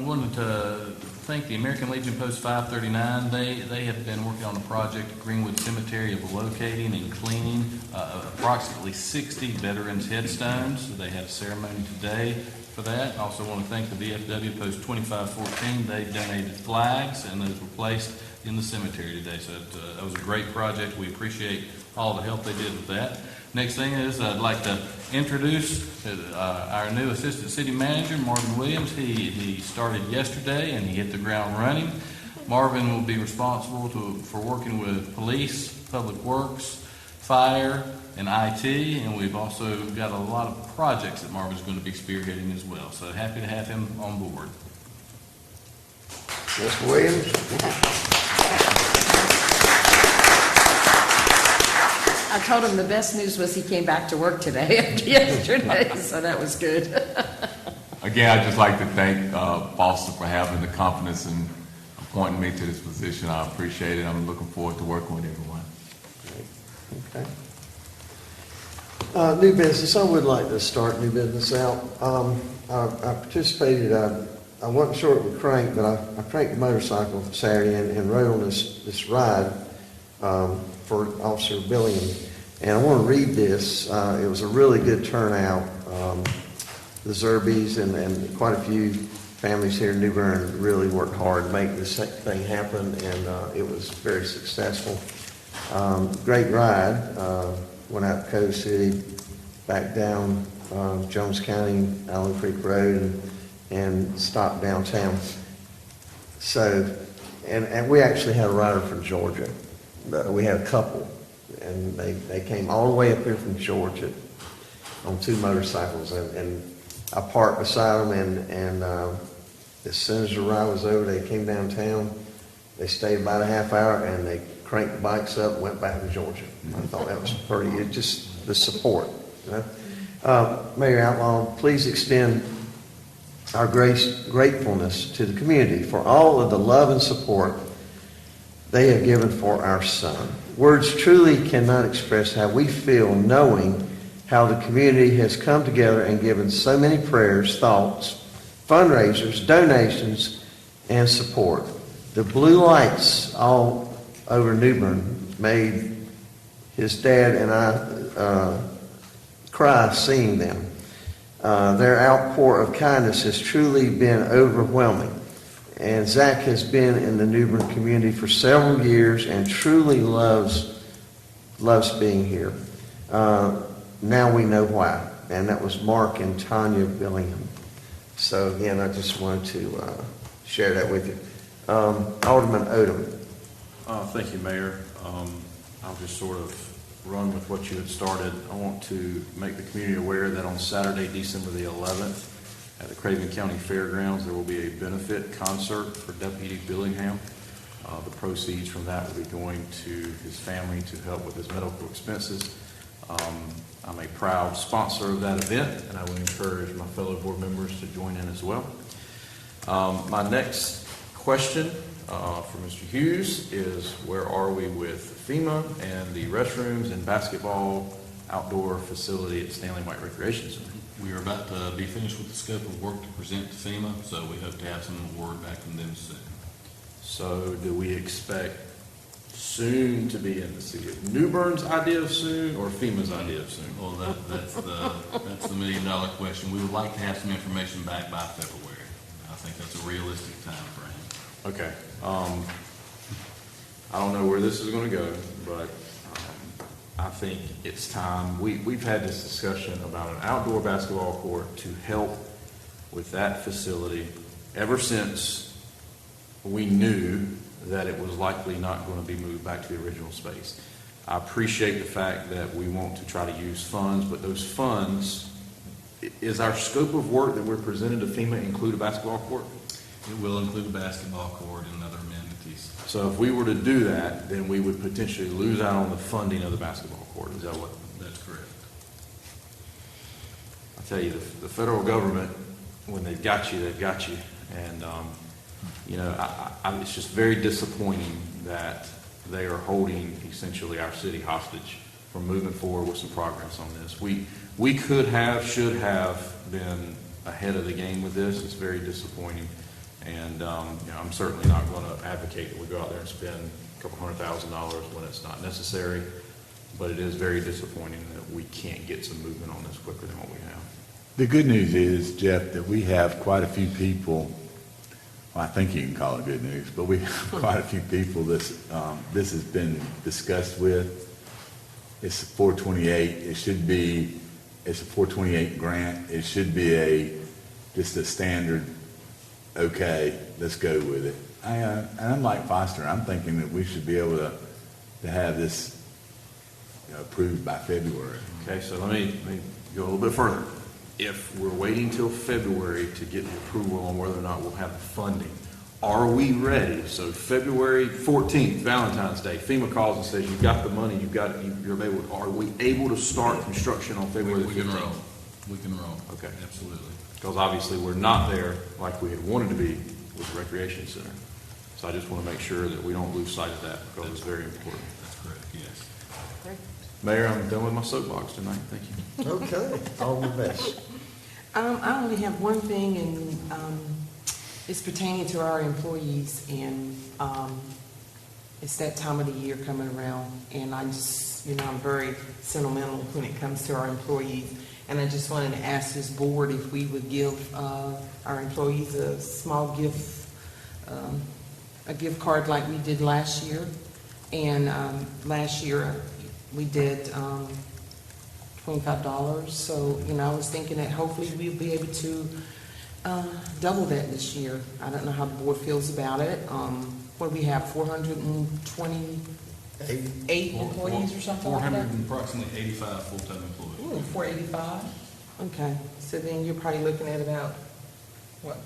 Wanted to thank the American Legion Post 539. They have been working on a project at Greenwood Cemetery of locating and cleaning approximately 60 veterans' headstones. They had a ceremony today for that. Also want to thank the VFW Post 2514. They donated flags, and those were placed in the cemetery today. So that was a great project. We appreciate all the help they did with that. Next thing is I'd like to introduce our new Assistant City Manager, Marvin Williams. He started yesterday and he hit the ground running. Marvin will be responsible for working with police, public works, fire, and IT, and we've also got a lot of projects that Marvin's going to be spearheading as well. So happy to have him on board. Mr. Williams. I told him the best news was he came back to work today after yesterday, so that was good. Again, I'd just like to thank Foster for having the confidence in appointing me to this position. I appreciate it. I'm looking forward to working with everyone. Okay. New business. I would like to start new business out. I participated. I wasn't sure it would crank, but I cranked a motorcycle Saturday and rode on this ride for Officer Billingham. And I want to read this. It was a really good turnout. The Zerbies and quite a few families here in New Bern really worked hard to make this thing happen, and it was very successful. Great ride. Went out to Cove City, back down Jones County, Allen Creek Road, and stopped downtown. So, and we actually had a rider from Georgia. We had a couple, and they came all the way up here from Georgia on two motorcycles, and I parked beside them, and as soon as the ride was over, they came downtown. They stayed about a half hour, and they cranked the bikes up and went back to Georgia. I thought that was pretty, just the support. You know? Mayor Outlaw, please extend our gratefulness to the community for all of the love and support they have given for our son. Words truly cannot express how we feel knowing how the community has come together and given so many prayers, thoughts, fundraisers, donations, and support. The blue lights all over New Bern made his dad and I cry seeing them. Their outpour of kindness has truly been overwhelming. And Zach has been in the New Bern community for several years and truly loves being here. Now we know why. And that was Mark and Tanya Billingham. So again, I just wanted to share that with you. Alderman Odom. Thank you, Mayor. I'll just sort of run with what you had started. I want to make the community aware that on Saturday, December the 11th, at the Craven County Fairgrounds, there will be a benefit concert for Deputy Billingham. The proceeds from that will be going to his family to help with his medical expenses. I'm a proud sponsor of that event, and I would encourage my fellow board members to join in as well. My next question for Mr. Hughes is, where are we with FEMA and the restrooms and basketball outdoor facility at Stanley White Recreation Center? We are about to be finished with the scope of work to present to FEMA, so we hope to have some word back from them soon. So do we expect soon to be in the city of New Bern's idea of soon or FEMA's idea of soon? Well, that's the $1 million question. We would like to have some information back by February. I think that's a realistic time frame. Okay. I don't know where this is going to go, but I think it's time. We've had this discussion about an outdoor basketball court to help with that facility ever since we knew that it was likely not going to be moved back to the original space. I appreciate the fact that we want to try to use funds, but those funds, is our scope of work that we're presenting to FEMA include a basketball court? It will include a basketball court and other amenities. So if we were to do that, then we would potentially lose out on the funding of the basketball court. Is that what? That's correct. I tell you, the federal government, when they've got you, they've got you. And, you know, it's just very disappointing that they are holding essentially our city hostage from moving forward with some progress on this. We could have, should have been ahead of the game with this. It's very disappointing. And, you know, I'm certainly not going to advocate that we go out there and spend a couple $100,000 when it's not necessary. But it is very disappointing that we can't get some movement on this quicker than what we have. The good news is, Jeff, that we have quite a few people, well, I think you can call it good news, but we have quite a few people this has been discussed with. It's 428. It's a 428 grant. It should be just a standard, okay, let's go with it. And I'm like Foster. I'm thinking that we should be able to have this approved by February. Okay, so let me go a little bit further. If we're waiting till February to get the approval on whether or not we'll have the funding, are we ready? So February 14th, Valentine's Day, FEMA calls and says, you've got the money, you're able. Are we able to start construction on February 15th? We can roll. Okay. Absolutely. Because obviously we're not there like we had wanted to be with the recreation center. So I just want to make sure that we don't lose sight of that because it's very important. That's correct, yes. Great. Mayor, I'm done with my soapbox tonight. Thank you. Okay, all the best. I only have one thing, and it's pertaining to our employees, and it's that time of the year coming around, and I just, I'm very sentimental when it comes to our employees, and I just wanted to ask this board if we would give our employees a small gift, a gift card like we did last year, and last year we did $25. So, I was thinking that hopefully we'll be able to double that this year. I don't know how the board feels about it. What do we have, 428 employees or something like that? Approximately 85 full-time employees. 485? Okay, so then you're probably looking at about, what,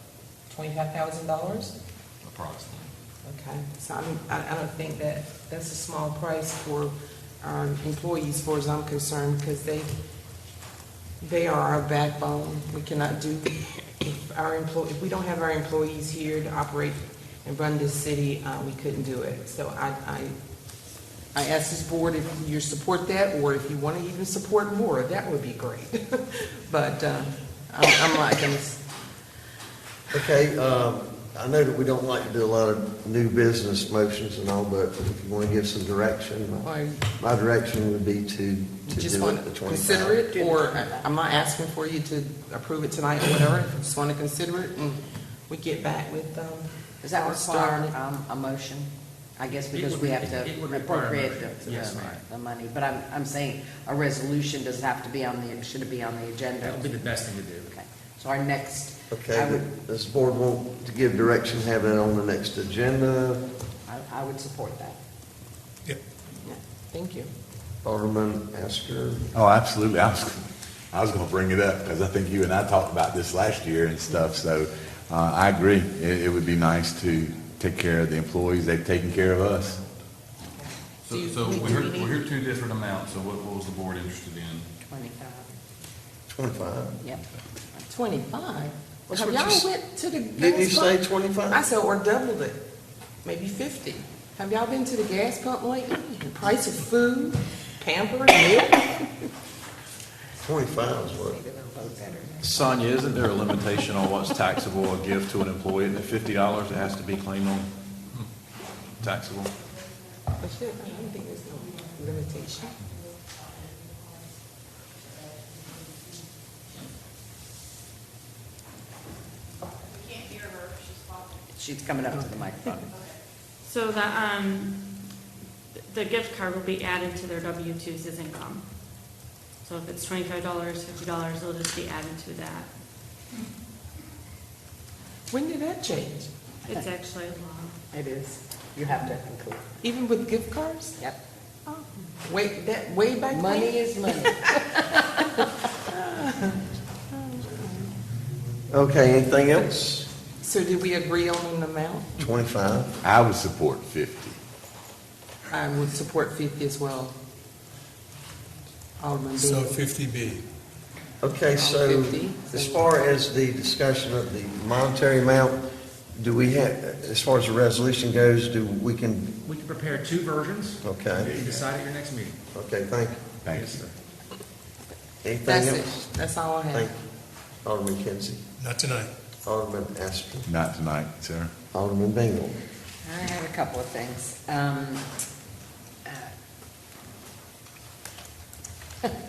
$25,000? Approximately. Okay, so I don't think that's a small price for our employees, as far as I'm concerned, because they are our backbone. We cannot do, if we don't have our employees here to operate and run this city, we couldn't do it. So I ask this board if you support that, or if you want to even support more, that would be great. But I'm not going to. Okay, I know that we don't like to do a lot of new business motions and all, but if you want to give some direction, my direction would be to Just do want it to the 25. consider it, or I'm not asking for you to approve it tonight or whatever. If you just want to consider it, and we get back with. Does that starting require a motion? I guess because we have to It would require a appropriate motion. Yes, ma'am. the money. But I'm saying a resolution does have to be should it be on the agenda? That would be the best thing to do. Okay. So our next. Okay, does the board want to give direction, have it on the next agenda? I would support that. Yeah, thank you. Alderman Asker? Oh, absolutely. I I was gonna bring it up, because I think you and I talked about this last year and stuff, so, I agree. It would be nice to take care of the employees, they've taken care of us. So we heard two different amounts, so what was the board interested in? 25. 25? Yep. 25? That's Have what y'all you s- went to the Didn't you gas say pump? 25? I said, or doubled it, maybe 50. Have y'all been to the gas pump lately? The price of food, Pampers, milk? 25 is what? Sonia, isn't there a limitation on what's taxable a gift to an employee? Isn't it $50 it has to be claimed on taxable? But shit, I don't think there's no limitation. She's coming up to the microphone. So the gift card will be added to their W-2s as income. So if it's $25, $50, it'll just be added to that. When did that change? It's actually law. It is. You have to include. Even with gift cards? Yep. Way back Money when? is money. Okay, anything else? So did we agree on an amount? 25? I would support 50. I would support 50 as well. Alderman So Beal. 50B. Okay, so 50. as far as the discussion of the monetary amount, do we have, as far as the resolution goes, We can prepare two versions. Okay. You can decide at your next meeting. Okay, thank you. Thank Yes, you. sir. Anything That's else? it. That's all I Thank have. you. Alderman Kinsey. Not tonight. Alderman Astor. Not tonight, sir. Alderman Bingle. I have a couple of things.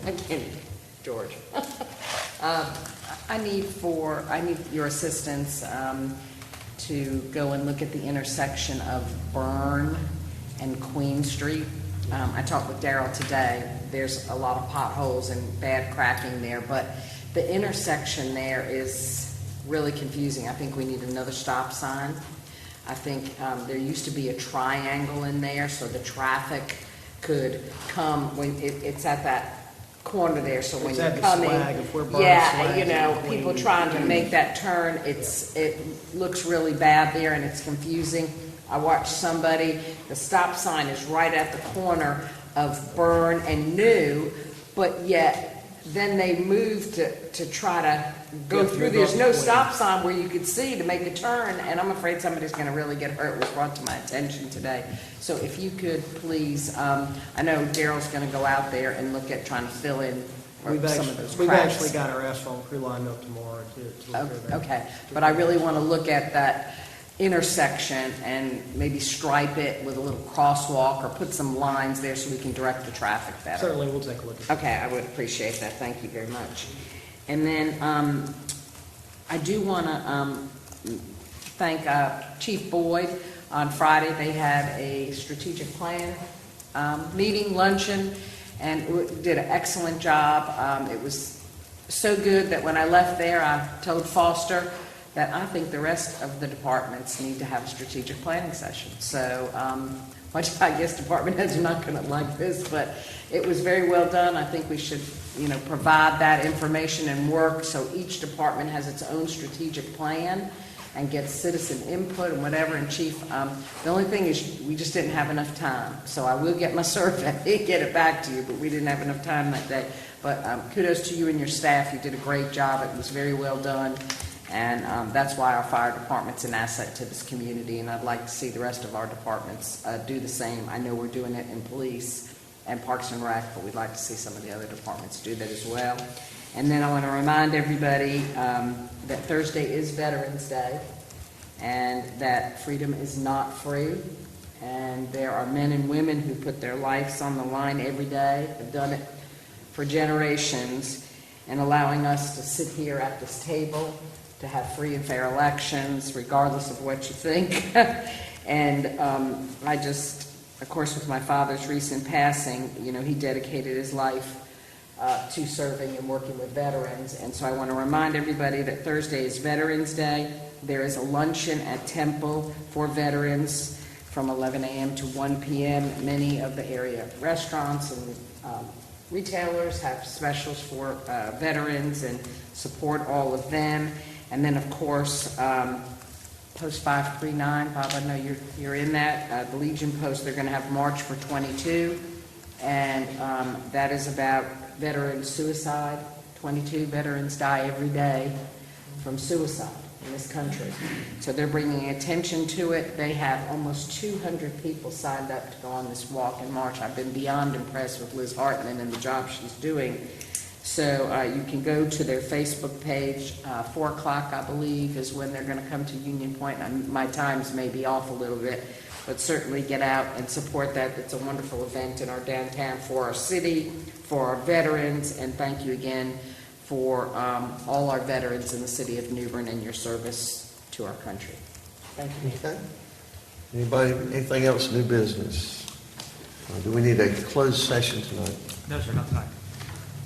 Again, George. I need your assistance to go and look at the intersection of Bern and Queen Street. I talked with Darrell today. There's a lot of potholes and bad cracking there, but the intersection there is really confusing. I think we need another stop sign. I think there used to be a triangle in there, so the traffic could come when it's at that corner there, so when It's you're at the coming. swag of where Bern Yeah, swags you know, and people Queen. trying to make that turn, it looks really bad there and it's confusing. I watched somebody, the stop sign is right at the corner of Bern and New, but yet then they moved to try to go Yeah, through. move There's off no the stop sign where you could see to make a turn, and I'm afraid somebody's gonna really get hurt. It was brought to my attention today. So if you could please, I know Daryl's gonna go out there and look at trying to fill in some of those cracks. We've actually got our asphalt crew lined up tomorrow to Oh, repair that. okay, but I really want to look at that intersection and maybe stripe it with a little crosswalk or put some lines there so we can direct the traffic better. Certainly, we'll take a look at it. Okay, I would appreciate that, thank you very much. And then, I do want to thank Chief Boyd. On Friday, they had a strategic plan meeting, luncheon, and did an excellent job. It was so good that when I left there, I told Foster that I think the rest of the departments need to have a strategic planning session. So, which I guess department heads are not going to like this, but it was very well done. I think we should, provide that information and work so each department has its own strategic plan and gets citizen input and whatever. And Chief, the only thing is we just didn't have enough time. So I will get my survey, get it back to you, but we didn't have enough time that day. But kudos to you and your staff. You did a great job. It was very well done. And that's why our fire department's an asset to this community, and I'd like to see the rest of our departments do the same. I know we're doing it in police and Parks and Rec, but we'd like to see some of the other departments do that as well. And then I want to remind everybody that Thursday is Veterans Day, and that freedom is not free. And there are men and women who put their lives on the line every day, have done it for generations, and allowing us to sit here at this table to have free and fair elections, regardless of what you think. And I just, of course, with my father's recent passing, he dedicated his life to serving and working with veterans. And so I want to remind everybody that Thursday is Veterans Day. There is a luncheon at Temple for veterans from 11 a.m. to 1 p.m. Many of the area restaurants and retailers have specials for veterans and support all of them. And then, of course, Post 539, Bob, I know you're in that. The Legion Post, they're going to have March for 22, and that is about veteran suicide. 22 veterans die every day from suicide in this country. So they're bringing attention to it. They have almost 200 people signed up to go on this walk in March. I've been beyond impressed with Liz Hartman and the job she's doing. So you can go to their Facebook page. 4 o'clock, I believe, is when they're going to come to Union Point. My times may be off a little bit, but certainly get out and support that. It's a wonderful event in our downtown for our city, for our veterans, and thank you again for all our veterans in the city of New Bern and your service to our country. Thank you. Okay. Anybody, anything else, new business? Do we need a closed session tonight? No, sir, not tonight.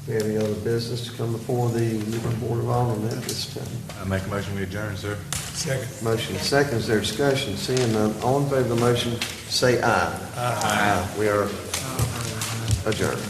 Do we have any other business to come before the New Bern Board of Aldermen at this time? I make a motion we adjourn, sir. Second. Motion second, is there discussion? Seeing none, all in favor of the motion, say aye. Aye. We are adjourned.